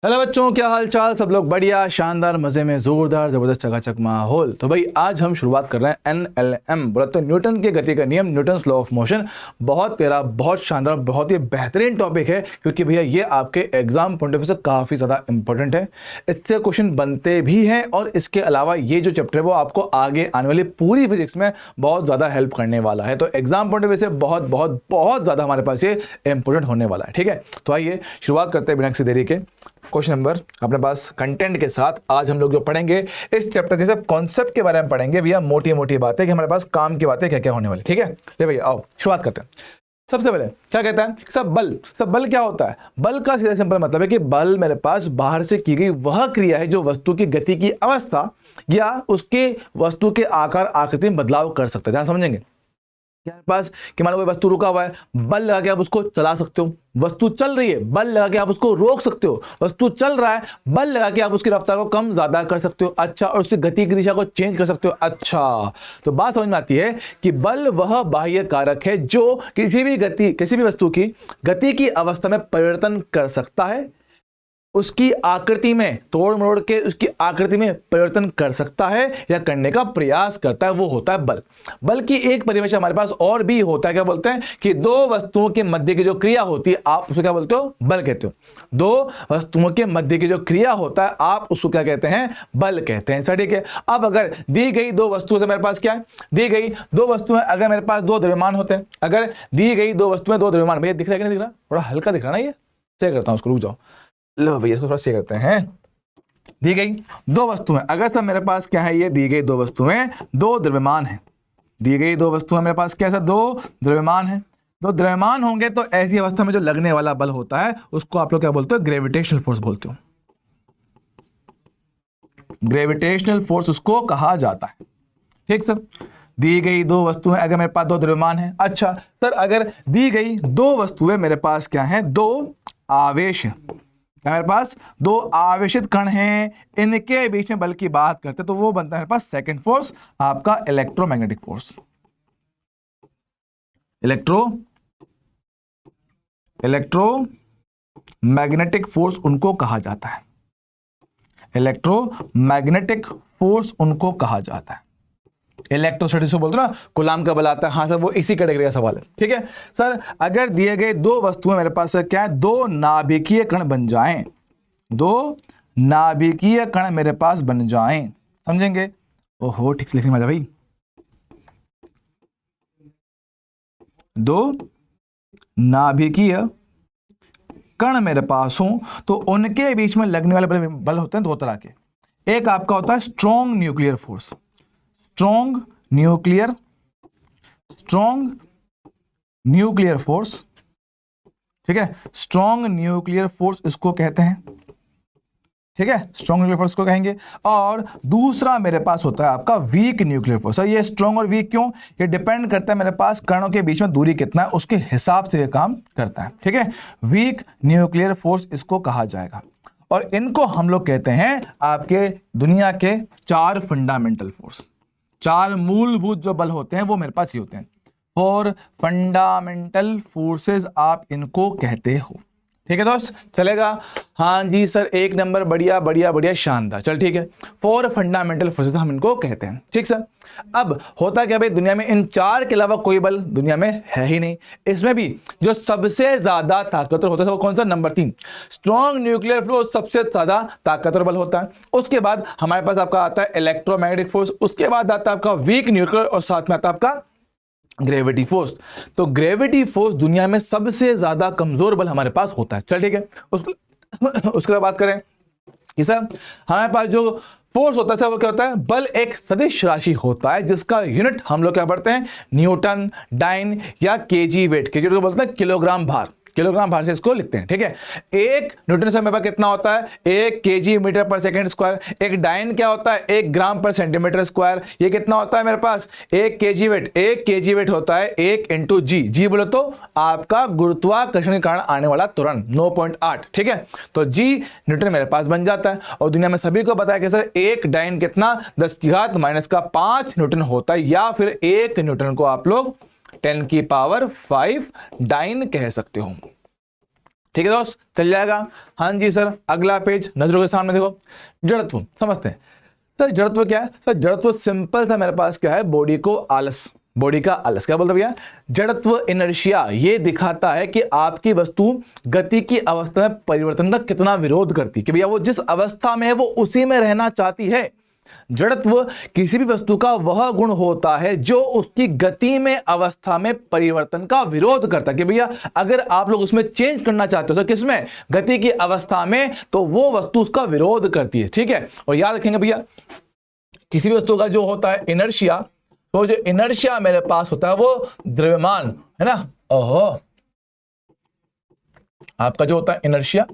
Hello बच्चों, क्या हाल चाल। सब लोग बढ़िया, शानदार, मजे में, जोरदार, जबरदस्त, चकाचक माहौल। तो भाई आज हम शुरुआत कर रहे हैं एनएलएम, बोला तो न्यूटन के गति का नियम, न्यूटन्स लॉ ऑफ मोशन। बहुत प्यारा, बहुत शानदार, बहुत ही बेहतरीन टॉपिक है, क्योंकि भैया ये आपके एग्जाम पॉइंट ऑफ व्यू से काफ़ी ज़्यादा इंपॉर्टेंट है। इससे क्वेश्चन बनते भी हैं और इसके अलावा ये जो चैप्टर है वो आपको आगे आने वाली पूरी फिजिक्स में बहुत ज़्यादा हेल्प करने वाला है। तो एग्जाम पॉइंट ऑफ व्यू से बहुत बहुत बहुत ज़्यादा हमारे पास ये इंपॉर्टेंट होने वाला है। ठीक है, तो आइए शुरुआत करते हैं बिना किसी देरी के। क्वेश्चन नंबर अपने पास कंटेंट के साथ आज हम लोग जो पढ़ेंगे इस चैप्टर के सिर्फ कॉन्सेप्ट के बारे में पढ़ेंगे भैया, मोटी मोटी बातें कि हमारे पास काम की बातें क्या क्या होने वाली। ठीक है, ले भैया आओ शुरुआत करते हैं। सबसे पहले क्या कहता है, सब बल क्या होता है। बल का सीधा सिंपल मतलब है कि बल मेरे पास बाहर से की गई वह क्रिया है जो वस्तु की गति की अवस्था या उसके वस्तु के आकार आकृति में बदलाव कर सकता है। ध्यान समझेंगे, मेरे पास कि मान लो कोई वस्तु रुका हुआ है, बल लगा के आप उसको चला सकते हो। वस्तु चल रही है, बल लगा के आप उसको रोक सकते हो। वस्तु चल रहा है, बल लगा के आप उसकी रफ्तार को कम ज्यादा कर सकते हो। अच्छा, और उसकी गति की दिशा को चेंज कर सकते हो। अच्छा, तो बात समझ में आती है कि बल वह बाह्य कारक है जो किसी भी वस्तु की गति की अवस्था में परिवर्तन कर सकता है, उसकी आकृति में तोड़ मरोड़ के उसकी आकृति में परिवर्तन कर सकता है या करने का प्रयास करता है, वो होता है बल। बल की एक परिभाषा हमारे पास और भी होता है, क्या बोलते हैं कि दो वस्तुओं के मध्य की जो क्रिया होती है आप उसको क्या बोलते हो, बल कहते हो। दो वस्तुओं के मध्य की जो क्रिया होता है आप उसको क्या कहते हैं, बल कहते हैं। सर ठीक है, अब अगर दी गई दो वस्तुओं से मेरे पास क्या है, दी गई दो वस्तुएं, अगर मेरे पास दो द्रव्यमान होते हैं, अगर दी गई दो वस्तुएं दो द्रव्यमान, भैया दिख रहा है कि नहीं दिख रहा, थोड़ा हल्का दिख रहा ना, ये सही करता हूं उसको, रुक जाओ, लो भैया इसको थोड़ा से करते हैं। दी गई दो वस्तुएं, अगर सब मेरे पास क्या है, ये दी गई दो वस्तुएं दो द्रव्यमान है। दी गई दो वस्तुएं मेरे पास कैसा, दो द्रव्यमान है। दो द्रव्यमान होंगे तो ऐसी अवस्था में जो लगने वाला बल होता है उसको आप लोग क्या बोलते हो, ग्रेविटेशनल फोर्स बोलते हो। ग्रेविटेशनल फोर्स उसको कहा जाता है। ठीक सर, दी गई दो वस्तुएं, अगर मेरे पास दो द्रव्यमान है। अच्छा सर, अगर दी गई दो वस्तुएं मेरे पास क्या है, दो आवेश है, मेरे पास दो आवेशित कण हैं, इनके बीच में बल की बात करते तो वो बनता है मेरे पास सेकंड फोर्स, आपका इलेक्ट्रोमैग्नेटिक फोर्स। इलेक्ट्रोमैग्नेटिक फोर्स उनको कहा जाता है। इलेक्ट्रोमैग्नेटिक फोर्स उनको कहा जाता है। इलेक्ट्रोस्टैटिक्स को बोलते हो ना, कूलाम का बल आता है। हाँ सर, वो इसी कैटेगरी का सवाल है। ठीक है सर, अगर दिए गए दो वस्तुएं मेरे पास क्या है, दो नाभिकीय कण बन जाएं, दो नाभिकीय कण मेरे पास बन जाएं, समझेंगे। ओहो, ठीक से लिखने वाला भाई, दो नाभिकीय कण मेरे पास हो तो उनके बीच में लगने वाले बल होते हैं दो तरह के। एक आपका होता है strong nuclear force, strong nuclear force. ठीक है, स्ट्रॉन्ग न्यूक्लियर फोर्स इसको कहते हैं। ठीक है, स्ट्रॉन्ग न्यूक्लियर फोर्स को कहेंगे। और दूसरा मेरे पास होता है आपका वीक न्यूक्लियर फोर्स। ये स्ट्रॉन्ग और वीक क्यों, ये डिपेंड करता है मेरे पास कणों के बीच में दूरी कितना है, उसके हिसाब से ये काम करता है। ठीक है, वीक न्यूक्लियर फोर्स इसको कहा जाएगा। और इनको हम लोग कहते हैं आपके दुनिया के चार फंडामेंटल फोर्स। चार मूलभूत जो बल होते हैं वो मेरे पास ही होते हैं, फोर फंडामेंटल फोर्सेस आप इनको कहते हो। ठीक है दोस्त, चलेगा। हाँ जी सर, एक नंबर, बढ़िया बढ़िया बढ़िया, शानदार। चल ठीक है, फोर फंडामेंटल फोर्सेस हम इनको कहते हैं। ठीक सर, अब होता क्या भाई, दुनिया में इन चार के अलावा कोई बल दुनिया में है ही नहीं। इसमें भी जो सबसे ज्यादा ताकतवर होता है वो कौन सा, नंबर 3, स्ट्रॉन्ग न्यूक्लियर फोर्स सबसे ज्यादा ताकतवर बल होता है। उसके बाद हमारे पास आपका आता है इलेक्ट्रोमैग्नेटिक फोर्स, उसके बाद आता है आपका वीक न्यूक्लियर, और साथ में आता है आपका ग्रेविटी फोर्स। तो ग्रेविटी फोर्स दुनिया में सबसे ज्यादा कमजोर बल हमारे पास होता है। चल ठीक है, उसके बाद बात करें कि सर हमारे पास जो फोर्स होता है सर वो क्या होता है, बल एक सदिश राशि होता है जिसका यूनिट हम लोग क्या पढ़ते हैं, न्यूटन, डाइन या केजी वेट। केजी वेट को बोलते हैं किलोग्राम भार, किलोग्राम भार से इसको लिखते हैं। ठीक है, एक न्यूटन से मेरे पास कितना होता है, 1 केजी मीटर पर सेकंड स्क्वायर। एक डाइन क्या होता है, 1 ग्राम पर सेंटीमीटर स्क्वायर। ये कितना होता है मेरे पास, 1 केजी वेट होता है 1 इंटू जी। जी बोलो तो आपका गुरुत्वाकर्षण के कारण आने वाला त्वरण 9.8। ठीक है, तो जी न्यूटन मेरे पास बन जाता है। और दुनिया में सभी को पता है कि सर एक डाइन कितना, 10⁻⁵ न्यूटन होता है, या फिर एक न्यूटन को आप लोग 10⁵ डाइन कह सकते हो। ठीक है दोस्त, चल जाएगा। हाँ जी सर, अगला पेज नजरों के सामने देखो, जड़त्व समझते हैं। सर जड़त्व क्या है? सर जड़त्व सिंपल सा मेरे पास क्या है, बॉडी को आलस, बॉडी का आलस क्या बोलता भैया? जड़त्व इनर्शिया ये दिखाता है कि आपकी वस्तु गति की अवस्था में परिवर्तन का कितना विरोध करती है, कि भैया वो जिस अवस्था में है वो उसी में रहना चाहती है। जड़त्व किसी भी वस्तु का वह गुण होता है जो उसकी गति में अवस्था में परिवर्तन का विरोध करता है, कि भैया अगर आप लोग उसमें चेंज करना चाहते हो, सर किसमें? गति की अवस्था में, तो वो वस्तु उसका विरोध करती है। ठीक है, और याद रखेंगे भैया किसी भी वस्तु का जो होता है इनर्शिया, तो जो इनर्शिया मेरे पास होता है वो द्रव्यमान है ना, ओहो आपका जो होता है इनर्शिया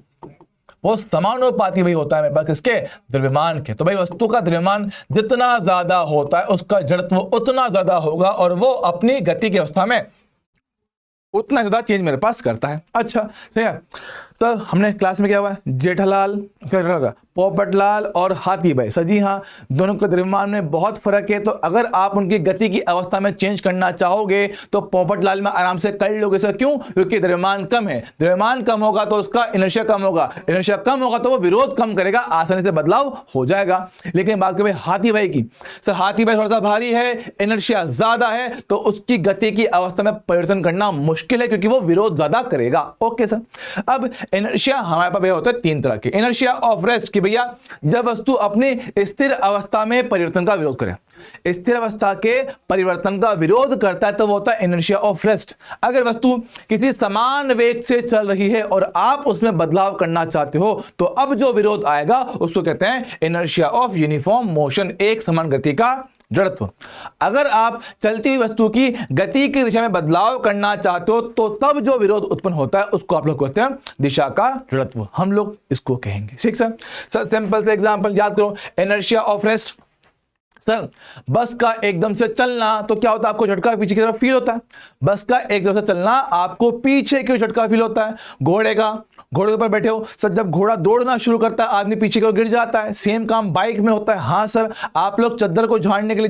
वो समानुपाती भी होता है मेरे पास किसके? द्रव्यमान के। तो भाई वस्तु का द्रव्यमान जितना ज्यादा होता है उसका जड़त्व उतना ज्यादा होगा, और वो अपनी गति की अवस्था में उतना ज्यादा चेंज मेरे पास करता है। अच्छा सही है सर, हमने क्लास में क्या हुआ है? जेठालाल, क्या पोपटलाल और हाथी भाई। सर जी हाँ, दोनों के द्रव्यमान में बहुत फर्क है, तो अगर आप उनकी गति की अवस्था में चेंज करना चाहोगे तो पोपटलाल में आराम से कर लोगे। सर क्यों? क्योंकि द्रव्यमान कम है, द्रव्यमान कम होगा तो उसका इनर्शिया कम होगा, इनर्शिया कम होगा तो वो विरोध कम करेगा, आसानी से बदलाव हो जाएगा। लेकिन बात करें हाथी भाई की, सर हाथी भाई थोड़ा सा भारी है, इनर्शिया ज्यादा है, तो उसकी गति की अवस्था में परिवर्तन करना मुश्किल है क्योंकि वो विरोध ज्यादा करेगा। ओके सर, अब इनर्शिया हमारे पास होता है तीन तरह के। इनर्शिया ऑफ रेस्ट, कि भैया जब वस्तु अपनी स्थिर अवस्था में परिवर्तन का विरोध करे, स्थिर अवस्था के परिवर्तन का विरोध करता है तो वो होता है इनर्शिया ऑफ रेस्ट। अगर वस्तु किसी समान वेग से चल रही है और आप उसमें बदलाव करना चाहते हो तो अब जो विरोध आएगा उसको कहते हैं इनर्शिया ऑफ यूनिफॉर्म मोशन, एक समान गति का जड़त्व। अगर आप चलती हुई वस्तु की गति की दिशा में बदलाव करना चाहते हो तो तब जो विरोध उत्पन्न होता है उसको आप लोग कहते हैं दिशा का जड़त्व, हम लोग इसको कहेंगे। ठीक सर, सिंपल से एग्जांपल याद करो, इनर्शिया ऑफ रेस्ट। सर बस का एकदम से चलना तो क्या होता है? आपको झटका पीछे की तरफ फील होता है। बस का एकदम से चलना आपको पीछे की झटका फील होता है। घोड़े के ऊपर बैठे हो सर, जब घोड़ा दौड़ना शुरू करता है आदमी पीछे की ओर गिर जाता है। सेम काम बाइक में होता है। हाँ सर, आप लोग चद्दर को झाड़ने के लिए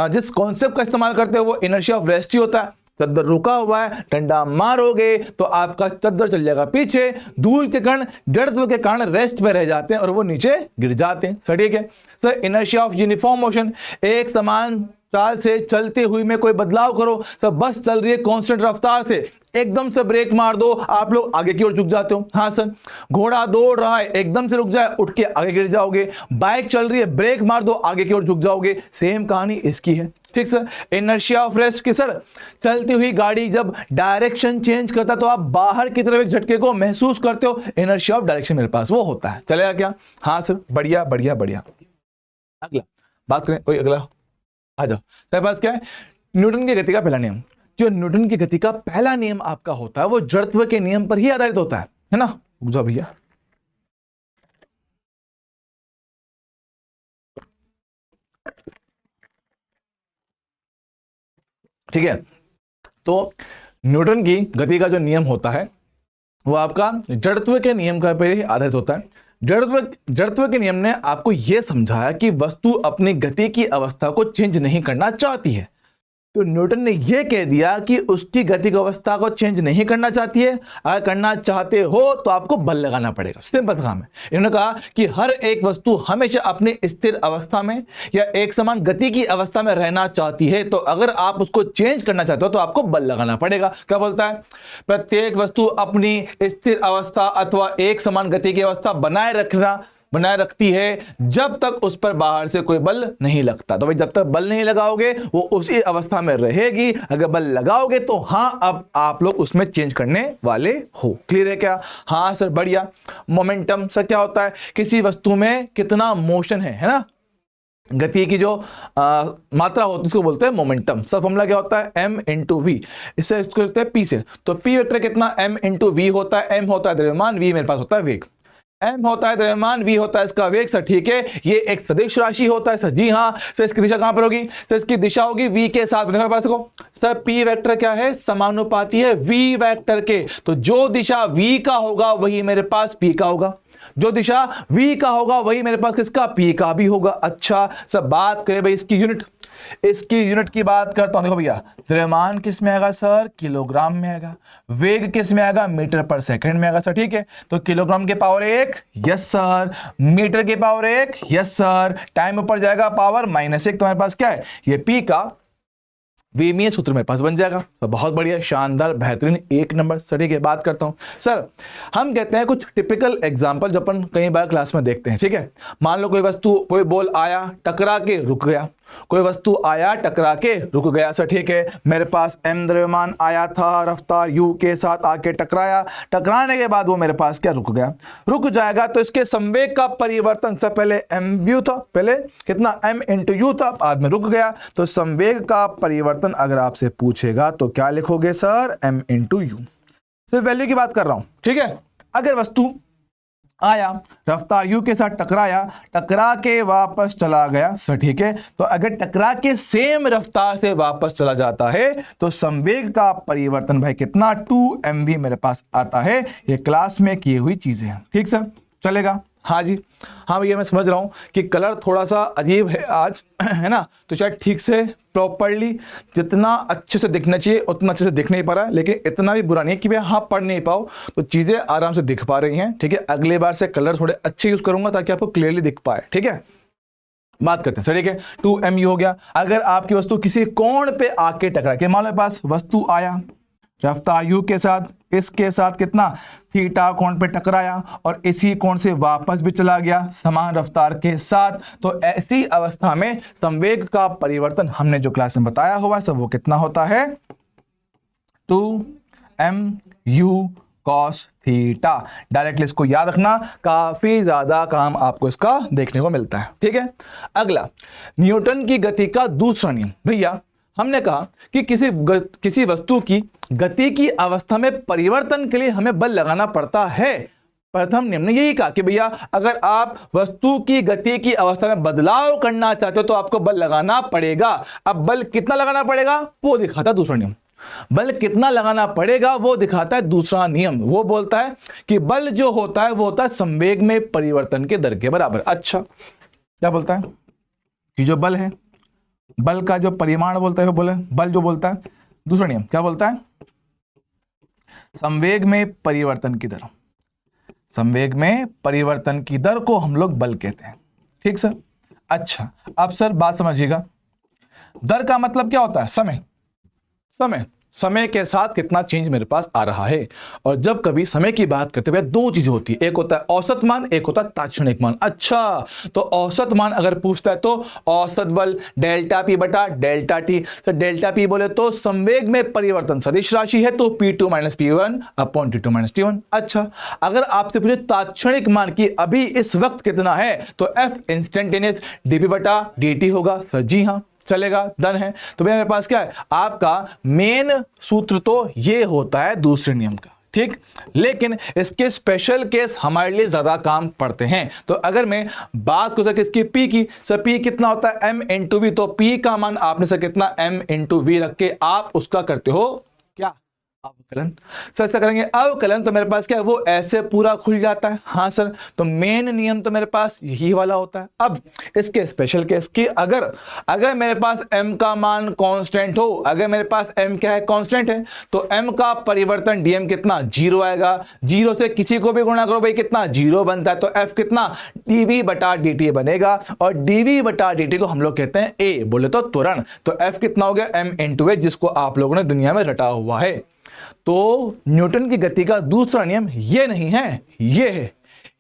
जिस कॉन्सेप्ट का इस्तेमाल करते हो वो इनर्शिया ऑफ रेस्ट ही होता है। चद्दर रुका हुआ है, डंडा मारोगे तो आपका चद्दर चल जाएगा पीछे, धूल के कण जड़त्व के कारण रेस्ट में रह जाते हैं और वो नीचे गिर जाते हैं। सर ठीक है sir, inertia of uniform motion, एक समान चाल से चलते हुए में कोई बदलाव करो। सर बस चल रही है कांस्टेंट रफ्तार से, एकदम से ब्रेक मार दो, आप लोग आगे की ओर झुक जाते हो। हाँ सर, घोड़ा दौड़ रहा है, एकदम से रुक जाए, उठ के आगे गिर जाओगे। बाइक चल रही है, ब्रेक मार दो, आगे की ओर झुक जाओगे। सेम कहानी इसकी है। ठीक सर, इनर्शिया ऑफ रेस्ट की सर, चलती हुई गाड़ी जब डायरेक्शन चेंज करता तो आप बाहर की तरफ एक झटके को महसूस करते हो, इनर्शिया ऑफ डायरेक्शन मेरे पास वो होता है। चलेगा क्या? हाँ सर, बढ़िया बढ़िया बढ़िया। अगला बात करें, कोई अगला आ जाओ। मेरे पास क्या है? न्यूटन की गति का पहला नियम। जो न्यूटन की गति का पहला नियम आपका होता है वो जड़त्व के नियम पर ही आधारित होता है ना? रुक जाओ भैया, ठीक है। तो न्यूटन की गति का जो नियम होता है वो आपका जड़त्व के नियम का पर ही आधारित होता है। जड़त्व के नियम ने आपको यह समझाया कि वस्तु अपनी गति की अवस्था को चेंज नहीं करना चाहती है। तो न्यूटन ने यह कह दिया कि उसकी गति की अवस्था को चेंज नहीं करना चाहती है, अगर करना चाहते हो तो आपको बल लगाना पड़ेगा। सिंपल सा काम है। इन्होंने कहा कि हर एक वस्तु हमेशा अपनी स्थिर अवस्था में या एक समान गति की अवस्था में रहना चाहती है, तो अगर आप उसको चेंज करना चाहते हो तो आपको बल लगाना पड़ेगा। क्या बोलता है? प्रत्येक वस्तु अपनी स्थिर अवस्था अथवा एक समान गति की अवस्था बनाए रखती है जब तक उस पर बाहर से कोई बल नहीं लगता। तो भाई जब तक बल नहीं लगाओगे वो उसी अवस्था में रहेगी, अगर बल लगाओगे तो हाँ अब आप लोग उसमें चेंज करने वाले हो। क्लियर है क्या? हाँ सर, बढ़िया। मोमेंटम सर क्या होता है? किसी वस्तु में कितना मोशन है ना, गति की जो मात्रा होती है उसको बोलते हैं मोमेंटम। सब फॉर्मूला क्या होता है? m इंटू वी, इससे इसको लिखते हैं p से। तो p वेक्टर कितना? m इंटू वी होता है। m होता है द्रव्यमान, v मेरे पास होता है वेग। m होता है द्रव्यमान, v होता है इसका वेग। सर ठीक है, ये एक सदिश राशि होता है। सर जी हाँ। सर इसकी दिशा कहां पर होगी? सर इसकी दिशा होगी v के साथ। मेरे पास को सर p वेक्टर क्या है? समानुपाती है v वेक्टर के। तो जो दिशा v का होगा वही मेरे पास p का होगा, जो दिशा v का होगा वही मेरे पास किसका? p का भी होगा। अच्छा, सब बात करें भाई इसकी यूनिट। इसकी यूनिट की बात करता हूं, देखो भैया द्रव्यमान किस में आएगा सर, किलोग्राम में आएगा। वेग किस में आएगा, मीटर पर सेकंड में आएगा सर। ठीक है, तो किलोग्राम के पावर 1, यस सर। मीटर के पावर 1, यस सर। टाइम ऊपर जाएगा, पावर -1, तुम्हारे पास क्या है, ये पी का विमीय सूत्र मेरे पास बन जाएगा। तो बहुत बढ़िया, शानदार, बेहतरीन, 1 नंबर सर। ठीक है, बात करता हूं सर, हम कहते हैं कुछ टिपिकल एग्जांपल जो अपन कई बार क्लास में देखते हैं। ठीक है, मान लो कोई वस्तु, कोई बॉल आया, टकरा के रुक गया। कोई वस्तु आया, टकरा के रुक गया सर। ठीक है, मेरे पास m द्रव्यमान आया था, रफ्तार u के साथ आके टकराया, टकराने के बाद वो मेरे पास क्या, रुक गया। रुक जाएगा तो इसके संवेग का परिवर्तन से पहले m था, पहले कितना m × u था, बाद में रुक गया। तो संवेग का परिवर्तन अगर आपसे पूछेगा तो क्या लिखोगे सर, m × u। सिर्फ वैल्यू की बात कर रहा हूं। ठीक है, अगर वस्तु आया, रफ्तार u के साथ टकराया, टकरा के वापस चला गया सर। ठीक है, तो अगर टकरा के सेम रफ्तार से वापस चला जाता है तो संवेग का परिवर्तन भाई कितना, 2mv मेरे पास आता है। ये क्लास में की हुई चीजें हैं। ठीक सर, चलेगा। हाँ जी, हाँ भैया मैं समझ रहा हूँ कि कलर थोड़ा सा अजीब है आज, है ना, तो शायद ठीक से प्रॉपरली जितना अच्छे से दिखना चाहिए उतना अच्छे से दिख नहीं पा रहा है, लेकिन इतना भी बुरा नहीं कि भैया हाँ पढ़ नहीं पाओ, तो चीज़ें आराम से दिख पा रही हैं। ठीक है, अगले बार से कलर थोड़े अच्छे यूज़ करूंगा ताकि आपको क्लियरली दिख पाए। ठीक है, बात करते हैं सर। ठीक है, 2mu हो गया। अगर आपकी वस्तु किसी कोण पे आके टकरा के, मान लो पास वस्तु आया, रफ्तार u के साथ, इसके साथ कितना, थीटा कोण पे टकराया और इसी कोण से वापस भी चला गया समान रफ्तार के साथ, तो ऐसी अवस्था में संवेग का परिवर्तन हमने जो क्लास में बताया हुआ सब वो कितना होता है, 2mu cos थीटा। डायरेक्टली इसको याद रखना, काफी ज्यादा काम आपको इसका देखने को मिलता है। ठीक है, अगला न्यूटन की गति का दूसरा नियम। भैया हमने कहा कि किसी वस्तु की गति की अवस्था में परिवर्तन के लिए हमें बल लगाना पड़ता है। प्रथम नियम ने यही कहा कि भैया अगर आप वस्तु की गति की अवस्था में बदलाव करना चाहते हो तो आपको बल लगाना पड़ेगा। अब बल कितना लगाना पड़ेगा वो दिखाता है दूसरा नियम। बल कितना लगाना पड़ेगा वो दिखाता है दूसरा नियम। वो बोलता है कि बल जो होता है वो होता है संवेग में परिवर्तन के दर के बराबर। अच्छा, क्या बोलता है कि जो बल है, बल का जो परिमाण बोलता है वो बोले बल जो बोलता है, दूसरा नियम क्या बोलता है, संवेग में परिवर्तन की दर। संवेग में परिवर्तन की दर को हम लोग बल कहते हैं। ठीक सर। अच्छा, अब सर बात समझिएगा, दर का मतलब क्या होता है, समय। समय, समय के साथ कितना चेंज मेरे पास आ रहा है। और जब कभी समय की बात करते हुए दो चीजें होती है, एक होता है औसत मान, एक होता है तात्क्षणिक मान। अच्छा, तो औसत मान अगर पूछता है तो औसत बल डेल्टा पी बटा डेल्टा टी। तो डेल्टा पी बोले तो संवेग में परिवर्तन सदिश राशि है तो P2 - P1 upon T2 - T1। अच्छा, अगर आपसे पूछे तात्क्षणिक मान की अभी इस वक्त कितना है तो F इंस्टेंटेनियस dP बटा dt होगा। सर जी हाँ, चलेगा, डन है। तो भैया मेरे पास क्या है, आपका मेन सूत्र तो ये होता है दूसरे नियम का। ठीक, लेकिन इसके स्पेशल केस हमारे लिए ज्यादा काम पड़ते हैं। तो अगर मैं बात करूं सर इसकी P की, सर P कितना होता है m × v, तो P का मान आपने सर कितना m × v रख के आप उसका करते हो क्या, अवकलन। सर ऐसा करेंगे अवकलन तो मेरे पास क्या है वो ऐसे पूरा खुल जाता है। हाँ सर, तो मेन नियम तो मेरे पास यही वाला होता है। अब इसके स्पेशल केस की अगर मेरे पास m का मान कांस्टेंट हो, अगर मेरे पास m क्या है, कांस्टेंट है, तो m का परिवर्तन dm कितना, 0 आएगा। 0 से किसी को भी गुणा करो भाई कितना, 0 बनता है, तो f कितना dv बटा dt बनेगा। और dv बटा dt को हम लोग कहते हैं a, बोले तो त्वरण। तो f कितना हो गया m × a, जिसको आप लोगों ने दुनिया में रटा हुआ है। तो न्यूटन की गति का दूसरा नियम ये नहीं है, ये है,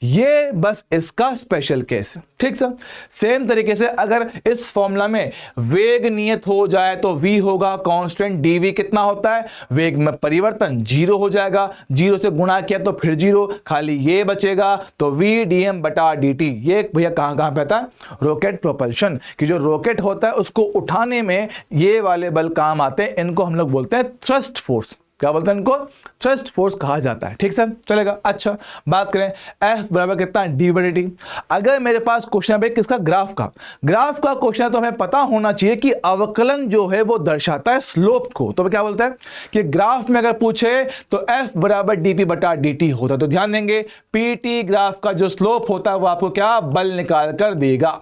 ये बस इसका स्पेशल केस है। ठीक सर। सेम तरीके से अगर इस फॉर्मूला में वेग नियत हो जाए तो v होगा कांस्टेंट, dv कितना होता है, वेग में परिवर्तन 0 हो जाएगा, 0 से गुणा किया तो फिर 0, खाली ये बचेगा, तो v dm बटा dt। ये भैया कहां पे आता है, रॉकेट प्रोपल्शन की जो रॉकेट होता है उसको उठाने में ये वाले बल काम आते हैं। इनको हम लोग बोलते हैं थ्रस्ट फोर्स। क्या बोलते हैं इनको, थ्रस्ट फोर्स कहा जाता है। ठीक सर, चलेगा। अच्छा, बात करें F बराबर कितना, d/dt। अगर मेरे पास क्वेश्चन है किसका, ग्राफ का क्वेश्चन है, तो हमें पता होना चाहिए कि अवकलन जो है वो दर्शाता है स्लोप को। तो क्या बोलता है कि ग्राफ में अगर पूछे तो F बराबर dp बटा dt होता है। तो ध्यान देंगे PT ग्राफ का जो स्लोप होता है वो आपको क्या, बल निकाल कर देगा।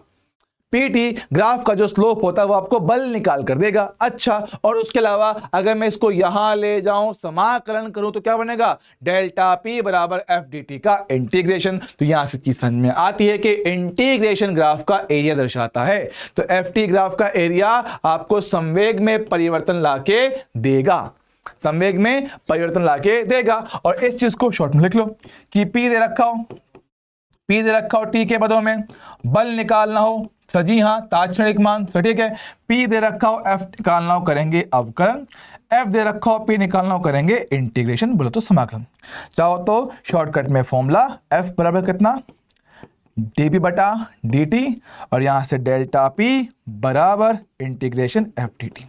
पीटी ग्राफ का जो स्लोप होता है वो आपको बल निकाल कर देगा। अच्छा, और उसके अलावा अगर मैं इसको यहां ले जाऊं, समाकलन करूं, तो क्या बनेगा, डेल्टा पी बराबर एफ डी टी का इंटीग्रेशन। तो यहां से चीज समझ में आती है कि इंटीग्रेशन ग्राफ का एरिया दर्शाता है। तो एफ टी ग्राफ का एरिया आपको संवेग में परिवर्तन लाके देगा, संवेग में परिवर्तन लाके देगा। और इस चीज को शॉर्ट में लिख लो कि पी दे रखा हो टी के पदों में, बल निकालना हो, सजी हाँ तात्क्षणिक मान, ठीक है। पी दे रखा हो, एफ निकालना हो, करेंगे अवकलन। एफ दे रखा हो, पी निकालना हो, करेंगे इंटीग्रेशन, बोलो तो समाकलन। चाहो तो शॉर्टकट में फॉर्मूला एफ बराबर कितना, dp बटा dt, और यहां से डेल्टा पी बराबर इंटीग्रेशन एफ डी टी।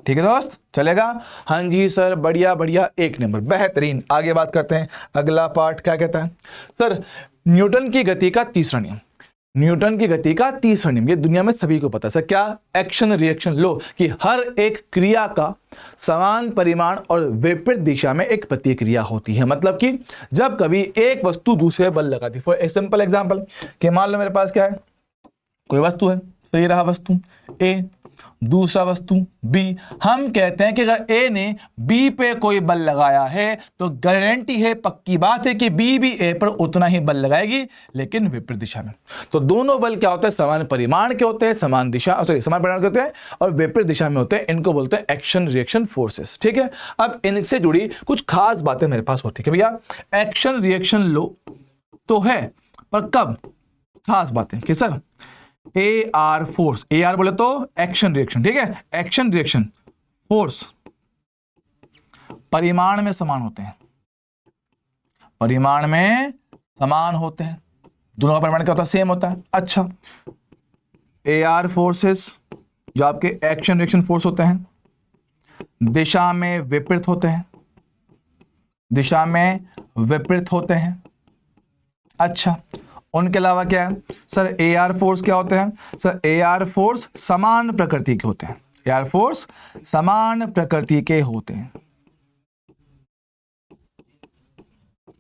ठीक है दोस्त, चलेगा? हाँ जी सर, बढ़िया बढ़िया, एक नंबर, बेहतरीन। आगे बात करते हैं, अगला पार्ट क्या कहता है सर, न्यूटन की गति का तीसरा नियम। न्यूटन की गति का तीसरा नियम, ये दुनिया में सभी को पता है सर, क्या, एक्शन रिएक्शन लो, कि हर एक क्रिया का समान परिमाण और विपरीत दिशा में एक प्रतिक्रिया होती है। मतलब कि जब कभी एक वस्तु दूसरे बल लगाती है, फॉर ए सिंपल एग्जांपल, कि मान लो मेरे पास क्या है, कोई वस्तु है, तो ये रहा वस्तु ए, दूसरा वस्तु बी। हम कहते हैं कि अगर ए ने बी पे कोई बल लगाया है तो गारंटी है, पक्की बात है कि बी भी ए पर उतना ही बल लगाएगी, लेकिन विपरीत दिशा में। तो दोनों बल क्या होते हैं, समान परिमाण के होते हैं, समान दिशा, समान परिमाण के होते हैं और विपरीत दिशा में होते हैं। इनको बोलते हैं एक्शन रिएक्शन फोर्सेस। ठीक है, अब इनसे जुड़ी कुछ खास बातें मेरे पास होती है कि भैया एक्शन रिएक्शन लो तो है, पर कब, खास बातें कि sir A R force, A R बोले तो एक्शन रिएक्शन, ठीक है, एक्शन रिएक्शन फोर्स परिमाण में समान होते हैं, परिमाण में समान होते हैं, दोनों का परिमाण क्या होता है, सेम होता है। अच्छा, ए आर फोर्सेस जो आपके एक्शन रिएक्शन फोर्स होते हैं, दिशा में विपरीत होते हैं, दिशा में विपरीत होते हैं। अच्छा, उनके अलावा क्या है सर, ए आर फोर्स क्या होते हैं सर, ए आर फोर्स समान प्रकृति के होते हैं, ए आर फोर्स समान प्रकृति के होते हैं,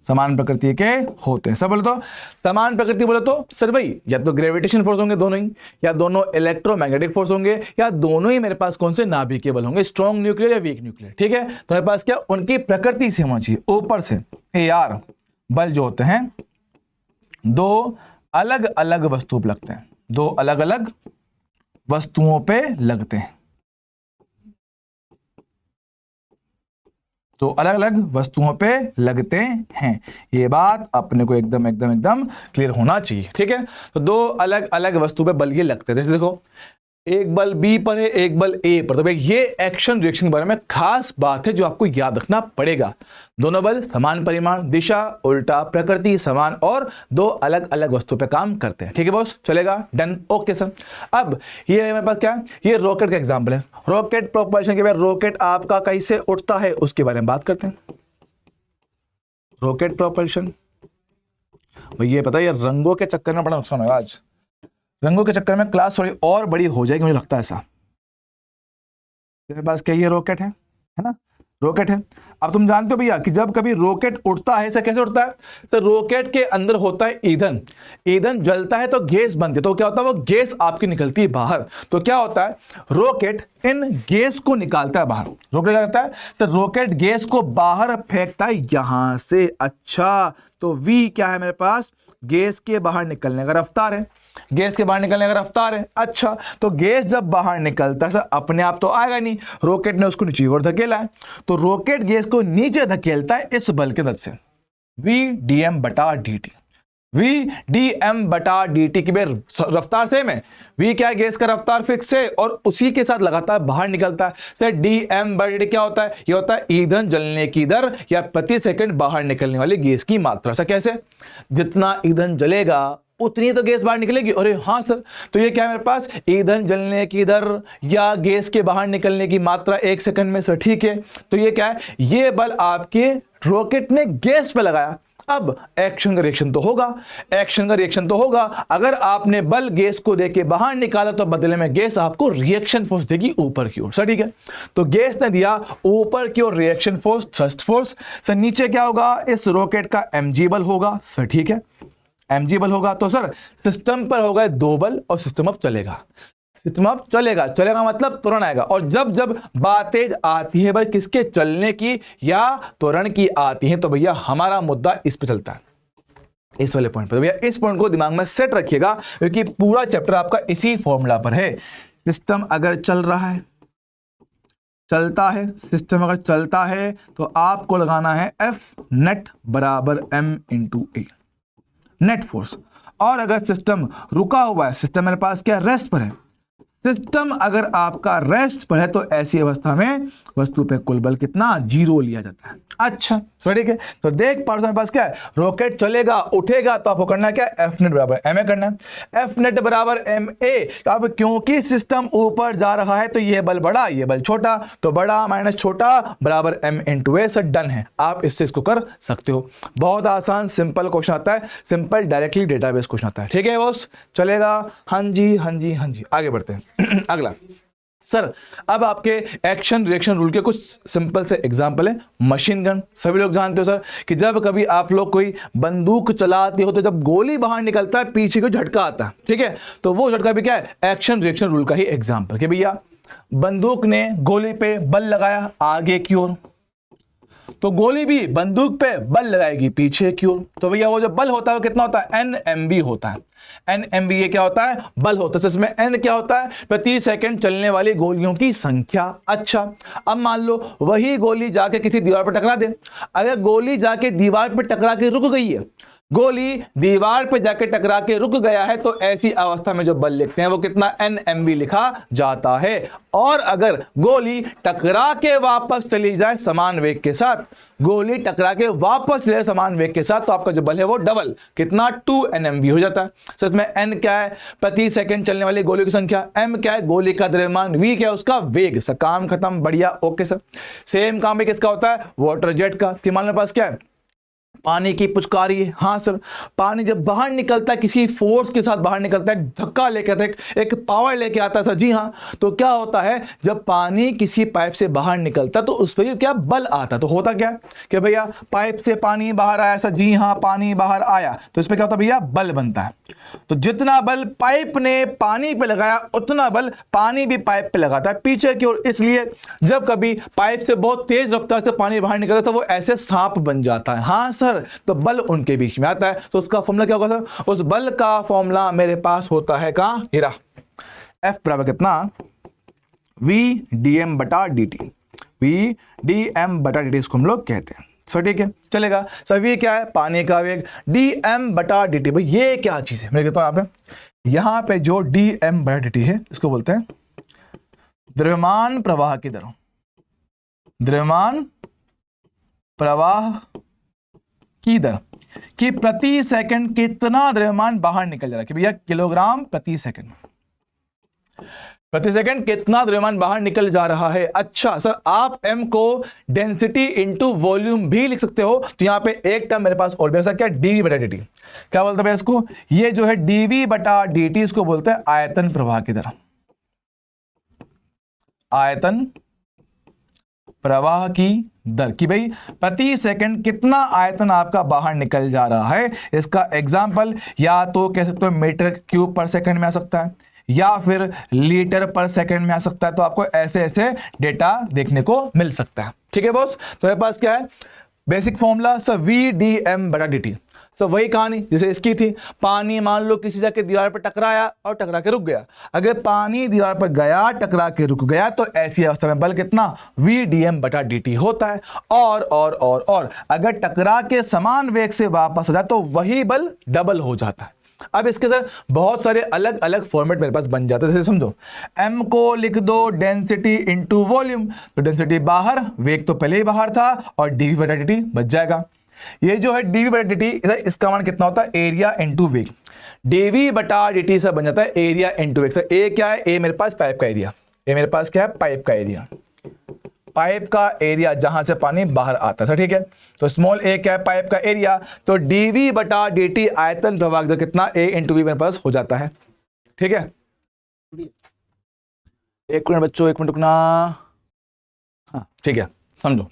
समान प्रकृति के होते हैं। सब बोले तो समान प्रकृति बोले तो सर भाई या तो ग्रेविटेशन फोर्स होंगे दोनों ही, या दोनों इलेक्ट्रोमैग्नेटिक फोर्स होंगे, या दोनों ही मेरे पास कौन से नाभिकीय बल होंगे, स्ट्रॉन्ग न्यूक्लियर या वीक न्यूक्लियर। ठीक है, तो मेरे पास क्या, उनकी प्रकृति से होना चाहिए। ऊपर से ए आर बल जो होते हैं दो अलग अलग वस्तुओं पर लगते हैं, दो अलग अलग वस्तुओं पे लगते हैं, तो अलग अलग वस्तुओं पे लगते हैं। ये बात अपने को एकदम एकदम एकदम क्लियर होना चाहिए। ठीक है, तो दो अलग अलग वस्तु पे बल ये लगते हैं। देखो, एक बल बी पर है, एक बल ए पर, तो भाई ये एक्शन रिएक्शन के बारे में खास बात है जो आपको याद रखना पड़ेगा। दोनों बल समान परिमाण, दिशा उल्टा, प्रकृति समान, और दो अलग अलग वस्तु पे काम करते हैं। ठीक है बॉस, चलेगा, डन, ओके सर। अब ये मेरे पास क्या है, ये रॉकेट का एग्जाम्पल है। रॉकेट प्रोपल्शन के बाद रॉकेट आपका कैसे उठता है उसके बारे में बात करते हैं। रॉकेट प्रोपल्शन, भाई ये पता है, ये रंगों के चक्कर में बड़ा नुकसान होगा आज, रंगों के चक्कर में क्लास थोड़ी और बड़ी हो जाएगी, मुझे लगता है ऐसा। मेरे पास क्या, ये रॉकेट है ना, रॉकेट है। अब तुम जानते हो भैया कि जब कभी रॉकेट उड़ता है, ऐसा कैसे उड़ता है, तो रॉकेट के अंदर होता है ईंधन, ईंधन जलता है तो गैस बनती है, तो क्या होता है, वो गैस आपकी निकलती है बाहर। तो क्या होता है, रॉकेट इन गैस को निकालता है बाहर। रॉकेट क्या करता है, तो रॉकेट गैस को बाहर फेंकता है यहां से। अच्छा, तो v क्या है मेरे पास, गैस के बाहर निकलने का रफ्तार है, गैस के बाहर निकलने का रफ्तार है। अच्छा, तो गैस जब बाहर निकलता है सर अपने आप तो आएगा नहीं, रॉकेट ने उसको नीचे और धकेला है, तो रॉकेट गैस को नीचे धकेलता है इस बल के मदद से, v dm बटा dt। v dm बटा dt की रफ्तार सेम है, v क्या है, गैस का रफ्तार फिक्स है और उसी के साथ लगातार बाहर निकलता है। सर dm बटा dt क्या होता है, ये होता है ईंधन जलने की दर या प्रति सेकंड बाहर निकलने वाली गैस की मात्रा। सर कैसे, जितना ईंधन जलेगा उतनी तो गैस बाहर निकलेगी। अरे हाँ सर, तो ये क्या है मेरे पास, ईंधन जलने की दर या गैस के बाहर निकलने की मात्रा 1 सेकंड में। सर ठीक है, तो ये क्या है, ये बल आपके रॉकेट ने गैस पे लगाया। अब एक्शन का रिएक्शन तो होगा, एक्शन का रिएक्शन तो होगा। अगर आपने बल गैस को देके बाहर निकाला तो बदले में गैस आपको रिएक्शन फोर्स देगी ऊपर की ओर। सर ठीक है, तो गैस ने दिया ऊपर की ओर reaction force, thrust force. Sir नीचे क्या होगा, इस रॉकेट का mg बल होगा। सर ठीक है, mg बल होगा। तो सर सिस्टम पर होगा 2 बल और सिस्टम अब चलेगा। सिस्टम अब चलेगा, चलेगा मतलब त्वरण आएगा। और जब जब बातें आती है भाई किसके चलने की या त्वरण की आती है, तो भैया हमारा मुद्दा इस पे चलता है, इस वाले पॉइंट पर। भैया इस पॉइंट को दिमाग में सेट रखिएगा क्योंकि पूरा चैप्टर आपका इसी फॉर्मूला पर है। सिस्टम अगर चल रहा है, चलता है, सिस्टम अगर चलता है तो आपको लगाना है F नेट बराबर m इंटू ए, नेट फोर्स। और अगर सिस्टम रुका हुआ है, सिस्टम मेरे पास क्या रेस्ट पर है, सिस्टम अगर आपका रेस्ट पर है तो ऐसी अवस्था में वस्तु पे कुल बल कितना, 0 लिया जाता है। अच्छा ठीक है, तो देख पा रहे पास क्या है, रॉकेट चलेगा उठेगा तो आपको करना क्या, एफ नेट बराबर एम ए करना है। एफ नेट बराबर एम ए। अब क्योंकि सिस्टम ऊपर जा रहा है तो ये बल बड़ा ये बल छोटा, तो बड़ा माइनस छोटा बराबर एम इंटू ए। सर डन है, आप इससे इसको कर सकते हो। बहुत आसान सिंपल क्वेश्चन आता है, सिंपल डायरेक्टली डेटाबेस क्वेश्चन आता है। ठीक है बॉस, चलेगा। हाँ जी हाँ जी हाँ जी, आगे बढ़ते हैं। अगला सर, अब आपके एक्शन रिएक्शन रूल के कुछ सिंपल से एग्जांपल है। मशीन गन सभी लोग जानते हो सर कि जब कभी आप लोग कोई बंदूक चलाते हो तो जब गोली बाहर निकलता है पीछे को झटका आता है, ठीक है, तो वो झटका भी क्या है, एक्शन रिएक्शन रूल का ही एग्जांपल। कि भैया बंदूक ने गोली पे बल लगाया आगे की ओर, तो गोली भी बंदूक पे बल लगाएगी पीछे की ओर। तो भैया वो जो बल होता है वो कितना होता है, NMB होता है। NMB ये क्या होता है, बल होता है। इसमें N क्या होता है, प्रति सेकंड चलने वाली गोलियों की संख्या। अच्छा, अब मान लो वही गोली जाके किसी दीवार पर टकरा दे। अगर गोली जाके दीवार पर टकरा के रुक गई है, गोली दीवार पर जाके टकरा के रुक गया है, तो ऐसी अवस्था में जो बल लिखते हैं वो कितना, NMB लिखा जाता है। और अगर गोली टकरा के वापस चली जाए समान वेग के साथ, गोली टकरा के वापस ले समान वेग के साथ, तो आपका जो बल है वो डबल कितना, 2 NMB हो जाता है। सर इसमें N क्या है, प्रति सेकंड चलने वाली गोलियों की संख्या, M क्या है, गोली का द्रव्यमान, V क्या है, उसका वेग। सर काम खत्म, बढ़िया, ओके सर। सेम काम भी किसका होता है, वाटर जेट का। कि मान लो पास क्या है, पानी की पुचकारी है। हाँ सर, पानी जब बाहर निकलता है किसी फोर्स के साथ बाहर निकलता है, धक्का लेके आता है, एक पावर लेके आता है सर। जी हाँ, तो क्या होता है जब पानी किसी पाइप से बाहर निकलता है तो उस पर क्या बल आता है। तो होता क्या कि भैया पाइप से पानी बाहर आया सर, जी हाँ पानी बाहर आया, तो इस पर क्या होता है भैया, बल बनता है। तो जितना बल पाइप ने पानी पे लगाया उतना बल पानी भी पाइप पे लगाता है पीछे की ओर। इसलिए जब कभी पाइप से बहुत तेज रफ्तार से पानी बाहर निकलता है तो वो ऐसे सांप बन जाता है। हाँ सर, तो बल उनके बीच में आता है। तो उसका फॉर्मूला क्या होगा सर, उस बल का फॉर्मूला मेरे पास होता है कहां, हीरा, F बराबर कितना, V dm बटा dt। V dm बटा dt इसको हम लोग कहते हैं। सर ठीक है, चलेगा। सर V क्या है, पानी का वेग, dm बटा dt। भाई ये क्या चीज है, मैं कहता हूं यहां पे जो dm बटा dt है इसको बोलते हैं द्रव्यमान प्रवाह की दर। द्रव्यमान प्रवाह की दर कि प्रति सेकंड कितना द्रव्यमान बाहर निकल जा रहा है। कि भैया किलोग्राम प्रति सेकंड, प्रति सेकंड कितना द्रव्यमान बाहर निकल जा रहा है। अच्छा सर, आप m को डेंसिटी इंटू वॉल्यूम भी लिख सकते हो। तो यहां पे एक टर्म मेरे पास और भी क्या, dv बटा dt। क्या बोलते हैं इसको, ये जो है dv बटा dt इसको बोलते हैं आयतन प्रवाह की दर। आयतन प्रवाह की दर कि भाई प्रति सेकंड कितना आयतन आपका बाहर निकल जा रहा है। इसका एग्जांपल या तो कह सकते हो मीटर क्यूब पर सेकंड में आ सकता है या फिर लीटर पर सेकंड में आ सकता है। तो आपको ऐसे ऐसे डेटा देखने को मिल सकता है। ठीक है बॉस, तो मेरे पास क्या है, basic formula sir V dm बटा dt। तो वही कहानी जैसे इसकी थी, पानी मान लो किसी जाके दीवार पर टकराया और टकरा के रुक गया। अगर पानी दीवार पर गया टकरा के रुक गया तो ऐसी अवस्था में बल कितना, V dm बटा dt होता है। और अगर टकरा के समान वेग से वापस आ जाए तो वही बल डबल हो जाता है। अब इसके सर बहुत सारे अलग अलग फॉर्मेट मेरे पास बन जाते हैं। जैसे समझो, m को लिख दो डेंसिटी इंटू वॉल्यूम, तो डेंसिटी बाहर, वेग तो पहले ही बाहर था, और dv बटा dt बच जाएगा। ये जो है dv बटा dt, इसका मान कितना होता है, एरिया इंटू वेग। dv बटा dt से बन जाता है एरिया इंटू वेग। सर a क्या है, a मेरे पास पाइप का एरिया, a मेरे पास क्या है, पाइप का एरिया, पाइप का एरिया जहां से पानी बाहर आता है। सर ठीक है, तो स्मॉल a क्या है, पाइप का एरिया, तो dv बटा dt आयतन प्रवाह दर कितना, a इंटू वी मेरे पास हो जाता है। ठीक है, एक मिनट बच्चों, एक मिनट रुकना। हाँ ठीक है, समझो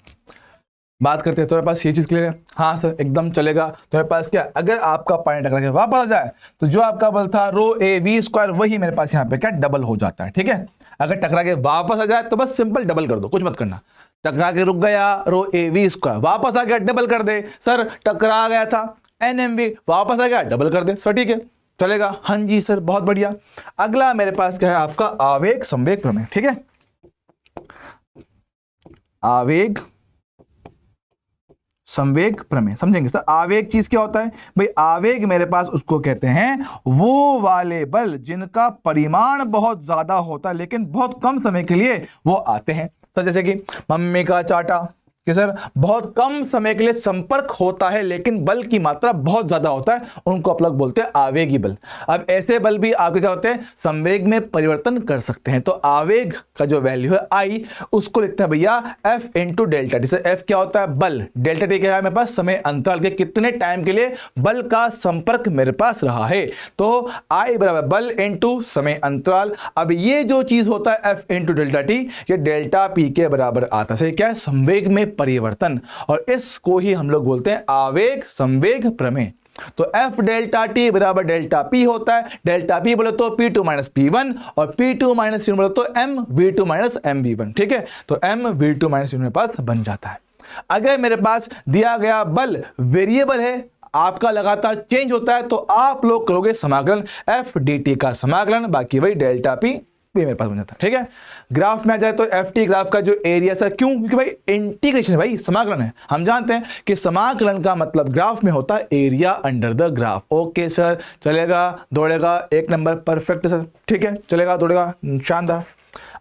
बात करते हैं, तुम्हारे पास ये चीज क्लियर है? हाँ सर एकदम चलेगा। तुम्हारे पास क्या, अगर आपका पानी टकरा के वापस आ जाए तो जो आपका बल था रो ए वी स्क्वायर वही मेरे पास यहाँ पे क्या डबल हो जाता है। ठीक है, अगर टकरा के वापस आ जाए तो बस सिंपल डबल कर दो, कुछ मत करना। टकरा के रुक गया रो ए वी स्क्वायर, वापस आ गया डबल कर दे। सर टकरा गया था एन एम वी, वापस आ गया डबल कर दे। सर ठीक है चलेगा, हाँ जी सर बहुत बढ़िया। अगला मेरे पास क्या है आपका आवेग संवेग प्रमेय। ठीक है, आवेग संवेग प्रमेय समझेंगे सर। आवेग चीज क्या होता है भाई? आवेग मेरे पास उसको कहते हैं वो वाले बल जिनका परिमाण बहुत ज्यादा होता है लेकिन बहुत कम समय के लिए वो आते हैं। सर जैसे कि मम्मी का चाटा, कि सर बहुत कम समय के लिए संपर्क होता है लेकिन बल की मात्रा बहुत ज्यादा होता है, उनको आप लोग बोलते हैं आवेगी बल। अब ऐसे बल भी आपके क्या होते हैं, संवेग में परिवर्तन कर सकते हैं। तो आवेग का जो वैल्यू है आई, उसको लिखते हैं भैया एफ इंटू डेल्टा टी। से एफ क्या होता है बल, डेल्टा टी क्या है मेरे पास समय अंतराल के कितने टाइम के लिए बल का संपर्क मेरे पास रहा है। तो आई बराबर बल इंटू समय अंतराल। अब ये जो चीज होता है एफ इंटू डेल्टा टी, ये डेल्टा पी के बराबर आता है क्या है संवेग में परिवर्तन, और इसको ही हम लोग बोलते हैं आवेग संवेग प्रमेय। तो एफ डेल्टा टी बराबर डेल्टा पी होता है। डेल्टा पी बोले तो P two minus P one, और पी टू माइनस पी बोले तो M V two minus M V one. ठीक है, तो एम वी टू माइनस मेरे पास बन जाता है। अगर मेरे पास दिया गया बल वेरिएबल है, आपका लगातार चेंज होता है, तो आप लोग करोगे समाकलन एफ डी टी का समाकलन, बाकी वही डेल्टा पी भी मेरे पास बन जाता है। ठीक है, ग्राफ में आ जाए तो एफ टी ग्राफ का जो एरिया सर, क्यों? क्योंकि भाई इंटीग्रेशन है भाई, समाकलन है। हम जानते हैं कि समाकलन का मतलब ग्राफ में होता है area under the graph. Okay sir चलेगा, दौड़ेगा, एक नंबर परफेक्ट सर। ठीक है चलेगा, दौड़ेगा, शानदार।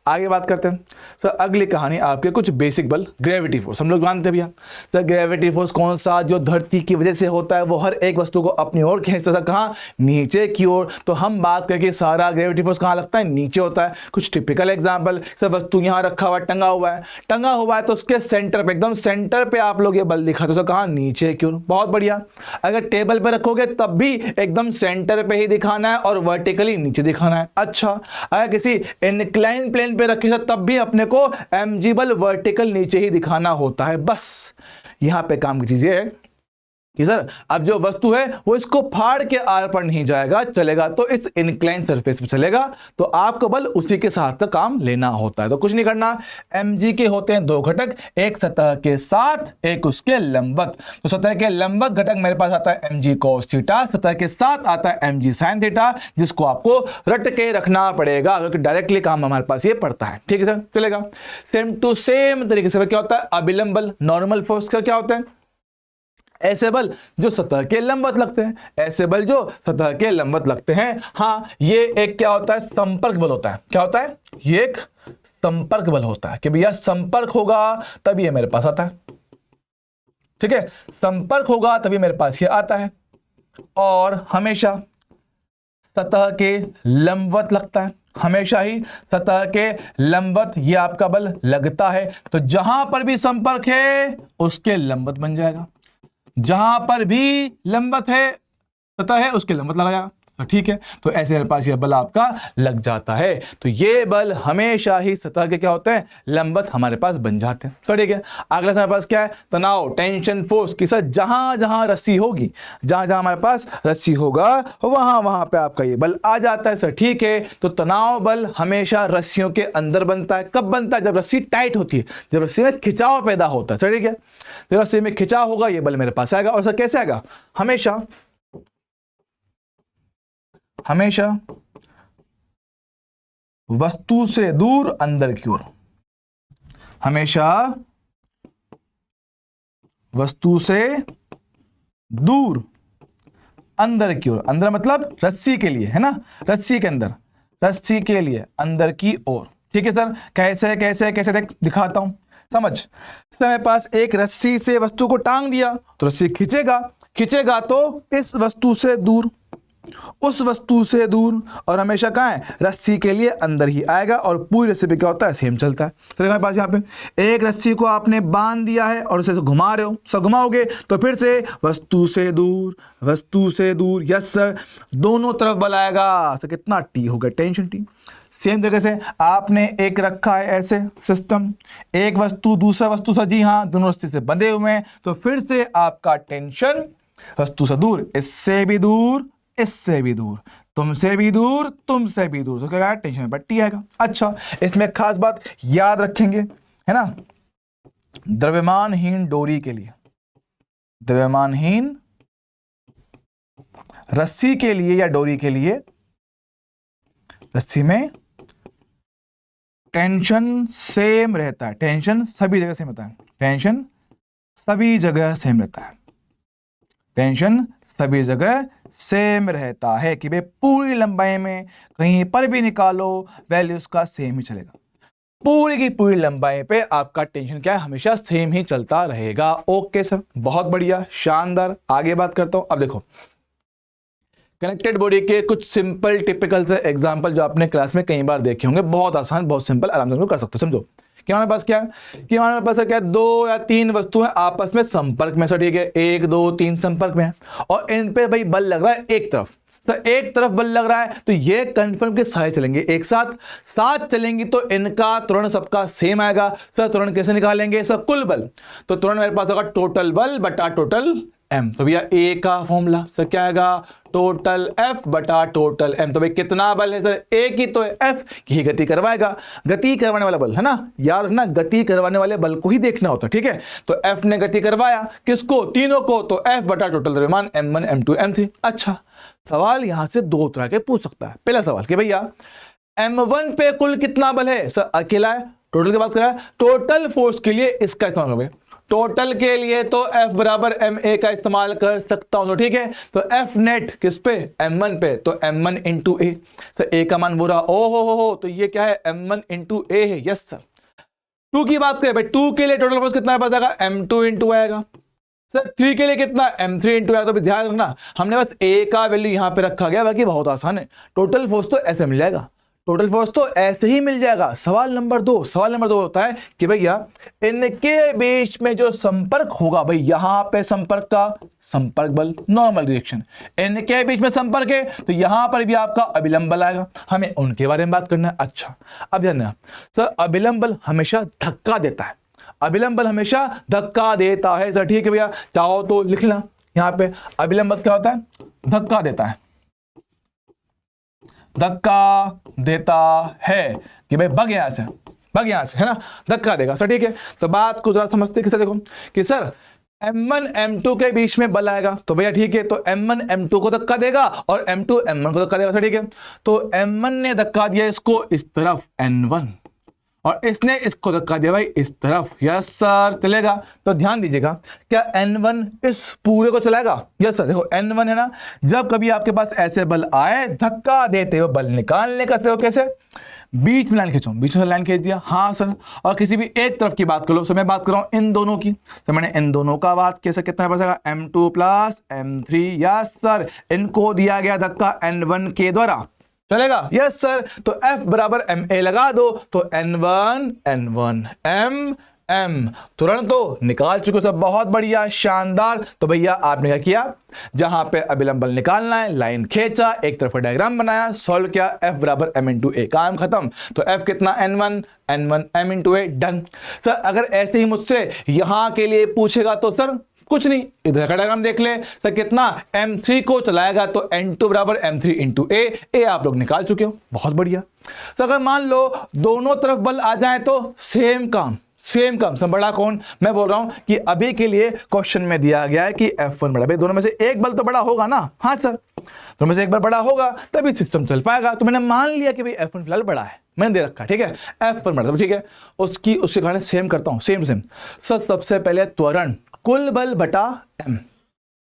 आगे बात करते हैं सर, अगली कहानी आपके कुछ बेसिक बल, ग्रेविटी फोर्स। हम लोग जानते हैं भैया सर ग्रेविटी फोर्स कौन सा, जो धरती की वजह से होता है, वो हर एक वस्तु को अपनी ओर खींचता है, कहाँ? नीचे की ओर। तो हम बात करके सारा ग्रेविटी फोर्स कहाँ लगता है? नीचे होता है। कुछ टिपिकल एग्जाम्पल, सर वस्तु यहाँ रखा हुआ टंगा हुआ है, टंगा हुआ है तो उसके सेंटर पे, एकदम सेंटर पे आप लोग ये बल दिखाते हो, सर कहाँ? नीचे की ओर। बहुत बढ़िया। अगर टेबल पे रखोगे तब भी एकदम सेंटर पे ही दिखाना है और वर्टिकली नीचे दिखाना है। अच्छा, अगर किसी इंक्लाइन प्लेन पे रखे तब भी अपने को mg बल वर्टिकल नीचे ही दिखाना होता है। बस यहां पे काम की चीज ये है कि सर अब जो वस्तु है वो इसको फाड़ के आर पर नहीं जाएगा, चलेगा तो इस इंक्लाइन सरफेस पे चलेगा, तो आपको बल उसी के साथ का काम लेना होता है। तो कुछ नहीं करना, mg के होते हैं दो घटक, एक सतह के साथ, एक उसके लंबवत। तो सतह के लंबवत घटक मेरे पास आता है mg cos थीटा, सतह के साथ आता है mg sin थीटा, जिसको आपको रट के रखना पड़ेगा अगर डायरेक्टली काम हमारे पास ये पड़ता है। ठीक है सर चलेगा। सेम टू सेम तरीके से क्या होता है अभिलंब बल, नॉर्मल फोर्स का क्या होता है? ऐसे बल जो सतह के लंबवत लगते हैं, ऐसे बल जो सतह के लंबवत लगते हैं। हाँ, ये एक क्या होता है? संपर्क बल होता है। क्या होता है? ये एक संपर्क बल होता है कि भैया संपर्क होगा तभी ये मेरे पास आता है। ठीक है, संपर्क होगा तभी मेरे पास ये आता है, और हमेशा सतह के लंबवत लगता है, हमेशा ही सतह के लंबवत ये आपका बल लगता है। तो जहां पर भी संपर्क है उसके लंबवत बन जाएगा, जहां पर भी लंबवत है सतह है उसके लंबवत लगा जाएगा। ठीक है, तो ऐसे मेरे पास यह बल आपका लग जाता है। तो ये बल हमेशा ही सतह के क्या होते हैं? लंबवत हमारे पास बन जाते हैं। सर ठीक है, अगला हमारे पास क्या है? तनाव, टेंशन फोर्स। कि सर जहां जहां रस्सी होगी, जहां जहां हमारे पास रस्सी होगा वहां वहां पे आपका ये बल आ जाता है। सर ठीक है, तो तनाव बल हमेशा रस्सियों के अंदर बनता है। कब बनता है? जब रस्सी टाइट होती है, जब रस्सी में खिंचाव पैदा होता है। सर ठीक है, तो रस्सी में खिंचाव होगा, ये बल मेरे पास आएगा। और सर कैसे आएगा? हमेशा हमेशा वस्तु से दूर अंदर की ओर, हमेशा वस्तु से दूर अंदर की ओर। अंदर मतलब रस्सी के लिए, है ना? रस्सी के अंदर, रस्सी के लिए अंदर की ओर। ठीक है सर, कैसे कैसे कैसे दिखाता हूं, समझ। मेरे पास एक रस्सी से वस्तु को टांग दिया तो रस्सी खींचेगा, खींचेगा तो इस वस्तु से दूर, उस वस्तु से दूर, और हमेशा कहां है? रस्सी के लिए अंदर ही आएगा। और पूरी रस्सी पे क्या होता है? सेम चलता है। तो हमारे पास यहाँ पे एक रस्सी को आपने बांध दिया है और उसे घुमा रहे हो, सब घुमाओगे तो फिर से वस्तु से दूर, वस्तु से दूर। यस सर, दोनों तरफ बल आएगा। सर कितना टी हो गया? Tension T. सेम तरीके से आपने एक रखा है ऐसे सिस्टम, एक वस्तु दूसरा वस्तु से, जी हाँ दोनों रस्सी से बंधे हुए हैं, तो फिर से आपका टेंशन वस्तु से दूर, इससे भी दूर, इससे भी दूर, तुमसे भी दूर, तुमसे भी दूर, तो क्या टेंशन में पट्टी आएगा। अच्छा, इसमें खास बात याद रखेंगे, है ना, द्रव्यमानहीन डोरी के लिए, द्रव्यमानहीन रस्सी के लिए या डोरी के लिए, रस्सी में टेंशन सेम रहता है, टेंशन सभी जगह सेम रहता है, टेंशन सभी जगह सेम रहता है, टेंशन सभी जगह सेम रहता है कि भाई पूरी लंबाई में कहीं पर भी निकालो वैल्यू उसका सेम ही चलेगा, पूरी की पूरी लंबाई पे आपका टेंशन क्या है, हमेशा सेम ही चलता रहेगा। ओके सर, बहुत बढ़िया, शानदार। आगे बात करता हूं। अब देखो कनेक्टेड बॉडी के कुछ सिंपल टिपिकल से एग्जांपल जो आपने क्लास में कई बार देखे होंगे, बहुत आसान, बहुत सिंपल, आराम से कर सकते हो। समझो कि हमारे पास क्या है, कि हमारे पास क्या है, 2 या 3 वस्तुएं आपस में संपर्क में, ठीक है, 1 2 3 संपर्क में है, और इन पे भाई बल लग रहा है एक तरफ, तो एक तरफ बल लग रहा है, तो ये कंफर्म के सारे चलेंगे एक साथ, साथ चलेंगी तो इनका त्वरण सबका सेम आएगा। सर त्वरण कैसे निकालेंगे, सर कुल बल, तो त्वरण मेरे पास होगा टोटल बल बटा टोटल एम, तो भैया ए का फॉर्मूला सर क्या आएगा, टोटल एफ बटा टोटल एम। तो भाई कितना बल है सर, ए की तो एफ की गति करवाएगा, गति करवाने वाला बल है ना, याद रखना गति करवाने वाले बल को ही देखना होता है, ठीक है। तो एफ ने गति करवाया किसको, तीनों को, तो एफ बटा टोटल द्रव्यमान m1 m2 m3। अच्छा, सवाल यहां से 2 तरह के पूछ सकता है। पहला सवाल कि भैया m1 पे कुल कितना बल है, सर अकेला है, टोटल की बात कर रहा है, टोटल फोर्स के लिए इसका इस्तेमाल करें, टोटल के लिए तो F बराबर ma का इस्तेमाल कर सकता हूं, तो ठीक है, तो F नेट किस पे, m1 पे, तो m1 into A, sir a का मान बोला, ओ हो, तो ये क्या है, m1 इंटू ए है, यस सर। 2 की बात करें भाई, 2 के लिए टोटल फोर्स कितना पास आएगा, m2 इंटू आएगा, सर 3 के लिए कितना, m3 इंटू आएगा। तो भी ध्यान रखना, हमने बस a का वैल्यू यहां पे रखा गया, बाकी बहुत आसान है, टोटल फोर्स तो ऐसे मिल जाएगा, टोटल फोर्स तो ऐसे ही मिल जाएगा। सवाल नंबर 2 होता है कि भैया इनके बीच में जो संपर्क होगा, भाई यहां पे संपर्क का संपर्क बल नॉर्मल रिएक्शन, इनके बीच में संपर्क है तो यहां पर भी आपका अभिलंब बल आएगा, हमें उनके बारे में बात करना है। अच्छा, अब जानना सर अभिलंब बल हमेशा धक्का देता है, अभिलंब बल हमेशा धक्का देता है सर, ठीक है भैया, चाहो तो लिख लेना यहां पे, अभिलंब बल क्या होता है, धक्का देता है, धक्का देता है कि भाई बग यहां से है ना, धक्का देगा सर, ठीक है। तो बात को जरा समझते किसे, देखो कि सर m1 m2 के बीच में बल आएगा, तो भैया ठीक है, तो m1 m2 को धक्का देगा और m2 m1 को धक्का देगा सर, ठीक है। तो m1 ने धक्का दिया इसको इस तरफ n1, और इसने इसको धक्का दिया भाई इस तरफ, यस सर चलेगा। तो ध्यान दीजिएगा, क्या n1 इस पूरे को चलाएगा, यस सर। देखो n1 है ना, जब कभी आपके पास ऐसे बल आए, धक्का देते हुए बल निकालने का कैसे, बीच में लाइन खींचो, बीच में लाइन खींच दिया, हाँ सर। और किसी भी एक तरफ की बात कर लो, सर मैं बात कर रहा हूं इन दोनों की, तो मैंने इन दोनों का बात कैसे, कितना पास आएगा, m2 plus m3, yes sir. इनको दिया गया धक्का n1 के द्वारा, चलेगा, यस सर। तो F बराबर ma लगा दो, तो n1 m m, तुरंत तो निकाल चुके हो सब, बहुत बढ़िया, शानदार। तो भैया आपने क्या किया, जहां पे अभिलंब बल निकालना है लाइन खींचा, एक तरफ डायग्राम बनाया, सॉल्व किया, F बराबर m इंटू ए, काम खत्म। तो F कितना, n1 m इंटू ए, डन। सर अगर ऐसे ही मुझसे यहां के लिए पूछेगा तो सर कुछ नहीं, इधर का डायग्राम देख ले, सर कितना, m3 को चलाएगा तो n2 बराबर m3 इंटू ए आप लोग निकाल चुके हो, बहुत बढ़िया। सर अगर मान लो दोनों तरफ बल आ जाए तो सेम काम, सब बड़ा कौन, मैं बोल रहा हूं कि अभी के लिए क्वेश्चन में दिया गया है कि F1 बड़ा, भाई दोनों में से एक बल तो बड़ा होगा ना, हाँ सर, दोनों में से एक बल बड़ा होगा तभी सिस्टम चल पाएगा। तो मैंने मान लिया कि भाई F1 फिलहाल बड़ा है, मैंने दे रखा, ठीक है, F1 बड़ा, ठीक है, उसके कारण सेम करता हूं, सेम सर। सबसे पहले त्वरण कुल बल बटा m,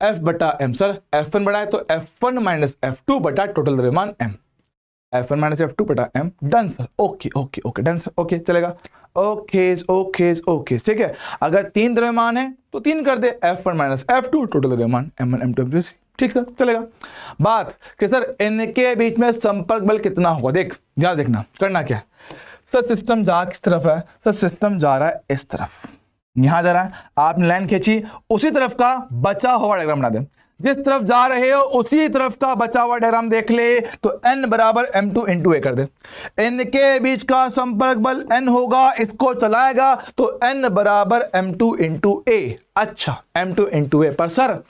F बटा m, सर F1 बड़ा है तो F1 माइनस F2 बटा टोटल द्रव्यमान m, F1 माइनस F2 बटा m, done sir, okay done sir, okay चलेगा, ओके ठीक है। अगर 3 द्रव्यमान है तो 3 कर दे, F1 माइनस F2 टोटल द्रव्यमान m1 m2 m3, ठीक सर चलेगा। बात कि सर इनके बीच में संपर्क बल कितना होगा, ध्यान देखना, करना क्या है, सर सिस्टम जा किस तरफ है, सर सिस्टम जा रहा है इस तरफ, यहां जा रहा है, आपने लाइन खींची, उसी तरफ का बचा हुआ डायग्राम बना दे। जिस तरफ जा रहे हो उसी तरफ का बचा हुआ डायग्राम देख ले, तो n बराबर m2 इंटू ए कर दे। इनके बीच का संपर्क बल n होगा, इसको चलाएगा तो n बराबर m2 इंटू ए। अच्छा, m2 इंटू ए, पर सर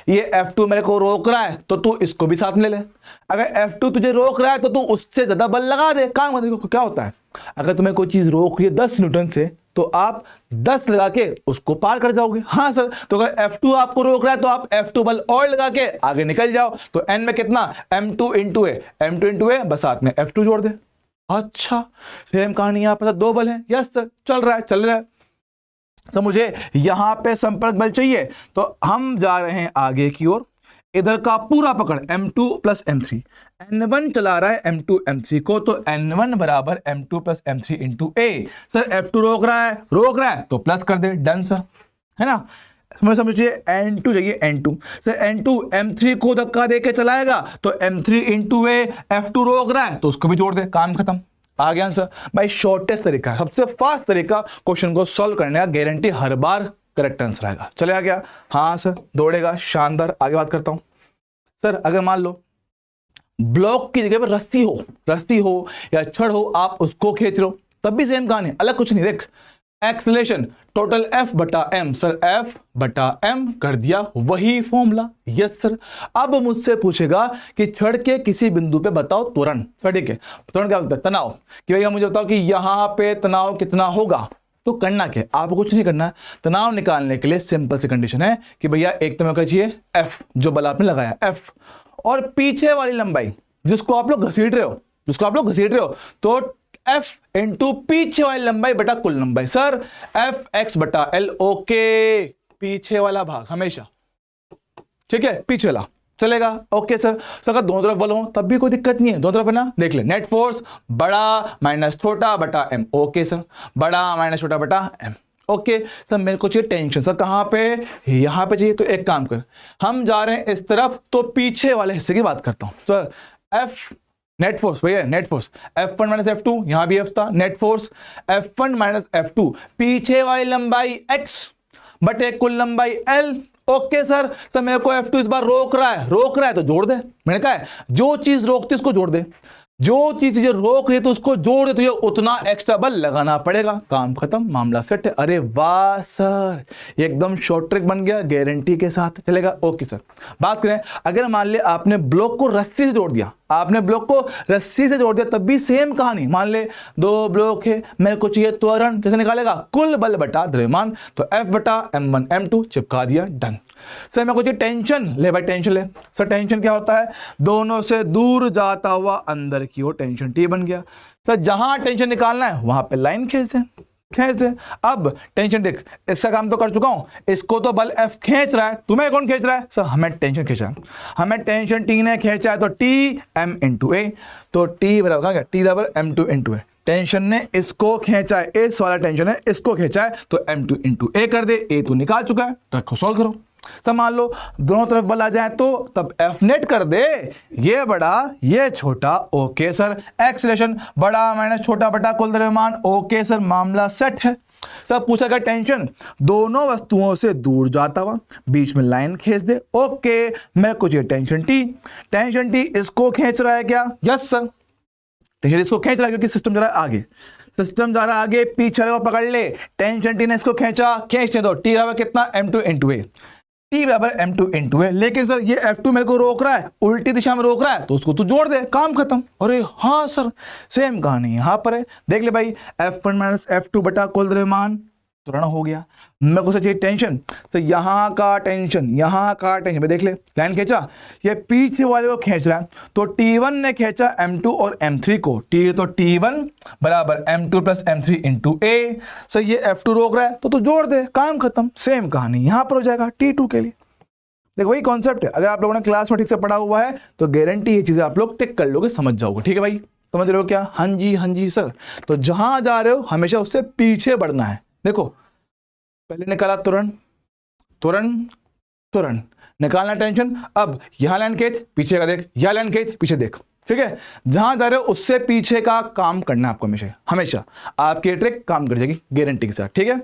ये F2 मेरे को रोक रहा है तो तू इसको भी साथ में ले ले। अगर F2 तुझे रोक रहा है तो तू उससे ज्यादा बल लगा दे। काम कर, देखो क्या होता है, अगर तुम्हें कोई चीज रोक रही है 10 न्यूटन से तो आप 10 लगा के उसको पार कर जाओगे। हाँ सर, तो अगर F2 आपको रोक रहा है तो आप F2 बल और लगा के आगे निकल जाओ। तो n में कितना, m2 इंटू ए, m2 इंटू ए, बस साथ में F2 जोड़ दे। अच्छा, सेम कहानी यहाँ पर 2 बल है। यस सर, चल रहा है। सर मुझे यहां पे संपर्क बल चाहिए, तो हम जा रहे हैं आगे की ओर। इधर का पूरा पकड़ m2 प्लस m3, n1 चला रहा है m2 m3 को, तो n1 बराबर m2 प्लस m3 इंटू ए। सर F2 रोक रहा है तो प्लस कर दे, डन सर, है ना। समझिए n2 चाहिए, n2 सर, n2 m3 को धक्का देके चलाएगा तो m3 इंटू ए। F2 रोक रहा है तो उसको भी जोड़ दे, काम खत्म। आ गया आंसर भाई। शॉर्टेस्ट तरीका, सबसे फास्ट तरीका क्वेश्चन को सॉल्व करने का, गारंटी हर बार करेक्ट आंसर आएगा। चले आ गया, हाँ सर दौड़ेगा, शानदार। आगे बात करता हूं सर, अगर मान लो ब्लॉक की जगह पर रस्सी हो या छड़ हो, आप उसको खींच रहे हो, तब भी सेम कहानी, अलग कुछ नहीं। देख, एक्सेलरेशन टोटल F बटा m, सर F बटा m कर दिया, वही फॉर्मूला। Yes sir. अब मुझसे पूछेगा कि छड़ के किसी बिंदु पे बताओ त्वरण। सर ठीक है, त्वरण क्या होता है, तनाव, कि भैया मुझे बताओ कि यहां पे तनाव कितना होगा। तो करना क्या, आपको कुछ नहीं करना है। तनाव निकालने के लिए सिंपल सी कंडीशन है कि भैया एक तो मैं चाहिए F, जो बल आपने लगाया F, और पीछे वाली लंबाई जिसको आप लोग घसीट रहे हो, तो F इंटू पीछे वाली लंबाई बटा कुल लंबाई। सर F x बटा L, ओके, पीछे वाला भाग हमेशा, ठीक है, पीछे वाला चलेगा। Okay sir. तो अगर दोनों तरफ बल हो तब भी कोई दिक्कत नहीं है, दोनों तरफ है ना। देख ले, नेट फोर्स बड़ा माइनस छोटा बटा m, ओके सर, बड़ा माइनस छोटा बटा m। ओके सर, मेरे को चाहिए टेंशन। सर कहां पे, यहां पे चाहिए। तो एक काम कर, हम जा रहे हैं इस तरफ, तो पीछे वाले हिस्से की बात करता हूं। सर F नेट फोर्स, भैया नेट फोर्स F1 माइनस F2, यहां भी F था, नेट फोर्स F1 माइनस F2, पीछे वाली लंबाई x बटे कुल लंबाई L। ओके सर, तो मेरे को F2 इस बार रोक रहा है तो जोड़ दे। मैंने कहा है जो चीज रोकती है उसको जोड़ दे, जो चीज तुझे रोक रही है तो उसको जोड़ दे, तुझे उतना एक्स्ट्रा बल लगाना पड़ेगा। काम खत्म, मामला सेट है। अरे वाह सर, एकदम शॉर्ट ट्रिक बन गया, गारंटी के साथ चलेगा। ओके सर, बात करें, अगर मान ले आपने ब्लॉक को रस्सी से जोड़ दिया, तब भी सेम कहानी। मान ले 2 ब्लॉक है, मेरे को चाहिए त्वरण, कैसे निकालेगा, कुल बल बटा द्रव्यमान, तो F बटा m1 m2 चिपका दिया, डन। सर मेरे को चाहिए टेंशन, ले भाई टेंशन ले। सर टेंशन क्या होता है, दोनों से दूर जाता हुआ अंदर की ओर टेंशन T बन गया। सर जहां टेंशन निकालना है वहां पे लाइन खींच दे। अब टेंशन देख, इसका काम तो कर चुका हूं, इसको तो बल F खींच रहा है, तुम्हें कौन खींच रहा है, सर हमें टेंशन खींचा है, हमें टेंशन T ने खींचा है, तो T m इंटू ए, तो T बराबर क्या, T बराबर m2 इंटू ए। टेंशन ने इसको खींचा है, इस वाला टेंशन है इसको खींचा है, तो m2 इंटू ए कर दे। ए तो निकाल चुका है, रखो सॉल्व करो। सर मान लो दोनों तरफ बल आ जाए तो तब F नेट कर दे, ये बड़ा ये छोटा। ओके सर, एक्सीलरेशन बड़ा माइनस छोटा बटा कुल द्रव्यमान। ओके सर, मामला सेट है। सर पूछा गया टेंशन दोनों वस्तुओं से दूर जाता हुआ, बीच में लाइन खींच दे। ओके, मेरे को चाहिए टेंशन टी इसको खींच रहा है क्या, यस सर, टेंशन इसको खींच रहा है क्योंकि सिस्टम जा रहा है आगे, पीछे को पकड़ ले, टेंशन टी ने इसको खींचने दो। टी बराबर कितना, m2 इंटू ए, T बराबर m2 इंटू है। लेकिन सर ये F2 मेरे को रोक रहा है, उल्टी दिशा में रोक रहा है, तो उसको तू जोड़ दे, काम खत्म। अरे हाँ सर, सेम कहानी यहां पर है। देख ले भाई, F1 माइनस F2 बटा कुल द्रव्यमान, त्वरण हो गया। मेरे को चाहिए टेंशन, तो यहाँ का टेंशन भाई देख ले, लाइन खींचा, ये पीछे वाले को खींच रहा है, तो T1 ने खींचा m2 और m3 को, तो T1 बराबर m2 प्लस m3 इंटू ए। सर ये F2 रोक रहा है तो जोड़ दे, काम खत्म। सेम कहानी यहाँ पर हो जाएगा T2 के लिए। देखो वही कॉन्सेप्ट है, अगर आप लोगों ने क्लास में ठीक से पढ़ा हुआ है तो गारंटी ये चीजें आप लोग टिक कर लोगे, समझ जाओगे। ठीक है भाई, समझ रहे हो क्या, हाँ जी सर। तो जहां जा रहे हो हमेशा उससे पीछे बढ़ना है। देखो पहले निकाला त्वरण, निकालना टेंशन, अब यहां लाइन खींच, पीछे का देख, यहां लाइन खींच, पीछे देख। ठीक है, जहां जा रहे हो उससे पीछे का काम करना है आपको, हमेशा आपकी ट्रिक काम कर जाएगी गारंटी के साथ। ठीक है।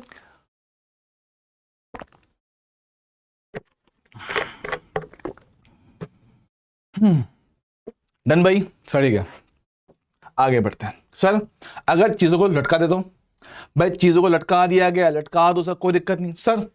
डन भाई, सही गया। आगे बढ़ते हैं सर। अगर चीजों को लटका दे दो, भाई चीजों को लटका दिया गया, लटका दो सर, कोई दिक्कत नहीं सर।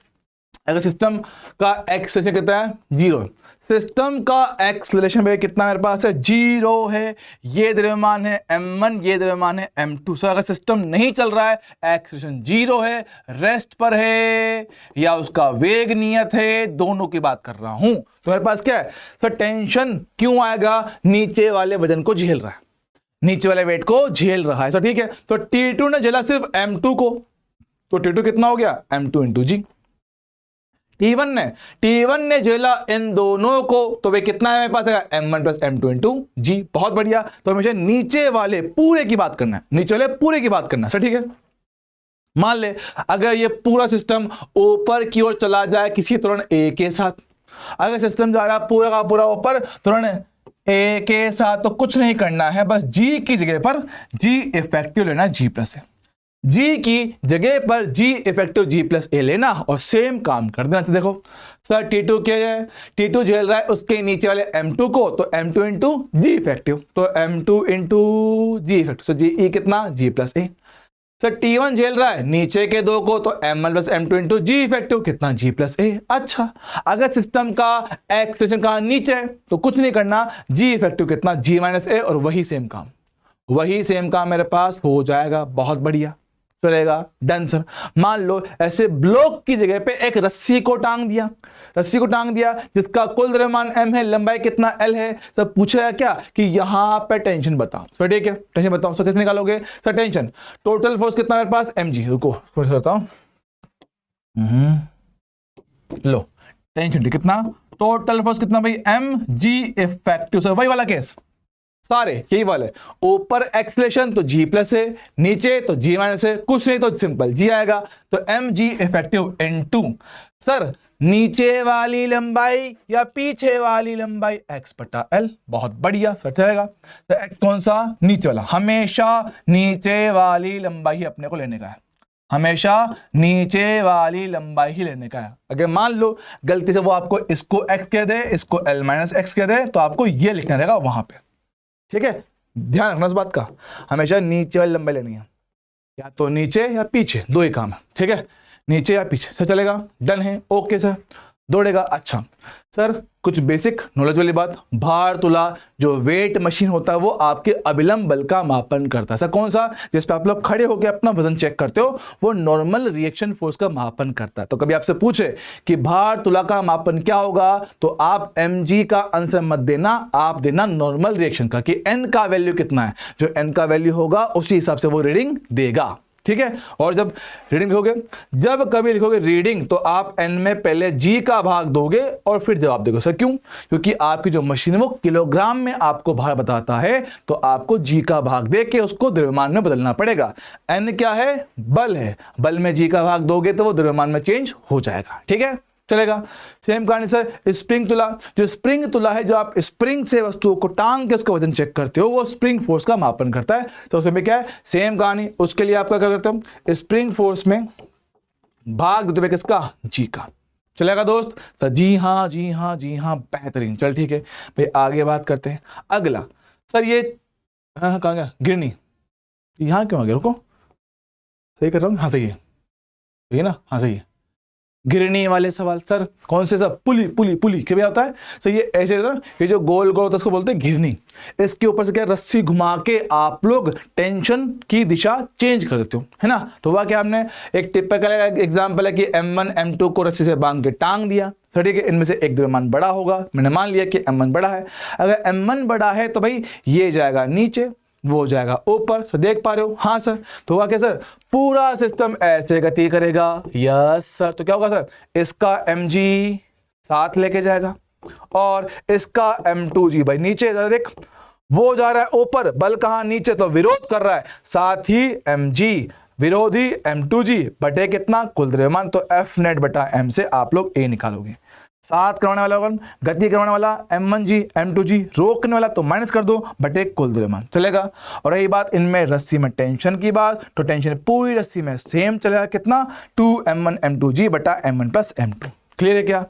अगर सिस्टम का एक्सेलेरेशन कितना है, 0, सिस्टम का एक्सेलेरेशन भाई कितना मेरे पास है, 0 है। ये द्रव्यमान है m1, ये द्रव्यमान है m2। सर अगर सिस्टम नहीं चल रहा है, एक्सेलेरेशन 0 है, रेस्ट पर है या उसका वेग नियत है, दोनों की बात कर रहा हूं। तो मेरे पास क्या है सर, टेंशन क्यों आएगा, नीचे वाले वजन को झेल रहा है, नीचे वाले वेट को झेल रहा है सर, ठीक है। तो T2 ने झेला सिर्फ m2 को, तो T2 कितना हो गया, m2 इंटू जी। T1 ने झेला इन दोनों को, तो वे कितना है मेरे पास है, m1 प्लस m2 इंटू जी। बहुत बढ़िया। तो मुझे नीचे वाले पूरे की बात करना है, नीचे वाले पूरे की बात करना है सर, ठीक है। मान ले अगर ये पूरा सिस्टम ऊपर की ओर चला जाए किसी त्वरण a के साथ, अगर सिस्टम जा रहा है पूरा का पूरा ऊपर त्वरण a के साथ, तो कुछ नहीं करना है, बस g की जगह पर g इफेक्टिव लेना, g प्लस a, g की जगह पर g effective g plus a लेना और सेम काम कर देना। देखो सर T2 क्या है, T2 झेल रहा है उसके नीचे वाले m2 को, तो m2 इंटू जी इफेक्टिव, तो m2 इंटू जी इफेक्टिव, सो जी कितना, g plus a। Sir T1 झेल रहा है नीचे के दो को, तो m1 प्लस m2 इंटू जी इफेक्टिव कितना, g प्लस a। अच्छा, अगर सिस्टम का एक्सेलेरेशन का नीचे है तो कुछ नहीं करना, g इफेक्टिव कितना, g माइनस a, और वही सेम काम मेरे पास हो जाएगा। बहुत बढ़िया, चलेगा, डन सर। मान लो ऐसे ब्लॉक की जगह पे एक रस्सी को टांग दिया, जिसका कुल द्रव्यमान m है, लंबाई कितना l है। सर पूछेगा क्या कि यहां पे टेंशन बताओ, सर ठीक है, टेंशन बताओ। सर कैसे निकालोगे सर, टेंशन टोटल फोर्स कितना मेरे पास, mg। रुको करता हूं, लो टेंशन कितना, टोटल फोर्स कितना भाई, mg इफेक्टिव। सर वही वाला केस, सारे यही वाले, ऊपर एक्सेलेरेशन तो g प्लस है, नीचे तो g माइनस है, कुछ नहीं तो सिंपल g आएगा, तो mg इफेक्टिव इनटू सर नीचे वाली लंबाई या पीछे वाली लंबाई x बटा l। बहुत बढ़िया सर, चलेगा। तो x कौन सा, नीचे वाला, हमेशा नीचे वाली लंबाई ही अपने को लेने का है, हमेशा नीचे वाली लंबाई ही लेने का है। अगर मान लो गलती से वो आपको इसको x कह दे, इसको l माइनस x कह दे, तो आपको ये लिखना रहेगा वहां पे, ठीक है। ध्यान रखना इस बात का, हमेशा नीचे वाली लंबाई लेनी है, या तो नीचे या पीछे, दो ही काम है, ठीक है, नीचे या पीछे। सर चलेगा, डन है, ओके सर, दौड़ेगा। अच्छा सर कुछ बेसिक नॉलेज वाली बात, भार तुला जो वेट मशीन होता है वो आपके अभिलंब बल का मापन करता है। सर कौन सा, जिस पे आप लोग खड़े होकर अपना वजन चेक करते हो, वो नॉर्मल रिएक्शन फोर्स का मापन करता है। तो कभी आपसे पूछे कि भार तुला का मापन क्या होगा, तो आप mg का आंसर मत देना, आप देना नॉर्मल रिएक्शन का, कि n का वैल्यू कितना है, जो n का वैल्यू होगा उसी हिसाब से वो रीडिंग देगा, ठीक है। और जब रीडिंग लिखोगे, जब कभी लिखोगे रीडिंग, तो आप n में पहले g का भाग दोगे और फिर जवाब दोगे। सर क्यों, क्योंकि आपकी जो मशीन है वो किलोग्राम में आपको भार बताता है, तो आपको g का भाग दे के उसको द्रव्यमान में बदलना पड़ेगा। n क्या है, बल है, बल में g का भाग दोगे तो वो द्रव्यमान में चेंज हो जाएगा, ठीक है, चलेगा। सेम कहानी सर स्प्रिंग तुला, जो स्प्रिंग तुला है, जो आप स्प्रिंग से वस्तुओं को टांग के उसका वजन चेक करते हो, वो स्प्रिंग फोर्स का मापन करता है। तो उसमें क्या है, सेम कहानी, उसके लिए आप क्या करते हो, स्प्रिंग फोर्स में भाग देते किसका, जी का। चलेगा दोस्त, सर जी हाँ जी हाँ जी हाँ, बेहतरीन। चल ठीक है भाई, आगे बात करते हैं। अगला सर ये हाँ कहाँ गया, गिरनी, यहाँ क्यों आ गया, रुको सही कर रहा हूँ, हाँ सही है ना, हाँ सही है। गिरनी वाले सवाल, सर कौन से, सब पुली क्या होता है सर, ये ऐसे ना, ये जो गोल गोल होता है उसको बोलते हैं घिरनी। इसके ऊपर से क्या रस्सी घुमा के आप लोग टेंशन की दिशा चेंज कर देते हो, है ना। तो वह क्या, हमने एक टिपिकल एग्जांपल है कि m1 m2 को रस्सी से बांध के टांग दिया, सर ठीक है, इनमें से एक द्रव्यमान बड़ा होगा, मैंने मान लिया कि m1 बड़ा है। अगर m1 बड़ा है तो भाई ये जाएगा नीचे, वो जाएगा ऊपर, सर देख पा रहे हो, हाँ सर। तो हुआ क्या सर, पूरा सिस्टम ऐसे गति करेगा, यस सर। तो क्या होगा सर, इसका mg साथ लेके जाएगा और इसका m2g भाई नीचे, जरा देख वो जा रहा है ऊपर, बल कहाँ, नीचे, तो विरोध कर रहा है, साथ ही mg विरोधी m2g बटे कितना, कुल द्रव्यमान। तो f नेट बटा m से आप लोग a निकालोगे। साथ करवाने वाला कौन, गति करवाने वाला m1g m2g, रोकने वाला तो माइनस कर दो बटे कुल द्रव्यमान, चलेगा। और रही बात इनमें रस्सी में टेंशन की बात, तो टेंशन पूरी रस्सी में सेम चलेगा, कितना 2m1 m2g बटा m1 प्लस m2। क्लियर है क्या,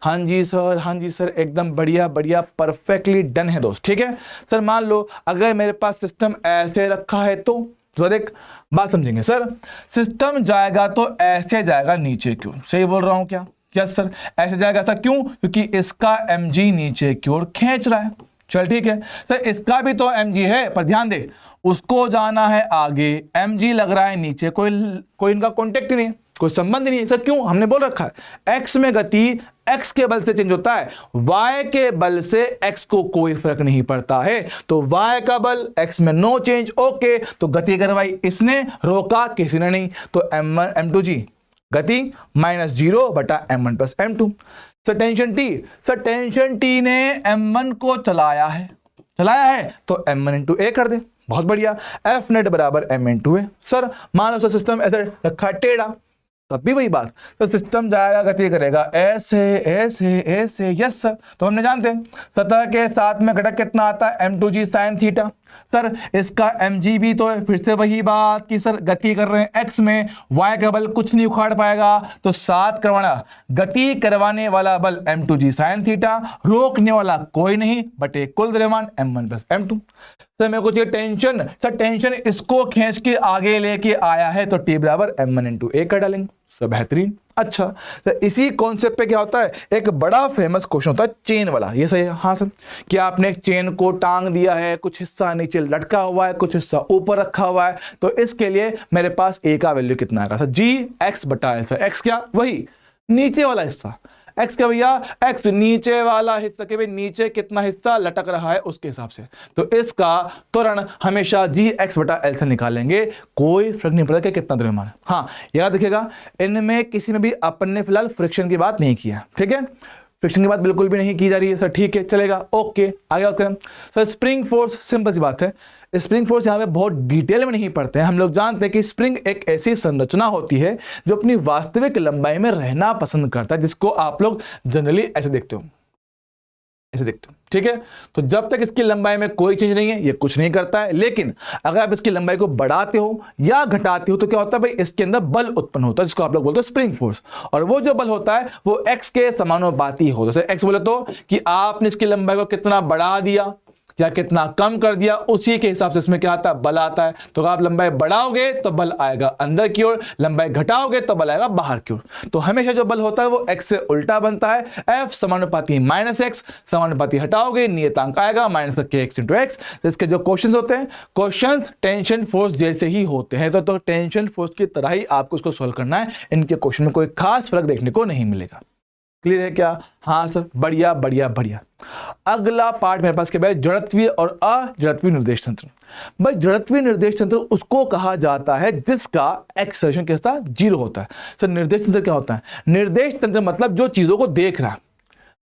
हाँ जी सर, हाँ जी सर, एकदम बढ़िया बढ़िया, परफेक्टली डन है दोस्त। ठीक है सर, मान लो अगर मेरे पास सिस्टम ऐसे रखा है तो देख बात समझेंगे सर। सिस्टम जाएगा तो ऐसे जाएगा नीचे की ओर, सही बोल रहा हूं क्या? यस सर, ऐसे जाएगा। ऐसा क्यों? क्योंकि इसका mg नीचे की ओर खींच रहा है। चल ठीक है सर, इसका भी तो mg है, पर ध्यान दे उसको जाना है आगे, mg लग रहा है नीचे, कोई इनका कॉन्टेक्ट ही नहीं है, कोई संबंध नहीं है सर। क्यों? हमने बोल रखा है x में गति x के बल से चेंज होता है, y के बल से x को कोई फर्क नहीं पड़ता है। तो y का बल x में नो चेंज, ओके। तो गति करवाई इसने, रोका किसी ने नहीं। तो m1 m2g गति -0 बटा m1 plus m2। Sir tension t, sir tension t ने m1 को चलाया है तो m1 इंटू a कर दे। बहुत बढ़िया, एफ नेट बराबर m इंटू ए। सर मान लो सर सिस्टम ऐसे रखा टेढ़ा, तब भी वही बात, तो सिस्टम जाएगा गति करेगा ऐसे ऐसे ऐसे। यस सर, तो हमने जानते हैं सतह के साथ में घटक कितना आता है, m2g sin थीटा। सर इसका mg भी तो है, फिर से वही बात कि सर गति कर रहे हैं x में, y का बल कुछ नहीं उखाड़ पाएगा, तो साथ करवाना, गति करवाने वाला बल m2g sin थीटा, रोकने वाला कोई नहीं, बटे कुल द्रव्यमान m1 प्लस m2। सर मेरे को चाहिए टेंशन, सर टेंशन इसको खींच के आगे लेके आया है, तो t बराबर m1 इंटू a कर डालेंगे। सर बेहतरीन। अच्छा, तो इसी कॉन्सेप्ट पे क्या होता है, एक बड़ा फेमस क्वेश्चन होता है चेन वाला। ये सही है? हाँ सर, कि आपने एक चेन को टांग दिया है, कुछ हिस्सा नीचे लटका हुआ है, कुछ हिस्सा ऊपर रखा हुआ है, तो इसके लिए मेरे पास a का वैल्यू कितना आएगा सर, g x बटा l। सर x क्या? वही नीचे वाला हिस्सा, x क्या भैया, x नीचे वाला हिस्सा के, भाई नीचे कितना हिस्सा लटक रहा है उसके हिसाब से। तो इसका त्वरण हमेशा जी एक्स बटा एल से निकालेंगे, कोई फर्क नहीं पड़ता कि कितना द्रव्यमान है। हाँ याद रखिएगा, इनमें किसी में भी अपन ने फिलहाल फ्रिक्शन की बात नहीं किया, ठीक है, फ्रिक्शन की बात बिल्कुल भी नहीं की जा रही है सर। ठीक है चलेगा, ओके आगे बात करें। सर स्प्रिंग फोर्स, सिंपल सी बात है, स्प्रिंग फोर्स यहाँ पे बहुत डिटेल में नहीं पढ़ते हैं। हम लोग जानते हैं कि स्प्रिंग एक ऐसी संरचना होती है जो अपनी वास्तविक लंबाई में रहना पसंद करता है, जिसको आप लोग जनरली ऐसे देखते हो, ऐसे देखते हो, ठीक है। तो जब तक इसकी लंबाई में कोई चीज नहीं है ये कुछ नहीं करता है, लेकिन अगर आप इसकी लंबाई को बढ़ाते हो या घटाते हो तो क्या होता है भाई, इसके अंदर बल उत्पन्न होता है, जिसको आप लोग बोलते हो स्प्रिंग फोर्स। और वो जो बल होता है वो x के समानुपाती होता है। x बोले तो कि आपने इसकी लंबाई को कितना बढ़ा दिया या कितना कम कर दिया, उसी के हिसाब से इसमें क्या आता है, बल आता है। तो आप लंबाई बढ़ाओगे तो बल आएगा अंदर की ओर, लंबाई घटाओगे तो बल आएगा बाहर की ओर। तो हमेशा जो बल होता है वो x से उल्टा बनता है, F समानुपाती -x, समानुपाती हटाओगे नियतांक आएगा -kx इंटू x। तो इसके जो क्वेश्चंस होते हैं, क्वेश्चंस टेंशन फोर्स जैसे ही होते हैं, तो टेंशन फोर्स की तरह ही आपको इसको सोल्व करना है। इनके क्वेश्चन में कोई खास फर्क देखने को नहीं मिलेगा। क्लियर है क्या? हाँ सर, बढ़िया बढ़िया बढ़िया। अगला पार्ट मेरे पास क्या है, जड़त्वीय और अजड़त्वीय निर्देश तंत्र। भाई जड़त्वीय निर्देश तंत्र उसको कहा जाता है जिसका एक्सेलरेशन कैसा 0 होता है। सर निर्देश तंत्र क्या होता है? निर्देश तंत्र मतलब जो चीजों को देख रहा है,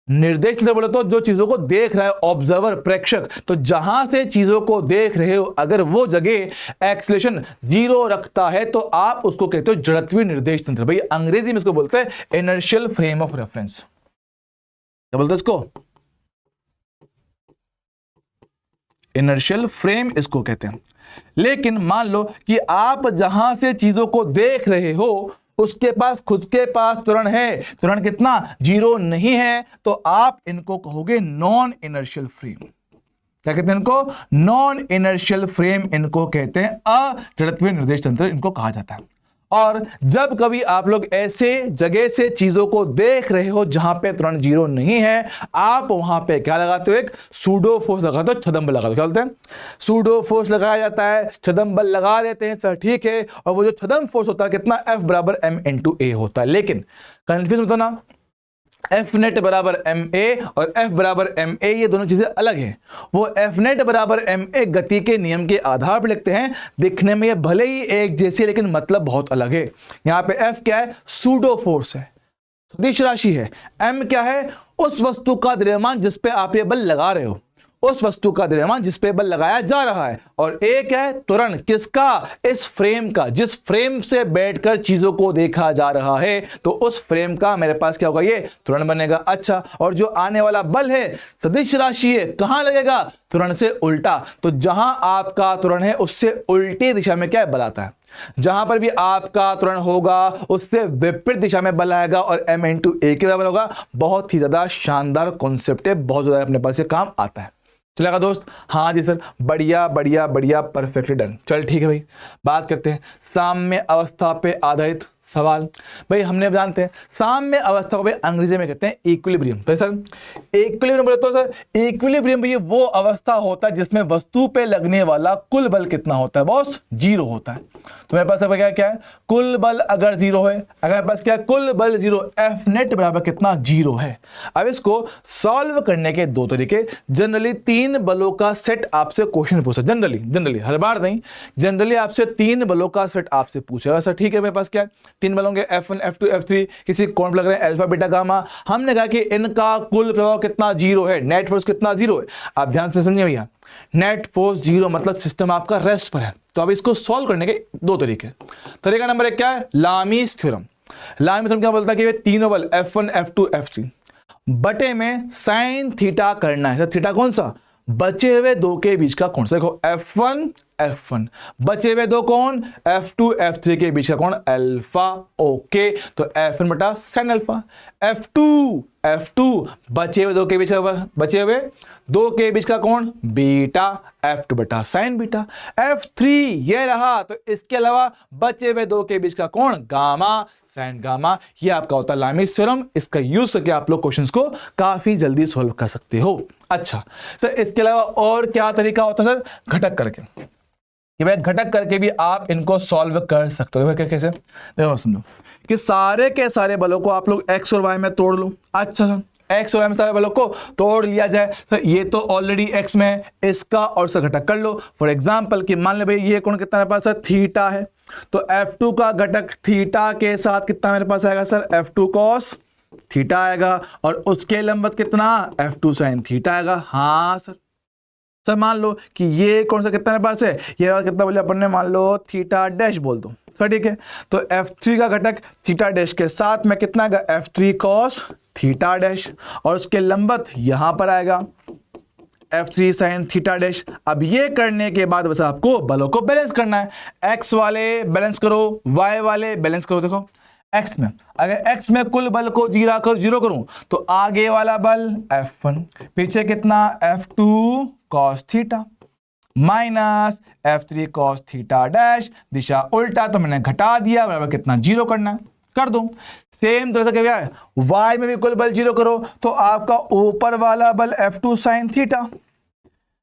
निर्देश तंत्र बोले तो जो चीजों को देख रहा है, ऑब्जर्वर प्रेक्षक। तो जहां से चीजों को देख रहे हो अगर वो जगह एक्सेलरेशन 0 रखता है तो आप उसको कहते हो जड़त्वीय निर्देश तंत्र। भाई अंग्रेजी में इसको बोलते हैं इनर्शियल फ्रेम ऑफ रेफरेंस। क्या बोलते हैं इसको? इनर्शियल फ्रेम इसको कहते हैं। लेकिन मान लो कि आप जहां से चीजों को देख रहे हो उसके पास खुद के पास त्वरण है, त्वरण कितना 0 नहीं है, तो आप इनको कहोगे नॉन इनर्शियल फ्रेम। क्या कहते हैं इनको? नॉन इनर्शियल फ्रेम इनको कहते हैं, अजड़त्वीय निर्देश तंत्र इनको कहा जाता है। और जब कभी आप लोग ऐसे जगह से चीजों को देख रहे हो जहां पे त्वरण 0 नहीं है, आप वहां पे क्या लगाते हो, एक सूडो फोर्स लगाते हो, छदम बल लगाते हो। क्या बोलते हैं? सूडो फोर्स लगाया जाता है, छदम बल लगा देते हैं सर, ठीक है। और वो जो छदम फोर्स होता है कितना, F बराबर m इंटू ए होता है। लेकिन कंफ्यूज होता ना, एफ नेट बराबर एम ए और एफ बराबर एम ए, ये दोनों चीजें अलग हैं। वो एफ नेट बराबर एम ए गति के नियम के आधार पर लिखते हैं, दिखने में ये भले ही एक जैसे लेकिन मतलब बहुत अलग है। यहाँ पे एफ क्या है, सूडो फोर्स है, सदिश राशि है। एम क्या है, उस वस्तु का द्रव्यमान जिस पे आप ये बल लगा रहे हो, उस वस्तु का द्रव्यमान जिस पे बल लगाया जा रहा है। और ए क्या है, त्वरण किसका, इस फ्रेम का, जिस फ्रेम से बैठकर चीजों को देखा जा रहा है, तो उस फ्रेम का मेरे पास क्या होगा, ये त्वरण बनेगा। अच्छा, और जो आने वाला बल है सदिश राशि है, कहां लगेगा, त्वरण से उल्टा। तो जहां आपका त्वरण है उससे उल्टी दिशा में क्या है, बल आता है। जहां पर भी आपका त्वरण होगा उससे विपरीत दिशा में बल आएगा और m इंटू ए के बराबर होगा। बहुत ही ज्यादा शानदार कॉन्सेप्ट है, बहुत ज्यादा अपने पास ये काम आता है। चलेगा दोस्त? हाँ जी सर, बढ़िया बढ़िया बढ़िया, परफेक्टली डन। चल ठीक है भाई, बात करते हैं साम्य अवस्था पे आधारित सवाल। भाई हमने अब जानते हैं साम्य अवस्था को भाई अंग्रेजी में कहते हैं इक्विलिब्रियम। तो सर इक्विलिब्रियम बोले तो सर इक्विलिब्रियम भाई वो अवस्था होता है जिसमें वस्तु पे लगने वाला कुल बल कितना होता है बॉस? जीरो होता है। तो मेरे पास अब क्या है, कुल बल अगर जीरो है, अगर मेरे पास क्या है, कुल बल जीरो, एफ नेट बराबर कितना? जीरो है। अब इसको सॉल्व करने के दो तरीके। जनरली 3 बलों का सेट आपसे क्वेश्चन पूछा, जनरली हर बार नहीं, जनरली आपसे 3 बलों का सेट आपसे पूछेगा। सर ठीक है, मेरे पास क्या है, 3 बल होंगे F1 F2 F3, किसी कोण लग रहे हैं अल्फा बीटा गामा। हमने कहा कि इनका कुल प्रभाव कितना? जीरो है। नेट फोर्स कितना? जीरो है। आप ध्यान से समझिए भैया, नेट फोर्स जीरो मतलब सिस्टम आपका रेस्ट पर है। तो अब इसको सॉल्व करने के दो तरीके। तरीका नंबर 1 क्या है? Lami's theorem. लामीज थ्योरम क्या बोलता है कि ये तीनों बल F1 F2 F3 बटे में साइन थीटा करना है। सर थीटा कौन सा? बचे हुए दो के बीच का कोण। देखो F1 F1 बचे हुए दो कोण F2 F3 के बीच का कोण अल्फा। ओके, तो F1 बटा साइन अल्फा। F2 बचे हुए दो के बीच का कोण बीटा, F2 बटा साइन बीटा। F3 ये रहा, तो इसके अलावा बचे हुए दो के बीच का कोण गामा, साइन गामा। ये आपका होता है लामीज थ्योरम। इसका यूज करके आप लोग क्वेश्चंस को काफी जल्दी सॉल्व कर सकते हो। अच्छा सर, इसके अलावा और क्या तरीका होता है सर? घटक करके, कि भाई घटक करके भी आप इनको सॉल्व कर सकते हो। कैसे? देखो समझो कि सारे के सारे बलों को आप लोग x और y में तोड़ लो। अच्छा सर, x और y में सारे बलों को तोड़ लिया जाए। सर ये तो ऑलरेडी x में है, इसका और से घटक कर लो। फॉर एग्जांपल कि मान ले भाई ये कोण कितना मेरे पास है? थीटा है। तो F2 का घटक थीटा के साथ कितना मेरे पास आएगा सर? F2 cos थीटा आएगा। और उसके लंबवत कितना? F2 sin थीटा आएगा। हाँ सर मान लो कि ये कौन सा कितना मेरे पास है? ये कितना बोले अपन ने? मान लो थीटा डैश बोल दो सर, ठीक है। तो F3 का घटक थीटा डैश के साथ में कितना आएगा? F3 cos theta dash. और उसके लंबवत यहां पर आएगा F3 sin थीटा डैश। अब ये करने के बाद बस आपको बलों को बैलेंस करना है। x वाले बैलेंस करो, y वाले बैलेंस करो। देखो x में, अगर x में कुल बल को जीरो करूं तो आगे वाला बल F1, पीछे कितना? F2 cos theta minus F3 cos theta dash, दिशा उल्टा तो मैंने घटा दिया, बराबर कितना? जीरो करना है, कर दो। सेम तरह से क्या है, y में भी कुल बल जीरो करो तो आपका ऊपर वाला बल F2 sin थीटा,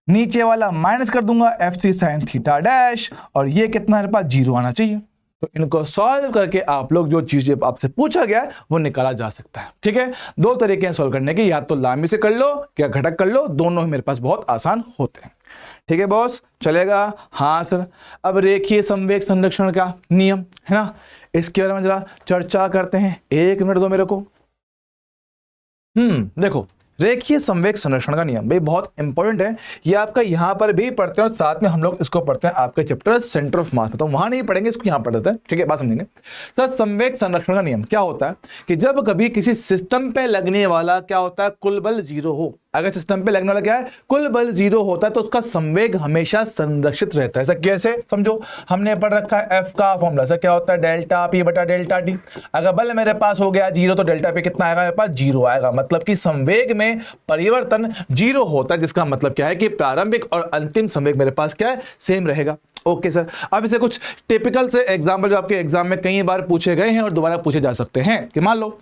नीचे वाला माइनस कर दूंगा F3 sin थीटा डैश, और ये कितना मेरे पास? जीरो आना चाहिए। तो इनको सॉल्व करके आप लोग जो चीजें आपसे पूछा गया है वो निकाला जा सकता है। ठीक है, दो तरीके हैं सॉल्व करने के, या तो लामी से कर लो या घटक कर लो, दोनों ही मेरे पास बहुत आसान होते हैं। ठीक है बॉस, चलेगा? हाँ सर। अब रेखीय संवेग संरक्षण का नियम है ना, इसके बारे में जरा चर्चा करते हैं। 1 मिनट दो मेरे को। देखो रेखीय संवेग संरक्षण का नियम भाई बहुत इंपॉर्टेंट है। ये आपका यहां पर भी पढ़ते हैं और साथ में हम लोग इसको पढ़ते हैं आपके चैप्टर सेंटर ऑफ मास में, तो वहां नहीं पढ़ेंगे, इसको यहां पढ़ लेते हैं। ठीक है, बात समझेंगे। सर संवेग संरक्षण का नियम क्या होता है कि जब कभी किसी सिस्टम पे लगने वाला क्या होता है? कुल बल जीरो हो। अगर सिस्टम पे लगने वाला क्या है? कुल बल जीरो होता है, तो उसका संवेग हमेशा संरक्षित रहता है। ऐसा कैसे? समझो, हमने पढ़ रखा है एफ का फॉर्मूला। सर क्या होता है? डेल्टा पी बटा डेल्टा टी। अगर बल मेरे पास हो गया जीरो तो डेल्टा पी कितना आएगा? मेरे पास जीरो आएगा। मतलब कि संवेग में परिवर्तन जीरो होता है, जिसका मतलब क्या है कि प्रारंभिक और अंतिम संवेग मेरे पास क्या है? सेम रहेगा। ओके सर, अब इसे कुछ टिपिकल से एग्जाम्पल जो आपके एग्जाम में कई बार पूछे गए हैं और दोबारा पूछे जा सकते हैं कि मान लो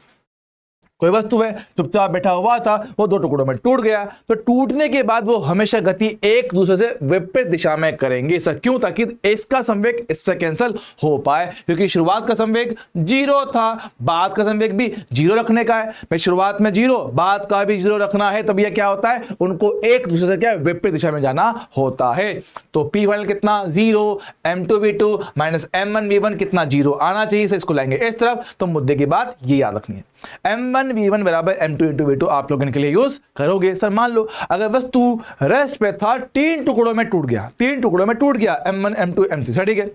कोई वस्तु है, चुपचाप बैठा हुआ था, वो दो टुकड़ों में टूट गया। तो टूटने के बाद वो हमेशा गति एक दूसरे से विपरीत दिशा में करेंगे। सर क्यों? ताकि इसका संवेग इससे कैंसिल हो पाए, क्योंकि शुरुआत का संवेग जीरो था, बाद का संवेग भी जीरो रखने का है। भाई शुरुआत में जीरो, बाद का भी जीरो रखना है, तब यह क्या होता है? उनको एक दूसरे से क्या विपरीत दिशा में जाना होता है। तो P1 कितना? जीरो। M2V2 माइनस M1V1 कितना? जीरो आना चाहिए। इसको लाएंगे इस तरफ, तो मुद्दे की बात ये याद रखनी है। M1V1 बराबर M2 इंटू V2 आप लोग इनके लिए यूज करोगे। सर मान लो अगर वस्तु रेस्ट पे था, 3 टुकड़ों में टूट गया, M1 M2 M3। ठीक है,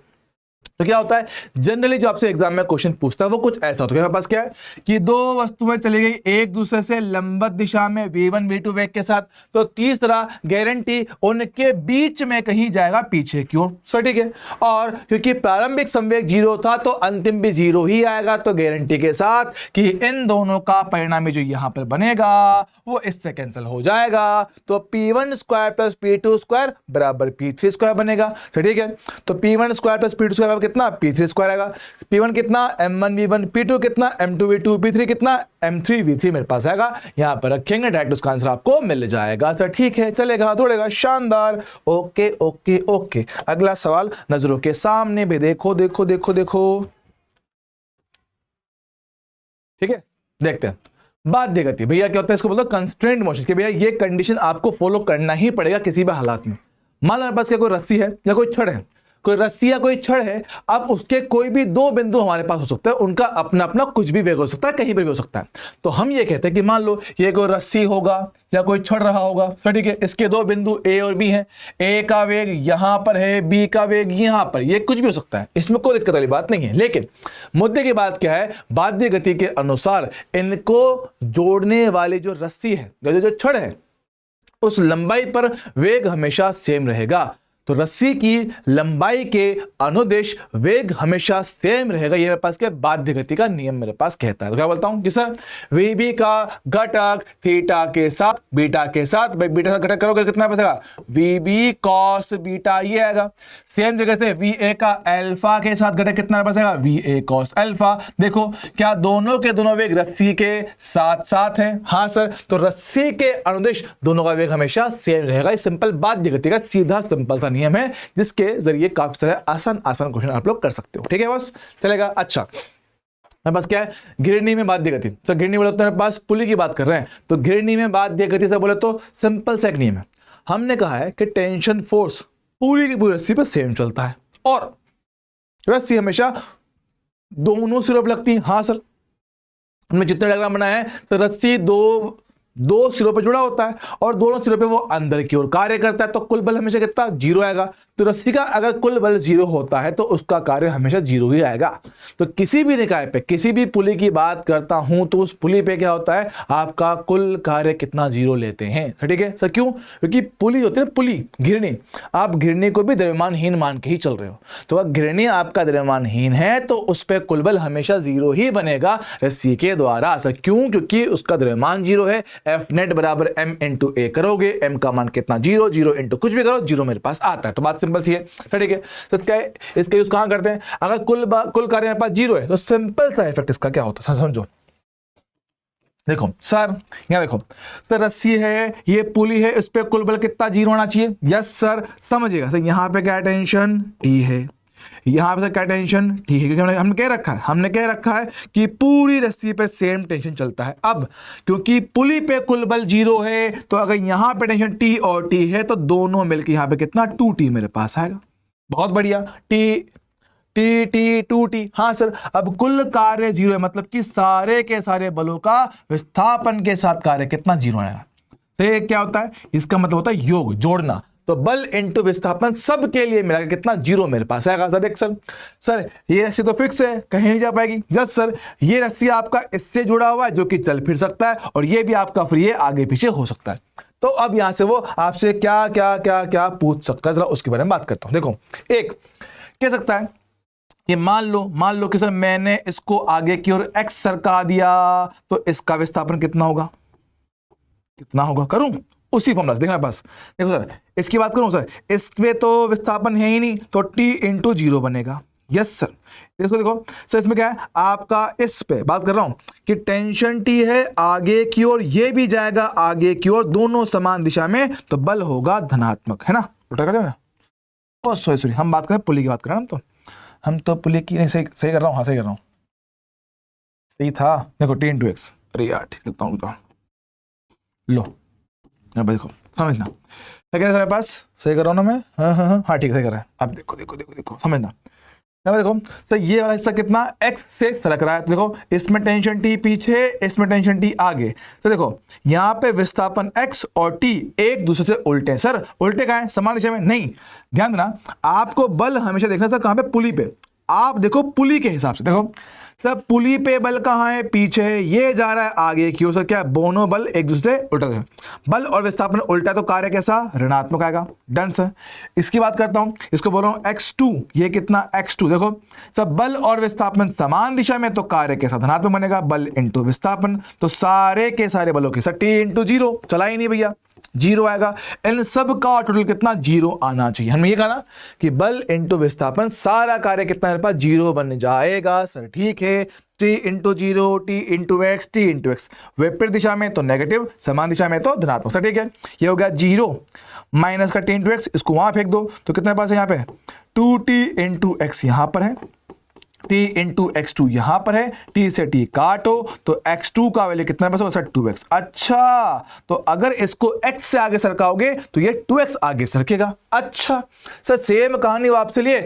तो क्या होता है, जनरली जो आपसे एग्जाम में क्वेश्चन पूछता है वो कुछ ऐसा होता है। मेरे पास क्या है कि दो वस्तुएं चली गई एक दूसरे से लंबवत दिशा में v1 v2 वेग के साथ, तो तीसरा गारंटी उनके बीच में कहीं जाएगा पीछे की ओर। सो ठीक है, और क्योंकि प्रारंभिक संवेग 0 था तो अंतिम भी 0 ही आएगा, तो गारंटी के साथ कि इन दोनों का परिणामी जो यहां पर बनेगा वो इससे कैंसिल हो जाएगा, तो p1 square plus p2 square बराबर p3 स्क्वायर बनेगा। ठीक है, तो p1 square plus p2 square कितना, p3 स्क्वायर आएगा। p1 कितना, m1 v1, p2 कितना, m2 v2, p3 कितना, m3 v3 मेरे पास आएगा। यहां पर रखेंगे, डायरेक्ट उसका आंसर आपको मिल जाएगा। सर ठीक है, चलेगा, दौड़ेगा, शानदार। ओके ओके ओके, अगला सवाल नजरों के सामने भी देखो देखो देखो देखो। ठीक है, देखते हैं। बाध्य गति भैया क्या होता है, इसको बोलते हैं कंस्ट्रेंट मोशन, कि भैया ये कंडीशन आपको फॉलो करना ही पड़ेगा किसी भी हालात में। मान लो हमारे पास क्या कोई रस्सी है या कोई छड़ है, कोई रस्सी या कोई छड़ है, अब उसके कोई भी दो बिंदु हमारे पास हो सकता है, उनका अपना अपना कुछ भी वेग हो सकता है, कहीं पर भी हो सकता है। तो हम ये कहते हैं कि मान लो ये कोई रस्सी होगा या कोई छड़ रहा होगा, ठीक है, इसके दो बिंदु ए और बी हैं, ए का वेग यहां पर है, बी का वेग यहां पर, ये कुछ भी हो सकता है, इसमें कोई दिक्कत वाली बात नहीं है। लेकिन मुद्दे की बात क्या है, बाध्य गति के अनुसार इनको जोड़ने वाली जो रस्सी है, जो छड़ है, उस लंबाई पर वेग हमेशा सेम रहेगा। तो रस्सी की लंबाई के अनुदिश वेग हमेशा सेम रहेगा, ये मेरे पास क्या बाध्य गति का नियम मेरे पास कहता है। तो क्या बोलता हूं कि सर वीबी का घटक थीटा के साथ बीटा के साथ, भाई बीटा का घटक करोगे कितना बचेगा, वीबी कॉस बीटा, ये आएगा। सेम जगह से वी ए का अल्फा के साथ घटक कितना बचेगा, वी ए कॉस अल्फा। देखो क्या दोनों के दोनों वेग रस्सी के साथ साथ है, हाँ सर, तो रस्सी के अनुदिश दोनों का वेग हमेशा सेम रहेगा। सिंपल बाध्य गति का सीधा सिंपल सा नियम है, जिसके जरिए काफी सारे आसान आसान क्वेश्चन आप लोग कर सकते हो। ठीक है बस, चलेगा। अच्छा, मेरे पास क्या है, घिरनी में बाध्य गति। तो घिरनी बोले तो मेरे पास पुली की बात कर रहे हैं, तो घिरनी में बाध्य गति से बोले तो सिंपल सा एक नियम है। हमने कहा है कि टेंशन फोर्स पूरी की पूरी रस्सी पर सेम चलता है, और रस्सी हमेशा दोनों सिरों पर लगती है। हाँ सर, हमने जितने डायग्राम बनाया है, तो रस्सी दो सिरों पे जुड़ा होता है और दोनों सिरों पे वो अंदर की ओर कार्य करता है, तो कुल बल हमेशा कितना, 0 आएगा। तो रस्सी का अगर कुल बल 0 होता है तो उसका कार्य हमेशा 0 ही आएगा। तो किसी भी निकाय पे किसी भी पुली की बात करता हूं तो उस पुली पे क्या होता है, आपका कुल कार्य कितना 0 लेते हैं। ठीक है सर, क्यों, क्योंकि पुली होती है ना, पुली घिरनी, आप घिरनी को भी द्रव्यमानहीन मान के ही चल रहे हो, तो अगर घिरनी आपका द्रव्यमानहीन है तो उस पर कुल बल हमेशा 0 ही बनेगा रस्सी के द्वारा। सर क्यों, क्योंकि उसका द्रव्यमान 0 है। एफ नेट बराबर एम इंटू ए करोगे, एम का मान कितना 0, 0 इंटू कुछ भी करो 0 मेरे पास आता है। तो बात सिंपल सी है। ठीक है, तो इसका यूज कहां करते हैं, अगर कुल कार्य मेरे पास 0 है तो सिंपल सा इफेक्ट इसका क्या होता है समझो। देखो सर, यहां देखो सर, रस्सी है, ये पुली है, इस पे कुल बल कितना 0 होना चाहिए। यस सर, समझिएगा सर, यहां पे क्या टेंशन टी है, यहां पे क्या टेंशन टी है, क्योंकि हमने कह रखा है कि पूरी रस्सी पे सेम टेंशन चलता है। अब क्योंकि पुली पे कुल बल 0 है, तो अगर यहां पे टेंशन टी और टी है तो दोनों मिलकर यहां पे कितना 2t मेरे पास आएगा। बहुत बढ़िया, टी 2t। हाँ सर, अब कुल कार्य 0 है, मतलब कि सारे के सारे बलों का विस्थापन के साथ कार्य कितना 0 आएगा। तो ये क्या होता है, इसका मतलब होता है योग, जोड़ना। तो बल इंटू विस्थापन सबके लिए मिला कितना 0 मेरे पास आएगा। सर देख सर ये रस्सी तो फिक्स है, कहीं नहीं जा पाएगी। यस सर, ये रस्सी आपका इससे जुड़ा हुआ है जो कि चल फिर सकता है, और ये भी आपका फ्री है, आगे पीछे हो सकता है। तो अब यहां से वो आपसे क्या क्या क्या क्या पूछ सकता है, जरा उसके बारे में बात करता हूं। देखो, एक कह सकता है कि मान लो कि सर मैंने इसको आगे की ओर x सरका दिया, तो इसका विस्थापन कितना होगा करूं उसी फॉर्मूला से। देखना पास, देखो सर इसकी बात करूं सर, इस पे तो विस्थापन है ही नहीं, तो t इंटू 0 बनेगा। यस सर, इसको देखो सर, इसमें क्या है आपका, इस पे बात कर रहा हूं कि टेंशन T है आगे की ओर, ये भी जाएगा आगे की ओर, दोनों समान दिशा में, तो बल होगा धनात्मक, है ना। उल्टा कर देना, ओ सॉरी, हम बात करें पुली की बात कर रहे हैं, हम तो पुली की सही कर रहा हूँ। हाँ सही कर रहा हूँ, सही था। देखो t इंटू एक्स, अरे यार ठीक लिखता हूँ, लो देखो समझना, क्या कह रहे पास, सही कर रहा हूँ ना मैं, हाँ ठीक सही कर रहा है। अब देखो समझना, देखो सर ये वाला हिस्सा कितना x से सरक रहा है, तो देखो इसमें टेंशन T पीछे, इसमें टेंशन T आगे। तो देखो यहाँ पे विस्थापन x और T एक दूसरे से उल्टे हैं। सर उल्टे कहाँ हैं, समान दिशा में नहीं। ध्यान देना, आपको बल हमेशा देखना सर कहाँ पे, पुली पे। आप देखो पुली के हिसाब से, देखो सर पुली पे बल कहाँ है, पीछे है, ये जा रहा है आगे की ओर से, क्या दोनों बल एक दूसरे उल्टा है, बल और विस्थापन उल्टा, तो कार्य कैसा, ऋणात्मक आएगा। Done sir. इसकी बात करता हूं, इसको बोल रहा हूं x2, ये कितना x2, देखो सर बल और विस्थापन समान दिशा में, तो कार्य कैसा, धनात्मक बनेगा, बल इंटू विस्थापन, तो सारे के सारे बलों के सर t इंटू 0, चला ही नहीं भैया, 0 आएगा। इन सब का टोटल कितना, 0 आना चाहिए। हमने ये कहा ना कि बल इंटू विस्थापन, सारा कार्य कितना मेरे पास 0 बन जाएगा सर, ठीक है। t into 0, t into x, t into x, विपरीत दिशा में तो नेगेटिव, समान दिशा में तो धनात्मक सर, ठीक है। ये हो गया 0 माइनस का t इंटू एक्स, इसको वहां फेंक दो, तो कितने पास है यहाँ पे, 2t इंटू एक्स यहां पर है, t इंटू x2 यहां पर है, t से t काटो तो x2 का वैल्यू कितना बचा सर, 2x। अच्छा, तो अगर इसको x से आगे सरकाओगे तो ये 2x आगे सरकेगा। अच्छा सर, सेम कहानी वो आपसे लिए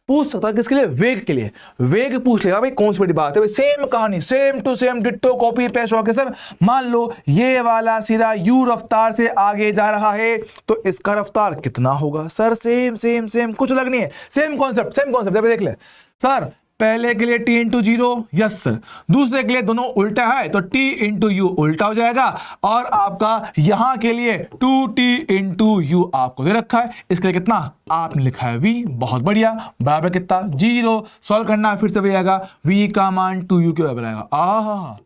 पूछ सकता है, किसके लिए, वेग के लिए, वेग पूछ लेगा भाई, कौन सी बड़ी बात है भाई, सेम कहानी, same to same ditto copy paste होके सर। मान लो ये वाला सिरा u रफ्तार से आगे जा रहा है, तो इसका रफ्तार कितना होगा सर, सेम सेम सेम, कुछ अलग नहीं है, सेम कॉन्सेप्ट, सेम कॉन्सेप्ट। देख ले सर, पहले के लिए t इंटू 0, यस सर, दूसरे के लिए दोनों उल्टा है तो t इंटू यू उल्टा हो जाएगा, और आपका यहां के लिए 2t इंटू यू आपको दे रखा है, इसके लिए कितना आपने लिखा है v, बहुत बढ़िया, बराबर कितना 0, सॉल्व करना फिर से आएगा, v का मान 2u के बराबर आएगा। आहा,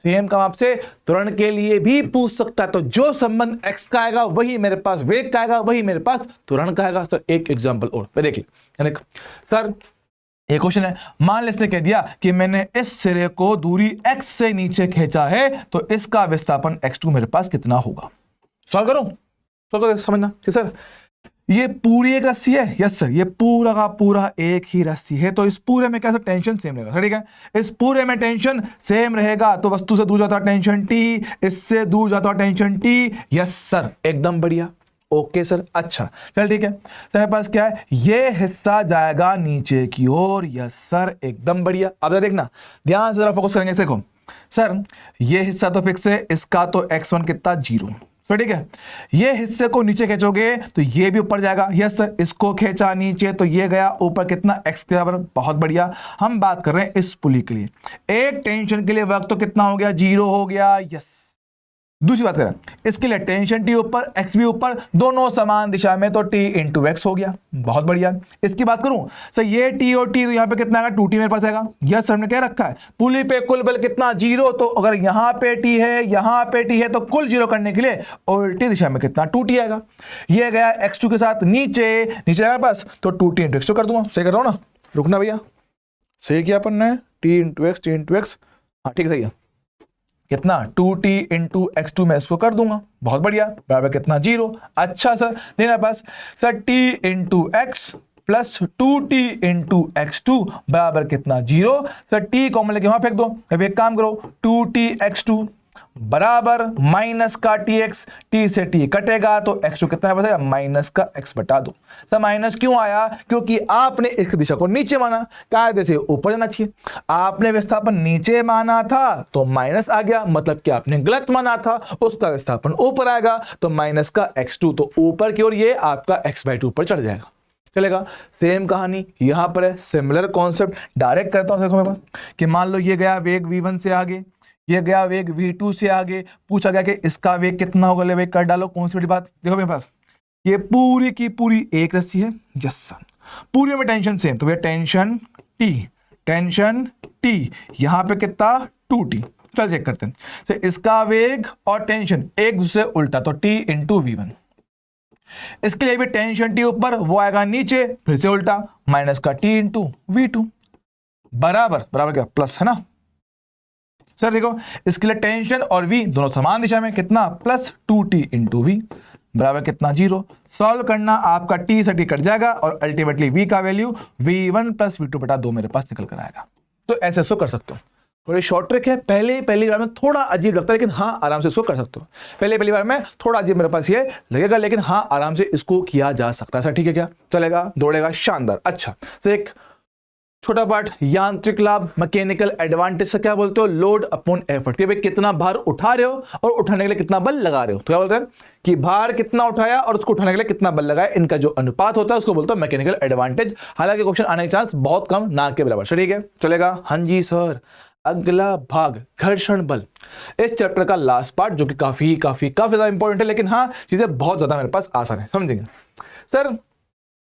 सेम काम आपसे त्वरण के लिए भी पूछ सकता है, तो जो संबंध x का आएगा वही मेरे पास वेग का आएगा, वही मेरे पास त्वरण का आएगा। तो एक एग्जांपल और पे देख ले, सर एक क्वेश्चन है, मान इसने कह दिया कि मैंने इस सिरे को दूरी x से नीचे खींचा है, तो इसका विस्थापन x2 मेरे पास कितना होगा। सॉल्व करूं, सॉल्व करो, समझना कि सर ये पूरी एक रस्सी है, यस सर, ये पूरा का पूरा एक ही रस्सी है, तो इस पूरे में कैसा टेंशन सेम रहेगा, ठीक है। इस पूरे में टेंशन सेम रहेगा, तो वस्तु से दूर जाता टेंशन t, इससे दूर जाता टेंशन t, यस सर, एकदम बढ़िया, ओके सर। अच्छा चल ठीक है सर, मेरे पास क्या है, ये हिस्सा जाएगा नीचे की ओर, यस सर, एकदम बढ़िया। अब देखना ध्यान से जरा फोकस करेंगे, देखो सर ये हिस्सा तो फिक्स है, इसका तो x1 कितना 0, सर ठीक है। ये हिस्से को नीचे खींचोगे तो ये भी ऊपर जाएगा, यस सर, इसको खींचा नीचे तो ये गया ऊपर, कितना x के बराबर, बहुत बढ़िया। हम बात कर रहे हैं इस पुली के लिए, एक टेंशन के लिए वर्क तो कितना हो गया, 0 हो गया, यस। दूसरी बात करें, इसके लिए टेंशन t ऊपर, x भी ऊपर, दोनों समान दिशा में, तो t इंटू एक्स हो गया, बहुत बढ़िया। इसकी बात करूं सर, ये t और t, तो यहाँ पे कितना आएगा, 2t मेरे पास आएगा, यस सर, हमने क्या रखा है, पुली पे कुल बल कितना 0, तो अगर यहाँ पे t है, यहाँ पे t है, तो कुल 0 करने के लिए उल्टी दिशा में कितना 2t आएगा। ये गया x2 के साथ नीचे, नीचे आएगा बस, तो 2t इंटू एक्स कर दूंगा, सही कर रहा हूँ ना, रुकना भैया, सही किया अपन ने, t इंटू एक्स, हाँ ठीक है, सही है, कितना 2t इंटू x2 में इसको कर दूंगा, बहुत बढ़िया, बराबर कितना 0। अच्छा सर, देना पास sir t into x plus 2t into x2 बराबर कितना 0। सर t कॉमन लेके वहां फेंक दो, अब एक काम करो, 2t x2 बराबर माइनस का tx, t से t कटेगा तो x2 कितना बचेगा, माइनस का x बटा 2। सर माइनस क्यों आया, क्योंकि आपने इस दिशा को नीचे माना, कायदे से ऊपर जाना चाहिए, आपने विस्थापन नीचे माना था तो माइनस आ गया, मतलब कि आपने गलत माना था, उसका विस्थापन ऊपर आएगा, तो माइनस का x2, तो ऊपर की ओर ये आपका x/2 पर चढ़ जाएगा, चलेगा। सेम कहानी यहां पर है, सिमिलर कॉन्सेप्ट डायरेक्ट करता हूं, देखो मेरे पास कि मान लो ये गया वेग v1 से आगे, ये गया वेग v2 से आगे, पूछा गया कि इसका वेग कितना होगा, ले वेग कर डालो, कौन सी बड़ी बात। देखो मेरे पास ये पूरी की पूरी एक रस्सी है, यस सर, पूरी में टेंशन सेम, तो भैया टेंशन t, यहां पे कितना 2t, चल चेक करते हैं। तो इसका वेग और टेंशन एक दूसरे उल्टा, तो t इंटू v1, इसके लिए भी टेंशन t ऊपर, वो आएगा नीचे, फिर से उल्टा, माइनस का t इंटू v2 बराबर क्या प्लस है ना सर। देखो इसके लिए टेंशन और v दोनों समान दिशा में, कितना प्लस 2t इंटू v बराबर कितना 0। सॉल्व करना, आपका t से t कट जाएगा और अल्टीमेटली v का वैल्यू v1 प्लस v2 बटा 2 मेरे पास निकल कर आएगा। तो ऐसे इसको कर सकते हो, थोड़ी शॉर्ट ट्रिक है, पहली बार में थोड़ा अजीब लगता है, लेकिन हाँ आराम से इसको कर सकते हो। पहली बार में थोड़ा अजीब मेरे पास ये लगेगा, लेकिन हाँ आराम से इसको किया जा सकता है सर, ठीक है क्या, चलेगा, दौड़ेगा, शानदार। अच्छा सर, एक छोटा पार्ट यांत्रिक लाभ, मैकेनिकल एडवांटेज से क्या बोलते हो, लोड अपॉन एफर्ट, कि भाई कितना भार उठा रहे हो और उठाने के लिए कितना बल लगा रहे हो। तो क्या बोल रहे हैं कि भार कितना उठाया और उसको उठाने के लिए कितना बल लगाया, इनका जो अनुपात होता है उसको बोलते हो मैकेनिकल एडवांटेज। हालांकि क्वेश्चन आने के चांस बहुत कम, ना के बराबर। ठीक है, चलेगा। हाँ जी सर। अगला भाग घर्षण बल, इस चैप्टर का लास्ट पार्ट जो कि काफी ज्यादा इंपॉर्टेंट है, लेकिन हाँ चीजें बहुत ज्यादा मेरे पास आसान है, समझेंगे। सर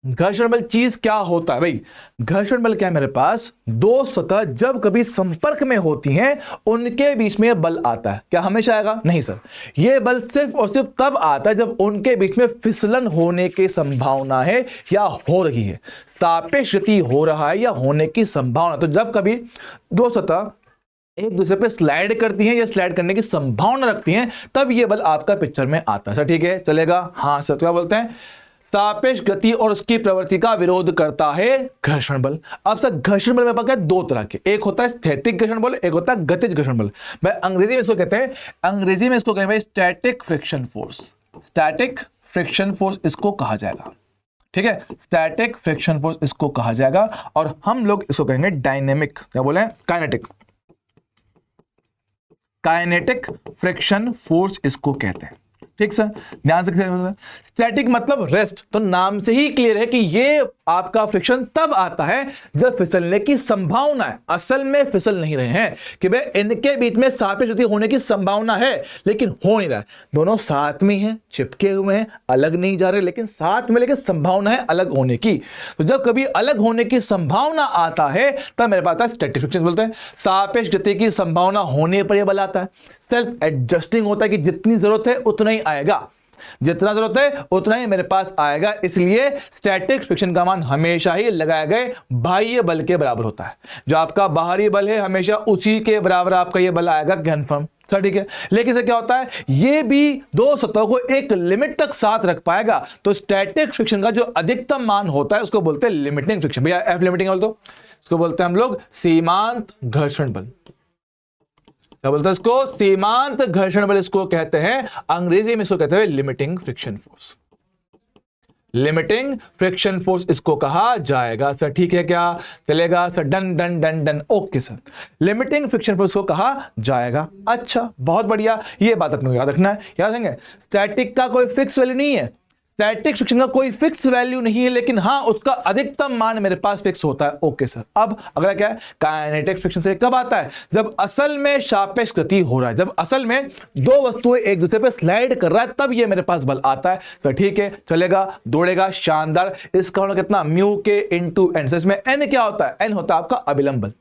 घर्षण बल चीज क्या होता है भाई? घर्षण बल क्या है, मेरे पास दो सतह जब कभी संपर्क में होती हैं उनके बीच में बल आता है। क्या हमेशा आएगा? नहीं सर, यह बल सिर्फ और सिर्फ तब आता है जब उनके बीच में फिसलन होने की संभावना है या हो रही है, सापेक्ष गति हो रहा है या होने की संभावना। तो जब कभी दो सतह एक दूसरे पे स्लाइड करती हैं या स्लाइड करने की संभावना रखती हैं, तब ये बल आपका पिक्चर में आता है। सर ठीक है, चलेगा। हाँ सर, क्या बोलते हैं, सापेक्ष गति और उसकी प्रवृत्ति का विरोध करता है घर्षण बल। अब सर घर्षण बल में पाया दो तरह के, एक होता है स्थैतिक घर्षण बल, एक होता है गतिज घर्षण बल। मैं अंग्रेजी में इसको कहते हैं, अंग्रेजी में इसको कहेंगे static friction force. Static friction force इसको कहा जाएगा। ठीक है, स्टैटिक फ्रिक्शन फोर्स इसको कहा जाएगा। और हम लोग इसको कहेंगे डायनेमिक, क्या बोले, काइनेटिक, काइनेटिक फ्रिक्शन फोर्स इसको कहते हैं। ठीक सर, ध्यान से। स्टैटिक मतलब रेस्ट, तो नाम से ही क्लियर है कि ये आपका फ्रिक्शन तब आता है जब फिसलने की संभावना है। असल में फिसल नहीं रहे हैं कि भाई इनके बीच में सापेक्ष गति होने की संभावना है, लेकिन हो नहीं रहा है। दोनों साथ में हैं, चिपके हुए हैं, अलग नहीं जा रहे, लेकिन साथ में, लेकिन संभावना है अलग होने की। तो जब कभी अलग होने की संभावना आता है तब मेरे पास स्टैटिक फ्रिक्शन बोलते हैं। सापेक्ष गति की संभावना होने पर यह बल आता है। सेल्फ एडजस्टिंग होता है कि जितनी जरूरत है उतना ही आएगा, जितना जरूरत है उतना ही मेरे पास आएगा। इसलिए स्टैटिक फ्रिक्शन का मान हमेशा ही लगाए गए बाह्य बल के बराबर होता है। जो आपका बाहरी बल है हमेशा उसी के बराबर आपका ये बल आएगा, कन्फर्म सर। ठीक है, लेकिन से क्या होता है, ये भी दो सतहों को एक लिमिट तक साथ रख पाएगा। तो स्टैटिक फ्रिक्शन का जो अधिकतम मान होता है उसको बोलते हैं लिमिटिंग फ्रिक्शन। भैया एफ लिमिटिंग बोल दो, इसको बोलते हैं हम लोग सीमांत घर्षण बल। क्या बोलते हैं इसको? सीमांत घर्षण बल इसको कहते हैं। अंग्रेजी में इसको कहते हैं limiting friction force. Limiting friction force इसको कहा जाएगा। सर ठीक है, क्या चलेगा sir? Done done done done, okay sir, limiting friction force को कहा जाएगा। अच्छा, बहुत बढ़िया, ये बात अपने को याद रखना है। याद रखेंगे, स्टैटिक का कोई फिक्स वैल्यू नहीं है, स्टैटिक फ्रिक्शन का कोई फिक्स वैल्यू नहीं है, लेकिन हाँ उसका अधिकतम मान मेरे पास फिक्स होता है। Okay sir. अब अगला क्या है, काइनेटिक फ्रिक्शन से कब आता है? जब असल में सापेक्ष गति हो रहा है, जब असल में दो वस्तुएं एक दूसरे पे स्लाइड कर रहा है, तब ये मेरे पास बल आता है। सर ठीक है, चलेगा, दौड़ेगा, शानदार। इसका होना कितना, म्यू के इंटू एन। इसमें एन क्या होता है? एन होता है आपका अभिलंब बल।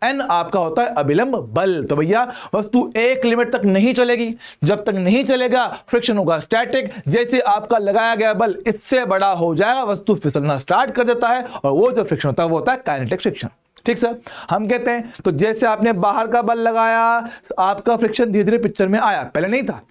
एन आपका होता है अभिलंब बल। तो भैया वस्तु एक लिमिट तक नहीं चलेगी, जब तक नहीं चलेगा फ्रिक्शन होगा स्टैटिक। जैसे आपका लगाया बल इससे बड़ा हो जाएगा, वस्तु फिसलना स्टार्ट कर देता है, और वो जो फ्रिक्शन होता है वो होता है काइनेटिक फ्रिक्शन। ठीक सर, हम कहते हैं तो जैसे आपने बाहर का बल लगाया, आपका फ्रिक्शन धीरे धीरे पिक्चर में आया, पहले नहीं था।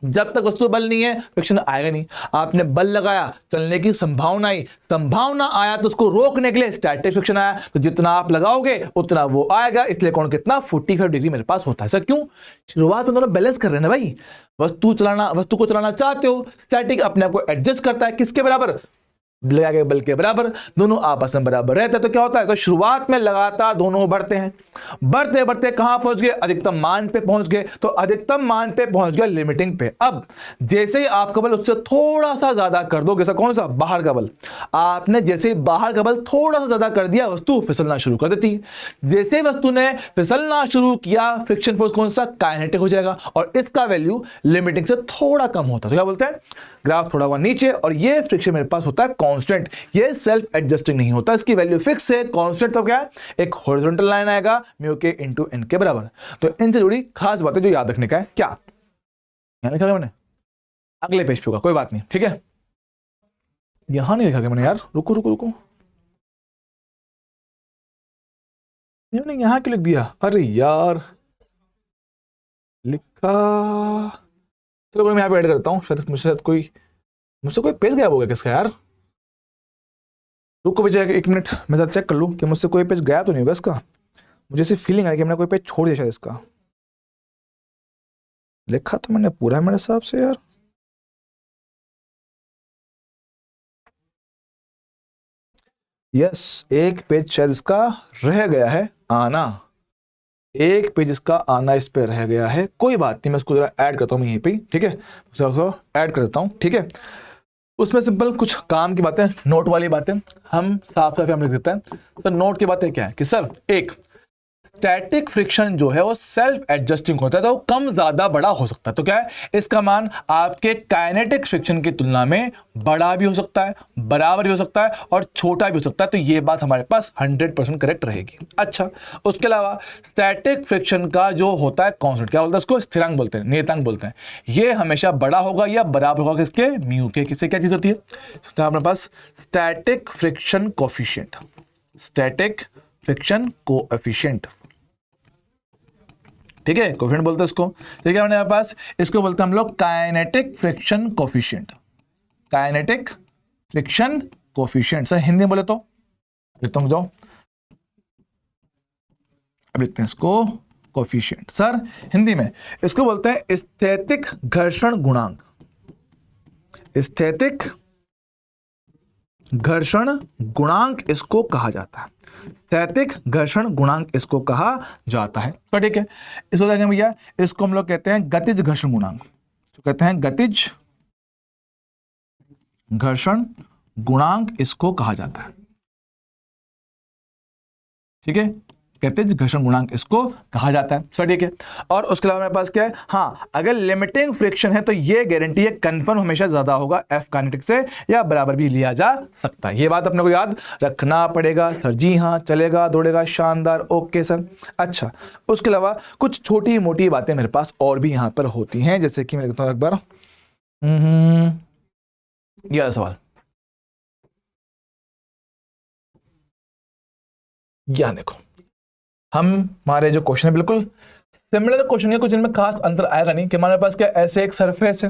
जब तक वस्तु बल नहीं है फ्रिक्शन आएगा नहीं। आपने बल लगाया, चलने की संभावना आई, संभावना आया तो उसको रोकने के लिए स्टैटिक फ्रिक्शन आया। तो जितना आप लगाओगे उतना वो आएगा। इसलिए कोण कितना 45 डिग्री मेरे पास होता है। सर क्यों? शुरुआत में दोनों बैलेंस कर रहे हैं ना भाई। वस्तु को चलाना चाहते हो, स्टैटिक अपने आप को एडजस्ट करता है किसके बराबर? लगा गए बल के बराबर, दोनों आपस में बराबर रहते हैं। तो क्या होता है, तो शुरुआत में लगातार दोनों बढ़ते हैं, बढ़ते बढ़ते कहां पहुंच गए? अधिकतम मान पे पहुंच गए। तो अधिकतम मान पे पहुंच गए लिमिटिंग पे। अब जैसे ही आपका बल उससे थोड़ा सा ज्यादा कर दो, जैसा कौन सा? बाहर का बल। आपने जैसे ही बाहर का बल थोड़ा सा ज्यादा कर दिया, वस्तु फिसलना शुरू कर देती है। जैसे वस्तु ने फिसलना शुरू किया, फ्रिक्शन फोर्स कौन सा? काइनेटिक हो जाएगा, और इसका वैल्यू लिमिटिंग से थोड़ा कम होता है। तो क्या बोलते हैं, ग्राफ थोड़ा हुआ नीचे, और ये फ्रिक्शन मेरे पास होता है कांस्टेंट। ये सेल्फ एडजस्टिंग नहीं होता, इसकी वैल्यू फिक्स है। कांस्टेंट तो क्या है? एक हॉरिजॉन्टल लाइन आएगा म्यू के इनटू एन के बराबर। तो इनसे जुड़ी खास बातें जो याद रखने का है, क्या यहां लिखा मैंने? अगले पेज पे होगा, कोई बात नहीं। ठीक है, यहां नहीं लिखा मैंने यार, रुको रुको रुको, मैंने यहां क्यों लिख दिया? अरे यार, लिखा, चलो मैं यहाँ पे ऐड करता हूँ। शायद मुझसे कोई पेज गायब हो गया किसका यार। रुको भैया एक मिनट, मैं जरा चेक कर लूँ कि मुझसे कोई पेज गायब तो नहीं होगा इसका। मुझे सिर्फ फीलिंग आई कि मैंने कोई पेज छोड़ दिया शायद इसका। लिखा तो मैंने पूरा है मेरे हिसाब से यार। यस, एक पेज शायद इसका रह गया है आना, एक पेज इसका आना इस पे रह गया है, कोई बात नहीं, मैं इसको जरा ऐड करता हूँ यहीं पे, ठीक है, उसको ऐड कर देता हूँ, ठीक है। उसमें सिंपल कुछ काम की बातें, नोट वाली बातें हम साफ साफ हम लिख देते हैं। तो नोट की बातें क्या है कि सर एक स्टैटिक फ्रिक्शन जो है वो सेल्फ एडजस्टिंग होता है, तो वो कम ज्यादा बड़ा हो सकता है। तो क्या है, इसका मान आपके काइनेटिक फ्रिक्शन की तुलना में बड़ा भी हो सकता है, बराबर भी हो सकता है और छोटा भी हो सकता है। तो ये बात हमारे पास 100% करेक्ट रहेगी। अच्छा, उसके अलावा स्टैटिक फ्रिक्शन का जो होता है कांस्टेंट, क्या बोलते हैं उसको, स्थिरांक बोलते हैं, नियतांक बोलते हैं, ये हमेशा बड़ा होगा या बराबर होगा किसके, म्यू के। किससे क्या चीज होती है, तो हमारे पास static friction coefficient, static friction coefficient, ठीक है, कोएफिशिएंट बोलते हैं इसको। ठीक है, हमारे पास इसको बोलते हैं हम लोग kinetic friction coefficient, kinetic friction coefficient. Sir Hindi में बोले तो लिखता हूं, जाओ अब लिखते हैं इसको कोएफिशिएंट। सर हिंदी में इसको बोलते हैं स्थैतिक घर्षण गुणांक, स्थैतिक घर्षण गुणांक इसको कहा जाता है, स्थैतिक घर्षण गुणांक इसको कहा जाता है। तो ठीक है, इसको क्या कहेंगे भैया, इसको हम लोग कहते हैं गतिज घर्षण गुणांक, तो कहते हैं गतिज घर्षण गुणांक इसको कहा जाता है, ठीक है, गतिज घर्षण गुणांक इसको कहा जाता है। सर ठीक है, और उसके अलावा मेरे पास क्या है, हाँ अगर लिमिटिंग फ्रिक्शन है तो ये गारंटी है कंफर्म हमेशा ज्यादा होगा एफ काइनेटिक से, या बराबर भी लिया जा सकता है। ये बात अपने को याद रखना पड़ेगा। सर जी हाँ, चलेगा, दौड़ेगा, शानदार, ओके सर। अच्छा, उसके अलावा कुछ छोटी मोटी बातें मेरे पास और भी यहाँ पर होती हैं, जैसे कि मैं देखता हूँ एक बार यह सवाल, या देखो हमारे जो क्वेश्चन है बिल्कुल सिमिलर क्वेश्चन है, कुछ इनमें खास अंतर आएगा नहीं कि हमारे पास क्या ऐसे एक सरफेस है,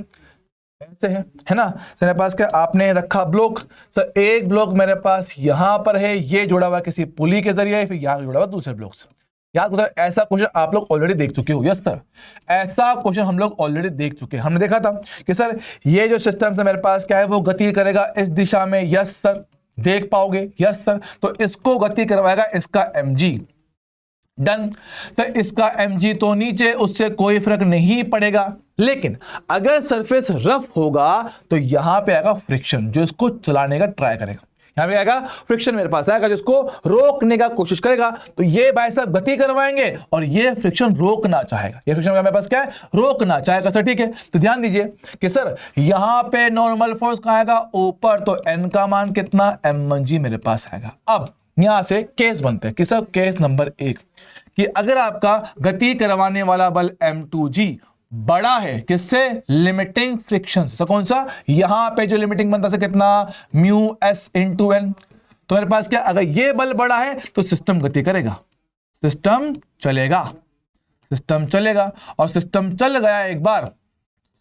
ऐसे है ना, मेरे पास क्या आपने रखा ब्लॉक, सर एक ब्लॉक मेरे पास यहां पर है, ये जुड़ा हुआ किसी पुली के जरिए, फिर यहां जुड़ा हुआ दूसरे ब्लॉक से। याद सर ऐसा क्वेश्चन आप लोग ऑलरेडी देख चुके हो। यस सर, ऐसा क्वेश्चन हम लोग ऑलरेडी देख चुके हैं। हमने देखा था कि सर ये जो सिस्टम है मेरे पास क्या है, वो गति करेगा इस दिशा में। यस सर, देख पाओगे। यस सर, तो इसको गति करवाएगा इसका mg, डन। तो इसका mg तो नीचे, उससे कोई फर्क नहीं पड़ेगा। लेकिन अगर सरफेस रफ होगा तो यहां पे आएगा फ्रिक्शन, जो इसको चलाने का ट्राई करेगा। यहां पे आएगा फ्रिक्शन, मेरे पास आएगा जिसको रोकने का कोशिश करेगा। तो ये भाई साहब गति करवाएंगे और ये फ्रिक्शन रोकना चाहेगा। ये फ्रिक्शन मेरे पास क्या है, रोकना चाहेगा। सर ठीक है, तो ध्यान दीजिए कि सर यहां पे नॉर्मल फोर्स कहां आएगा, ऊपर। तो n का मान कितना, mg मेरे पास आएगा। अब यहां से केस बनते हैं कि सर केस नंबर 1 कि अगर आपका गति करवाने वाला बल m2g बड़ा है किससे, लिमिटिंग फ्रिक्शन से। कौन सा, यहां पे जो लिमिटिंग बनता है कितना, म्यू एस इंटू एन। तो मेरे पास क्या, अगर ये बल बड़ा है तो सिस्टम गति करेगा, सिस्टम चलेगा, सिस्टम चलेगा। और सिस्टम चल गया, एक बार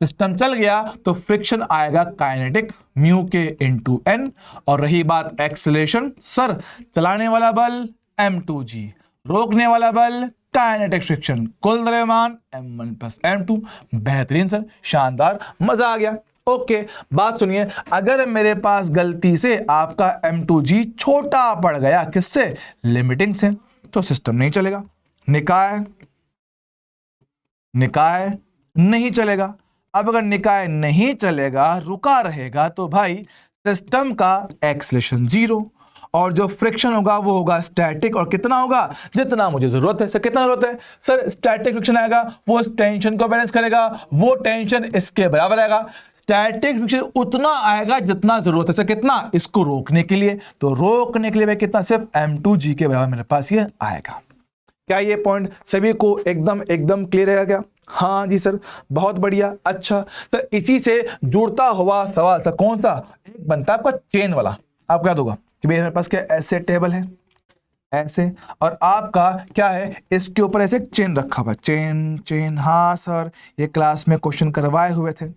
सिस्टम चल गया तो फ्रिक्शन आएगा काइनेटिक, म्यू के इंटू एन। और रही बात एक्सेलरेशन, सर चलाने वाला बल m2g, रोकने वाला बल काइनेटिक फ्रिक्शन, कुल द्रव्यमान m1 प्लस m2। बेहतरीन सर, शानदार, मजा आ गया। ओके, बात सुनिए, अगर मेरे पास गलती से आपका m2g छोटा पड़ गया किससे, लिमिटिंग से, तो सिस्टम नहीं चलेगा, निकाय निकाय नहीं चलेगा। अब अगर निकाय नहीं चलेगा, रुका रहेगा, तो भाई सिस्टम का एक्सेलरेशन 0 और जो फ्रिक्शन होगा वो होगा स्टैटिक। और कितना होगा, जितना मुझे जरूरत है। सर कितना जरूरत है, सर स्टैटिक फ्रिक्शन आएगा वो इस टेंशन को बैलेंस करेगा, वो टेंशन इसके बराबर आएगा। स्टैटिक फ्रिक्शन उतना आएगा जितना जरूरत है। सर कितना, इसको रोकने के लिए। तो रोकने के लिए भाई कितना, सिर्फ m2g के बराबर मेरे पास ये आएगा। क्या ये पॉइंट सभी को एकदम क्लियर है क्या? हाँ जी सर, बहुत बढ़िया। अच्छा सर, इसी से जुड़ता हुआ सवाल सर कौन सा, एक बनता है आपका चेन वाला। आपको याद होगा कि मेरे पास क्या ऐसे टेबल है, ऐसे, और आपका क्या है, इसके ऊपर ऐसे चेन रखा हुआ, चेन। हाँ सर, ये क्लास में क्वेश्चन करवाए हुए थे।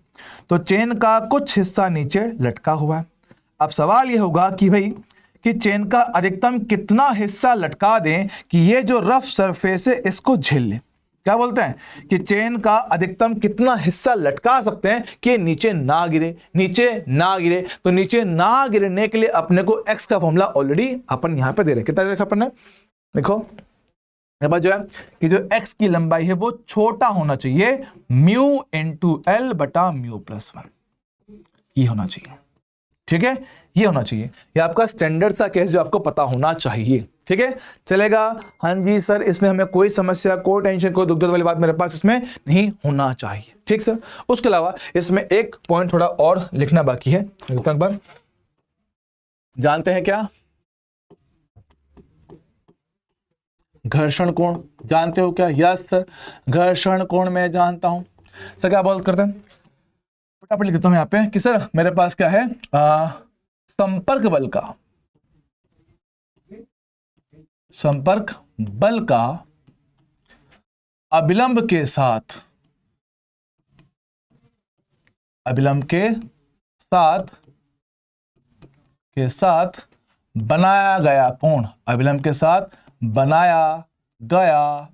तो चेन का कुछ हिस्सा नीचे लटका हुआ है। अब सवाल ये होगा कि भाई कि चेन का अधिकतम कितना हिस्सा लटका दें कि ये जो रफ सरफेस है इसको झेल ले। क्या बोलते हैं कि चेन का अधिकतम कितना हिस्सा लटका सकते हैं कि नीचे ना गिरे, नीचे ना गिरे। तो नीचे ना गिरने के लिए अपने को एक्स का फॉर्मूला ऑलरेडी अपन यहां पे दे रहे, कितना दे रखा अपन ने, देखो मेरे पास जो है कि जो एक्स की लंबाई है वो छोटा होना चाहिए म्यू इंटू एल बटा म्यू प्लस 1, ये होना चाहिए। ठीक है, ये होना चाहिए, ये आपका स्टैंडर्ड सा केस जो आपको पता होना चाहिए। ठीक है, चलेगा। हाँ जी सर, इसमें हमें कोई समस्या, कोई टेंशन, कोई दुख दर्द वाली बात मेरे पास इसमें नहीं होना चाहिए। ठीक सर, उसके अलावा इसमें एक पॉइंट थोड़ा और लिखना बाकी है, एक बार जानते हैं क्या, घर्षण कोण जानते हो क्या? यस सर, घर्षण कोण मैं जानता हूं सर। क्या बात करते हैं, फटाफट लिख देता हूं यहाँ पे कि सर मेरे पास क्या है, संपर्क बल का अभिलंब के साथ बनाया गया कोण, अभिलंब के साथ बनाया गया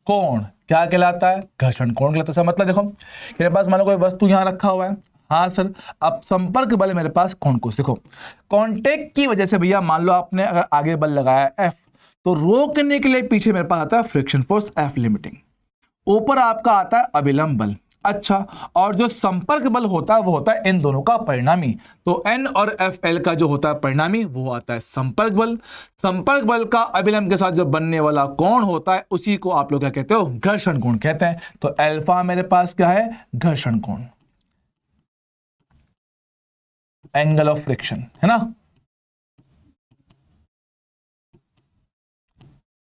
कोण क्या कहलाता है? घर्षण कोण कहलाता है। सर मतलब देखो मेरे पास मान लो कोई वस्तु यहां रखा हुआ है, हाँ सर, अब संपर्क बल मेरे पास कौन को, देखो कांटेक्ट की वजह से भैया मान लो आपने अगर आगे बल लगाया एफ, तो रोकने के लिए पीछे मेरे पास आता है फ्रिक्शन फोर्स एफ लिमिटिंग, ऊपर आपका आता है अभिलंब बल। अच्छा, और जो संपर्क बल होता है वो होता है इन दोनों का परिणामी, तो एन और एफ एल का जो होता है परिणामी वो आता है संपर्क बल। संपर्क बल का अभिलंब के साथ जो बनने वाला कोण होता है उसी को आप लोग क्या कहते हो? घर्षण कोण कहते हैं। तो अल्फा मेरे पास क्या है? घर्षण कोण, एंगल ऑफ फ्रिक्शन, है ना,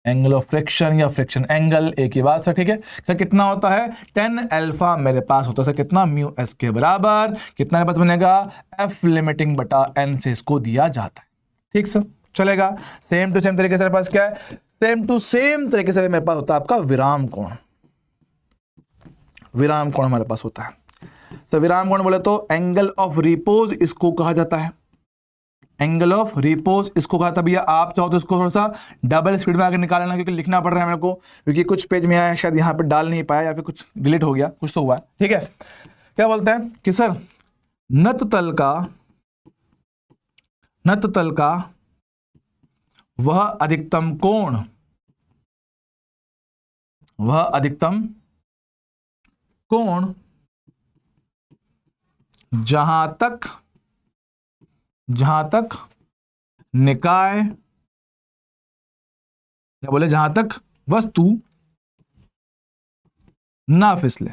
एंगल ऑफ फ्रिक्शन या फ्रिक्शन एंगल एक ही बात है। ठीक है सर, कितना होता है? 10 अल्फा मेरे पास होता है कितना, म्यू एस के बराबर कितना मेरे पास बनेगा, एफ लिमिटिंग बटा एन से इसको दिया जाता है। ठीक सर, चलेगा। सेम टू सेम तरीके से मेरे पास क्या है, सेम टू सेम तरीके से मेरे पास होता है आपका विराम कोण, विराम कोण हमारे पास होता है। सर विराम कोण बोले तो एंगल ऑफ रिपोज इसको कहा जाता है, एंगल ऑफ रिपोज इसको कहा था भैया। आप चाहो तो इसको थोड़ा सा डबल स्पीड में आगे निकाल लेना, क्योंकि लिखना पड़ रहा है मेरे को, क्योंकि कुछ पेज में आया शायद यहाँ पे डाल नहीं पाया या फिर कुछ डिलीट हो गया, कुछ तो हुआ है। ठीक है, क्या बोलते हैं कि सर नत तल का वह अधिकतम कोण जहां तक निकाय, क्या बोले, जहां तक वस्तु ना फिसले,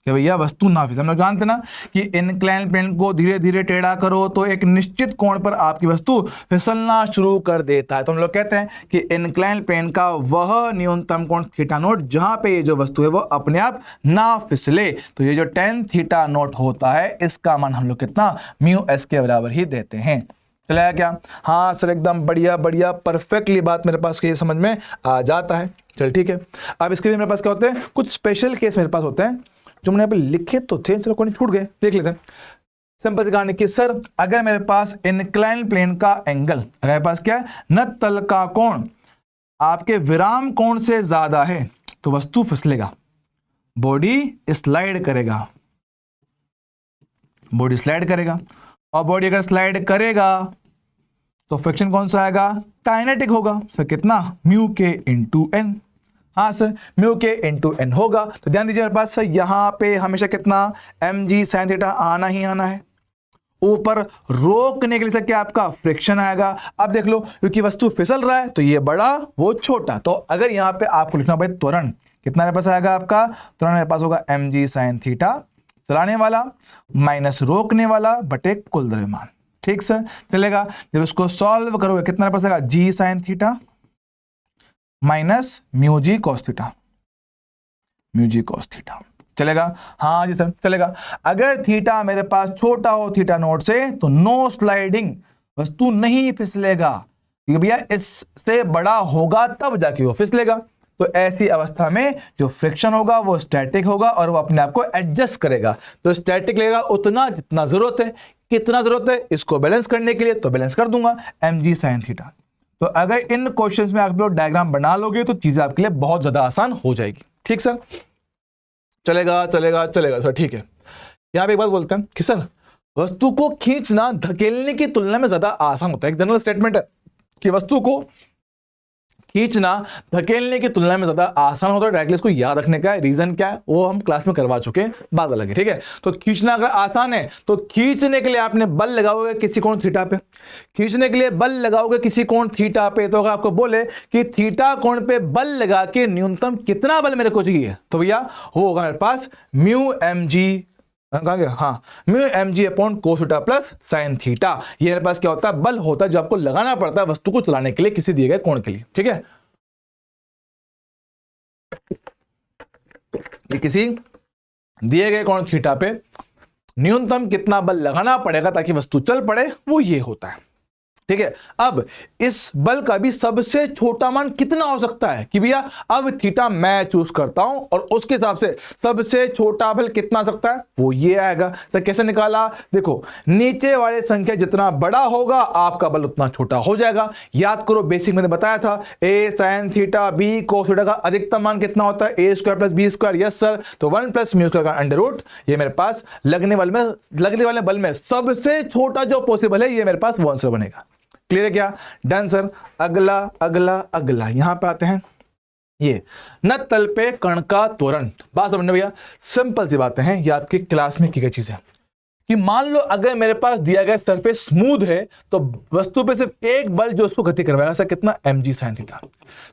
क्या भैया वस्तु ना फिसले। हम लोग जानते ना कि इनक्लाइन प्लेन को धीरे धीरे टेढ़ा करो तो एक निश्चित कोण पर आपकी वस्तु फिसलना शुरू कर देता है। तो हम लोग कहते हैं कि इनक्लाइन प्लेन का वह न्यूनतम कोण थीटा नोट जहां पे ये जो वस्तु है वो अपने आप ना फिसले, तो ये जो 10 थीटा नोट होता है इसका मान हम लोग कितना, म्यू एस के बराबर ही देते हैं। चलेगा क्या? हाँ सर, एकदम बढ़िया बढ़िया परफेक्टली बात मेरे पास ये समझ में आ जाता है। चल ठीक है, अब इसके लिए मेरे पास क्या होते हैं, कुछ स्पेशल केस मेरे पास होते हैं जो मैंने यहाँ पे लिखे तो थे, चलो कोई नहीं, छूट गए, देख लेते हैं। सिंपल सी कहानी कि सर अगर मेरे पास इंक्लाइन प्लेन का एंगल, अगर मेरे पास क्या है, नत तल का कोण आपके विराम कोण से ज्यादा है तो वस्तु फिसलेगा, बॉडी स्लाइड करेगा, और बॉडी अगर स्लाइड करेगा तो फ्रिक्शन कौन सा आएगा, काइनेटिक होगा। सर कितना, म्यू के इंटू एन। हाँ सर, म्यू के इंटू एन होगा। तो ध्यान दीजिए मेरे पास सर यहाँ पे हमेशा कितना, एम जी साइन थीटा आना ही आना है। ऊपर रोकने के लिए सर क्या आपका फ्रिक्शन आएगा। अब देख लो, क्योंकि वस्तु फिसल रहा है तो ये बड़ा वो छोटा, तो अगर यहाँ पे आपको लिखना भाई त्वरण, कितना मेरे पास आएगा आपका त्वरण, मेरे पास होगा एम जी साइन थीटा, चलाने वाला माइनस रोकने वाला बटे कुल द्रव्यमान। ठीक सर, चलेगा। जब इसको सॉल्व करोगे कितना मेरे पास आएगा, जी sine theta minus mu G cos theta, चलेगा। हाँ जी सर, चलेगा। अगर थीटा मेरे पास छोटा हो थीटा नोट से तो नो स्लाइडिंग, वस्तु नहीं फिसलेगा, क्योंकि भैया इससे बड़ा होगा तब जाके वो फिसलेगा। तो ऐसी अवस्था में जो फ्रिक्शन होगा वो स्टैटिक होगा और वो अपने आप को एडजस्ट करेगा। तो स्टैटिक लेगा उतना जितना जरूरत है, कितना जरूरत है इसको बैलेंस करने के लिए, तो बैलेंस कर दूंगा एम जी साइन थीटा। तो अगर इन क्वेश्चंस में आप लोग डायग्राम बना लोगे तो चीजें आपके लिए बहुत ज्यादा आसान हो जाएगी। ठीक सर, चलेगा चलेगा चलेगा सर, ठीक है। यहां पे एक बात बोलते हैं कि सर वस्तु को खींचना धकेलने की तुलना में ज्यादा आसान होता है। एक जनरल स्टेटमेंट है कि वस्तु को खींचना धकेलने की तुलना में ज्यादा आसान होता है। डायरेक्टली इसको याद रखने का है। रीजन क्या है वो हम क्लास में करवा चुके हैं, बात अलग है, ठीक है। तो खींचना अगर आसान है तो खींचने के लिए आपने बल लगाओगे किसी कोण थीटा पे, खींचने के लिए बल लगाओगे किसी कोण थीटा पे। तो अगर आपको बोले कि थीटा कोण पे बल लगा के न्यूनतम कितना बल मेरे को चाहिए, तो भैया होगा मेरे पास म्यू एम जी, हाँ mu M G upon cos theta plus sine theta. ये मेरे पास क्या होता है, बल होता है जो आपको लगाना पड़ता है वस्तु को चलाने के लिए किसी दिए गए कोण के लिए, ठीक है। ये किसी दिए गए कोण थीटा पे न्यूनतम कितना बल लगाना पड़ेगा ताकि वस्तु चल पड़े, वो ये होता है, ठीक है। अब इस बल का भी सबसे छोटा मान कितना हो सकता है कि भैया अब थीटा मैं चूज करता हूं और उसके हिसाब से सबसे छोटा बल कितना आ सकता है, वो ये आएगा। सर कैसे निकाला, देखो नीचे वाले संख्या जितना बड़ा होगा आपका बल उतना छोटा हो जाएगा। याद करो बेसिक मैंने बताया था a sine theta b cos theta का अधिकतम मान कितना होता है, a square plus b square. Yes sir, तो 1 प्लस म्यू स्क्वायर का अंडर रूट। ये मेरे पास लगने वाले बल में सबसे छोटा जो पॉसिबल है ये मेरे पास वो आंसर बनेगा। क्लियर है क्या, डन सर। अगला अगला अगला यहां पे आते हैं, ये न तल पे कण का त्वरण। बात समझना भैया, सिंपल सी बातें हैं, ये आपकी क्लास में की गई चीजें कि मान लो अगर मेरे पास दिया गया सरफेस स्मूथ है तो वस्तु पे सिर्फ एक बल जो उसको गति करवाएगा, सर कितना, एम जी साइन थीटा।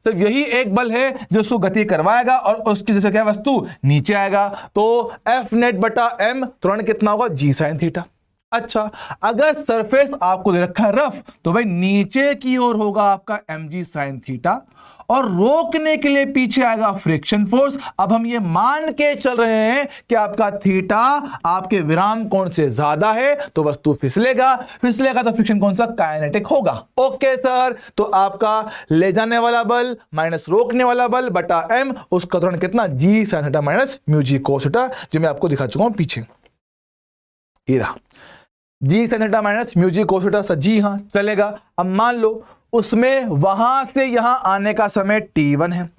सिर्फ यही एक बल है जो उसको गति करवाएगा और उसकी जैसे क्या वस्तु नीचे आएगा, तो एफ नेट बटा एम त्वरण कितना होगा, जी साइन थीटा। अच्छा अगर सरफेस आपको दे रखा है रफ, तो भाई नीचे की ओर होगा आपका एम जी साइन थीटा और रोकने के लिए पीछे आएगा फ्रिक्शन फोर्स। अब हम ये मान के चल रहे हैं कि आपका थीटा आपके विराम कोण से ज्यादा है तो वस्तु फिसलेगा, फिसलेगा तो फ्रिक्शन कौन सा, काइनेटिक होगा। ओके सर, तो आपका ले जाने वाला बल माइनस रोकने वाला बल बटा एम, उसका त्वरण कितना, जी sine theta minus mu G cos theta, जो मैं आपको दिखा चुका हूं पीछे। ये रहा जी sine theta minus mu G cos theta. Sir जी हाँ चलेगा। अब मान लो उसमें वहां से यहां आने का समय t1 है,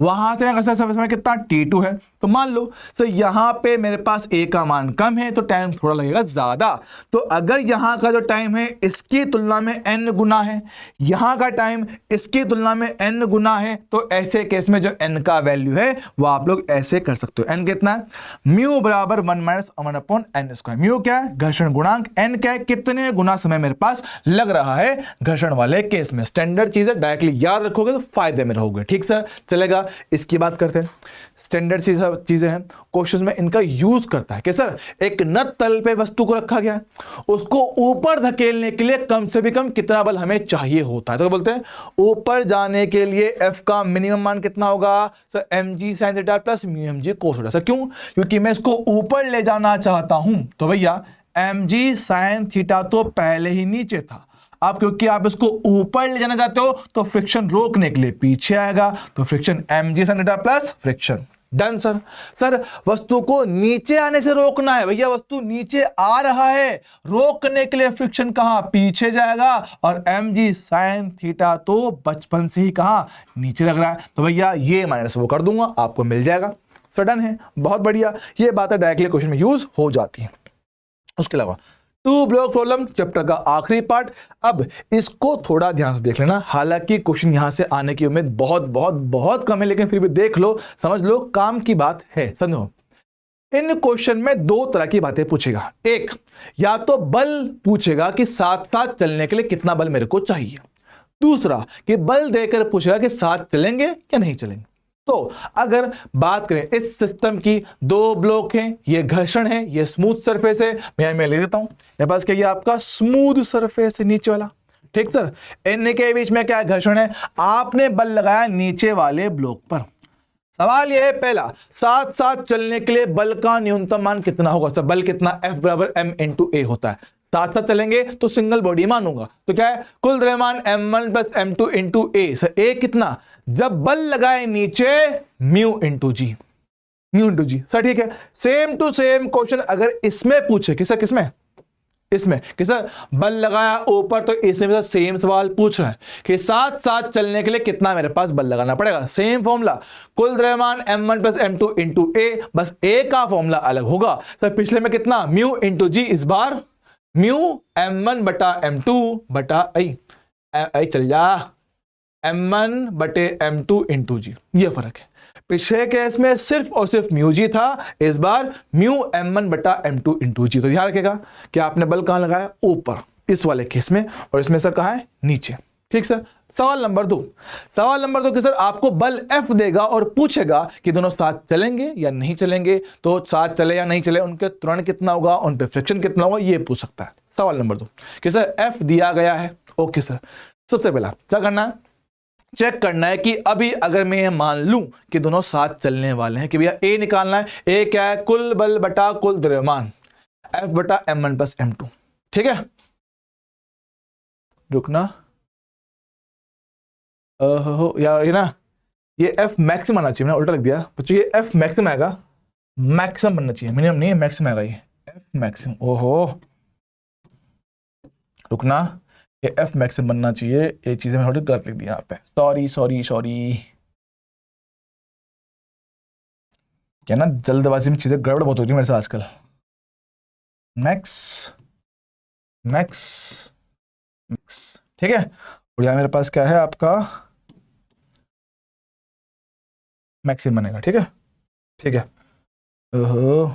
वहां से आने का समय कितना, t2 है। तो मान लो सर यहां पे मेरे पास a का मान कम है तो टाइम थोड़ा लगेगा ज्यादा। तो अगर यहां का जो टाइम है इसकी तुलना में n गुना है, यहां का टाइम इसकी तुलना में n गुना है, तो ऐसे केस में जो n का वैल्यू है वो आप लोग ऐसे कर सकते हो। n कितना है, म्यू बराबर 1 minus 1 upon n square. Mu क्या है, घर्षण गुणांक, n क्या है, कितने गुना समय मेरे पास लग रहा है घर्षण वाले केस में। स्टैंडर्ड चीज है, डायरेक्टली याद रखोगे तो फायदे में रहोगे। ठीक सर, चलेगा। इसकी बात करते हैं, स्टैंडर्ड चीजें हैं, क्वेश्चन में इनका यूज करता है कि सर एक नत तल पे वस्तु को रखा गया है, उसको ऊपर धकेलने के लिए कम से भी कम कितना बल हमें चाहिए होता है। तो बोलते हैं ऊपर जाने के लिए f का मिनिमम मान कितना होगा, sir M G sine theta plus mu M G cos theta. Sir क्यों, क्योंकि मैं इसको ऊपर ले जाना चाहता हूं। तो भैया एम जी साइन थीटा तो पहले ही नीचे था, अब क्योंकि आप इसको ऊपर ले जाना चाहते हो तो फ्रिक्शन रोकने के लिए पीछे आएगा, तो friction M G sine theta plus friction. Done sir. Sir वस्तु को नीचे आने से रोकना है, भैया वस्तु नीचे आ रहा है, रोकने के लिए फ्रिक्शन कहां, पीछे जाएगा, और एम जी साइन थीटा तो बचपन से ही कहां, नीचे लग रहा है। तो भैया ये माइनस वो कर दूंगा, आपको मिल जाएगा। सर डन है, बहुत बढ़िया। ये बात डायरेक्टली क्वेश्चन में यूज हो जाती है। उसके अलावा 2 ब्लॉक प्रॉब्लम चैप्टर का आखिरी पार्ट। अब इसको थोड़ा ध्यान से देख लेना, हालांकि क्वेश्चन यहां से आने की उम्मीद बहुत बहुत बहुत कम है, लेकिन फिर भी देख लो, समझ लो, काम की बात है। समझो, इन क्वेश्चन में 2 तरह की बातें पूछेगा। एक, या तो बल पूछेगा कि साथ साथ चलने के लिए कितना बल मेरे को चाहिए। दूसरा कि बल देकर पूछेगा कि साथ चलेंगे या नहीं चलेंगे। तो अगर बात करें इस सिस्टम की, 2 ब्लॉक हैं, ये घर्षण है, ये स्मूथ सरफेस है। मैं ले देता हूं, मेरे पास क्या, ये आपका स्मूथ सरफेस है नीचे वाला। ठीक सर, इन के बीच में क्या है, घर्षण है। आपने बल लगाया नीचे वाले ब्लॉक पर। सवाल यह है पहला, साथ साथ चलने के लिए बल का न्यूनतम मान कितना होगा। सर बल कितना, F बराबर m इंटू ए होता है। साथ साथ चलेंगे तो सिंगल बॉडी मानूंगा, तो क्या है, कुल द्रव्यमान m1 प्लस m2 इंटू ए। सर ए कितना, जब बल लगाए नीचे म्यू इंटू जी, म्यू इंटू जी। सर ठीक है, सेम टू सेम क्वेश्चन अगर इसमें पूछे कि सर किसमें, इसमें कि सर बल लगाया ऊपर, तो इसमें भी सेम सवाल पूछ रहा है कि साथ साथ चलने के लिए कितना मेरे पास बल लगाना पड़ेगा। सेम फॉर्मूला, कुल द्रव्यमान m1 प्लस m2 इंटू ए, बस ए का फॉर्मूला अलग होगा। सर पिछले में कितना, म्यू इंटू जी, इस बार म्यू m1 बटा m2 बटा आई चल जा m1 बटे m2 इंटू जी, ये फर्क है। पिछले केस में सिर्फ और सिर्फ म्यू जी था, इस बार म्यू m1 बटा m2 इंटू जी। तो ध्यान रखेगा कि आपने बल कहां लगाया, ऊपर इस वाले केस में, और इसमें सर कहां है, नीचे। ठीक सर। सवाल नंबर 2, सवाल नंबर 2 कि सर आपको बल F देगा और पूछेगा कि दोनों साथ चलेंगे या नहीं चलेंगे। तो साथ चले या नहीं चले, उनके त्वरण कितना होगा, उन पे फ्रिक्शन कितना होगा, ये पूछ सकता है। सवाल नंबर 2 कि सर F दिया गया है। ओके सर, सबसे पहला क्या करना है, चेक करना है कि अभी अगर मैं मान लूं कि दोनों साथ चलने वाले हैं, कि भैया ए निकालना है। ए क्या है, कुल बल बटा कुल द्रव्यमान, F बटा m1 प्लस m2। ठीक है, रुकना, यार ये ना, ये F मैक्सिमम आना चाहिए, मैंने उल्टा लिख दिया बच्चों, ये F मैक्सिमम आएगा, मैक्सिमम बनना चाहिए, मिनिमम नहीं है, मैक्सिमम आएगा ये F मैक्सिमम। ओहो, रुकना, ये F मैक्सिमम बनना चाहिए, ये चीजें मैंने थोड़ी गलत लिख दी यहाँ पे, सॉरी सॉरी सॉरी। क्या ना, जल्दबाजी में चीजें गड़बड़ बहुत हो रही है मेरे से आजकल। मैक्स मैक्स मैक्स, ठीक है। और यहाँ मेरे पास क्या है, आपका मैक्सिमम बनेगा। ठीक है, ठीक है। ओहो,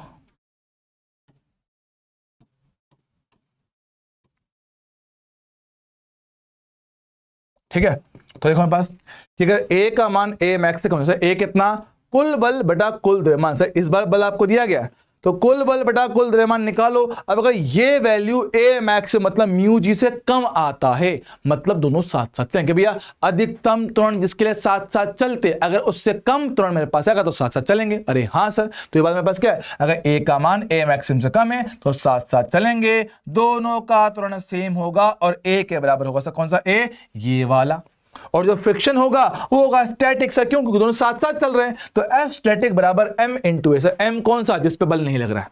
ठीक है। तो देखो मेरे पास, ठीक है, ए का मान ए मैक्स से कम है। ए कितना, कुल बल बटा कुल द्रव्यमान। सर इस बार बल आपको दिया गया है, तो कुल बल बटा कुल द्रव्यमान निकालो। अब अगर ये वैल्यू ए मैक्स मतलब म्यू जी से कम आता है, मतलब दोनों साथ साथ चलेंगे। भैया अधिकतम त्वरण जिसके लिए साथ साथ चलते, अगर उससे कम त्वरण मेरे पास आएगा तो साथ साथ चलेंगे। अरे हाँ सर, तो ये बात मेरे पास क्या है, अगर ए का मान ए मैक्सिमम से कम है तो साथ साथ चलेंगे, दोनों का त्वरण सेम होगा और ए के बराबर होगा। सर कौन सा ए, ये वाला। और जो फ्रिक्शन होगा वो होगा स्टैटिक। सर क्यों, क्योंकि दोनों साथ साथ चल रहे हैं। तो F स्टैटिक बराबर m इंटू ए। सर m कौन सा, जिस पे बल नहीं लग रहा है,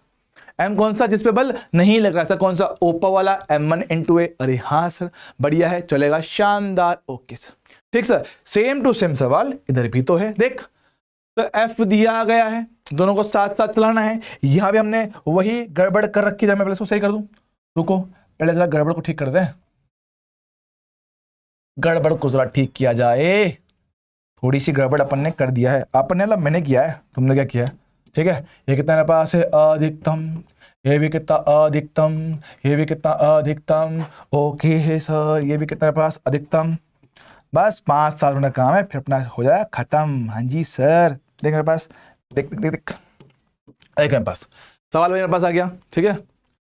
m कौन सा जिस पे बल नहीं लग रहा है। सर कौन सा, ऊपर वाला m1 इंटू ए। अरे हाँ सर, बढ़िया है, चलेगा, शानदार। ओके सर, ठीक सर। सेम टू सेम सवाल इधर भी तो है, देख। तो F दिया गया है, दोनों को साथ साथ चलाना है। यहां भी हमने वही गड़बड़ कर रखी है, मैं पहले इसको सही कर दूं। रुको, पहले जरा गड़बड़ को ठीक कर दें, गड़बड़ को जरा ठीक किया जाए। थोड़ी सी गड़बड़ अपन ने कर दिया है, अपने मतलब मैंने किया है, तुमने क्या किया है। ठीक है, ये कितना मेरे पास है, अधिकतम, ये भी कितना अधिकतम, ये भी कितना अधिकतम। ओके है सर, ये भी कितना मेरे पास अधिकतम। बस 5 साल होना काम है, फिर अपना हो जाए खत्म। हाँ जी सर, देख मेरे पास, देख देख देख देख, एक मेरे पास सवाल मेरे पास आ गया। ठीक है,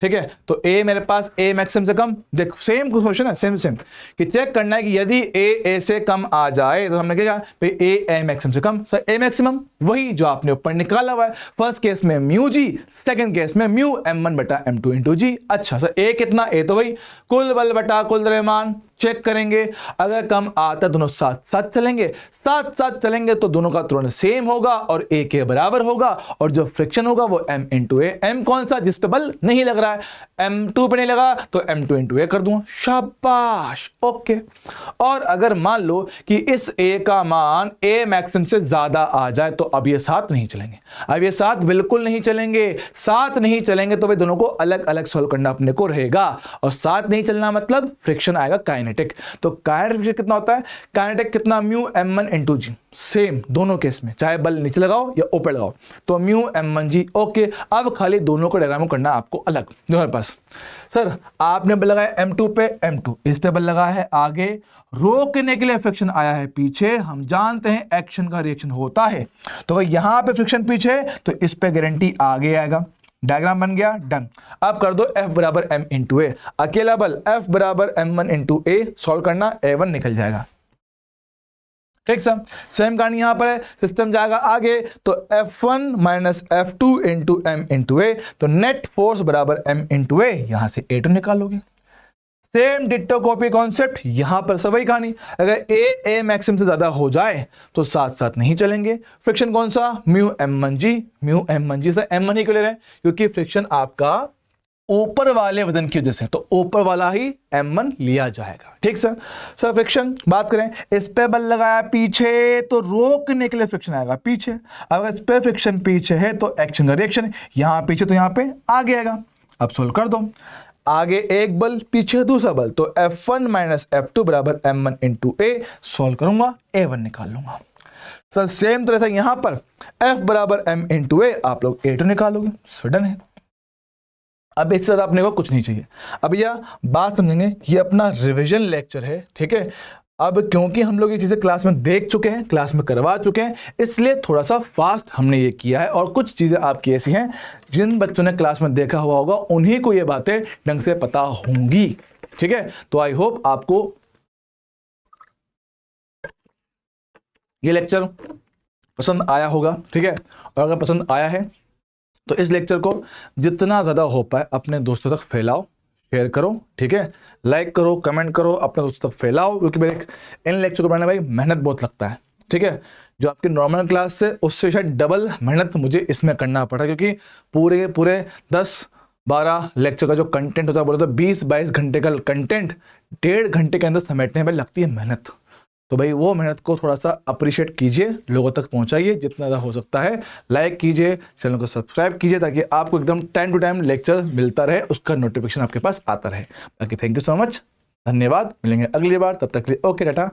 ठीक है। तो ए मेरे पास ए मैक्सिमम से कम, देख सेम क्वेश्चन है, सेम सेम, कि चेक करना है कि यदि ए से कम आ जाए तो हमने क्या कहा, ए मैक्सिमम से कम। सर ए मैक्सिमम वही जो आपने ऊपर निकाला हुआ है, फर्स्ट केस में म्यू जी, सेकंड केस में म्यू m1 बटा m2 इंटू जी। अच्छा सर, ए कितना, ए तो भाई कुल बल बटा कुल द्रव्यमान। चेक करेंगे, अगर कम आता दोनों साथ साथ चलेंगे, साथ साथ चलेंगे तो दोनों का त्वरण सेम होगा और ए के बराबर होगा, और जो फ्रिक्शन होगा वो m इंटू ए। m कौन सा, जिस पे बल नहीं लग रहा है, m2 पे नहीं लगा तो m2 इंटू ए कर दूंगा, शाबाश। ओके, और अगर मान लो कि इस a का मान a मैक्सिमम से ज्यादा आ जाए तो अब ये साथ नहीं चलेंगे, अब ये साथ बिल्कुल नहीं चलेंगे। साथ नहीं चलेंगे तो भाई दोनों को अलग अलग सॉल्व करना अपने को रहेगा, और साथ नहीं चलना मतलब फ्रिक्शन आएगा काइनेटिक। तो काइनेटिक कितना होता है, काइनेटिक कितना, म्यू m1 इंटू जी, सेम दोनों केस में, चाहे बल नीचे लगाओ या ऊपर लगाओ, तो म्यू m1 जी। ओके, अब खाली दोनों को डायग्राम करना आपको अलग। जो हमारे पास सर आपने बल लगाया m2 पे, m2 इस पे बल लगाया है आगे, रोकने के लिए फ्रिक्शन आया है पीछे। हम जानते हैं एक्शन का रिएक्शन होता है, तो यहां पे फ्रिक्शन पीछे तो इस पे गारंटी आगे आएगा। डायग्राम बन गया, डन। अब कर दो F बराबर m इंटू ए, अकेला बल F बराबर m1 इंटू ए, सॉल्व करना, A1 निकल जाएगा। ठीक सर, सेम कहानी यहां पर है, सिस्टम जाएगा आगे, तो F1 माइनस F2 into m into a, तो नेट फोर्स बराबर m इंटू ए, यहां से A2 निकालोगे। सेम डिट्टो कॉपी कॉन्सेप्ट यहां पर सब वही कहानी, अगर ए मैक्सिमम से ज्यादा हो जाए तो साथ साथ नहीं चलेंगे। फ्रिक्शन कौन सा, म्यू m1 जी, म्यू m1 जी। सर m1 ही क्यों ले रहे हैं, क्योंकि फ्रिक्शन आपका ऊपर वाले वजन की वजह से, तो ऊपर वाला ही m1 लिया जाएगा। ठीक सर। सर फ्रिक्शन बात करें, इस पे बल लगाया पीछे तो रोकने के लिए फ्रिक्शन आएगा पीछे, अगर इस पे फ्रिक्शन पीछे है तो एक्शन का रिएक्शन, यहां पीछे तो यहां पे आगे आएगा। अब सोल्व कर दो, आगे एक बल पीछे दूसरा बल, तो F1 माइनस F2 बराबर m1 इंटू ए, सोल्व करूंगा a1 निकाल लूंगा। सर सेम तरह से यहां पर F बराबर m इंटू ए, आप लोग a2 निकालोगे, सडन है। अब इससे ज़्यादा अपने को कुछ नहीं चाहिए। अब यह बात समझेंगे, ये अपना रिवीजन लेक्चर है, ठीक है। अब क्योंकि हम लोग ये चीज़ें क्लास में देख चुके हैं, क्लास में करवा चुके हैं, इसलिए थोड़ा सा फास्ट हमने ये किया है, और कुछ चीज़ें आपकी ऐसी हैं जिन बच्चों ने क्लास में देखा हुआ होगा उन्हीं को ये बातें ढंग से पता होंगी, ठीक है। तो आई होप आपको ये लेक्चर पसंद आया होगा, ठीक है। और अगर पसंद आया है तो इस लेक्चर को जितना ज़्यादा हो पाए अपने दोस्तों तक फैलाओ, शेयर करो, ठीक है। लाइक करो, कमेंट करो, अपने दोस्तों तक फैलाओ, क्योंकि मेरे इन लेक्चर को बनाने में भाई मेहनत बहुत लगता है, ठीक है। जो आपकी नॉर्मल क्लास से उससे शायद डबल मेहनत मुझे इसमें करना पड़ा, क्योंकि पूरे 10-12 लेक्चर का जो कंटेंट होता है, बोले तो 20-22 घंटे का कंटेंट 1.5 घंटे के अंदर समेटने में लगती है मेहनत। तो भाई वो मेहनत को थोड़ा सा अप्रिशिएट कीजिए, लोगों तक पहुंचाइए जितना ज़्यादा हो सकता है, लाइक कीजिए, चैनल को सब्सक्राइब कीजिए, ताकि आपको एकदम टाइम टू टाइम लेक्चर मिलता रहे, उसका नोटिफिकेशन आपके पास आता रहे। बाकी थैंक यू सो मच, धन्यवाद, मिलेंगे अगली बार, तब तक के लिए ओके टाटा।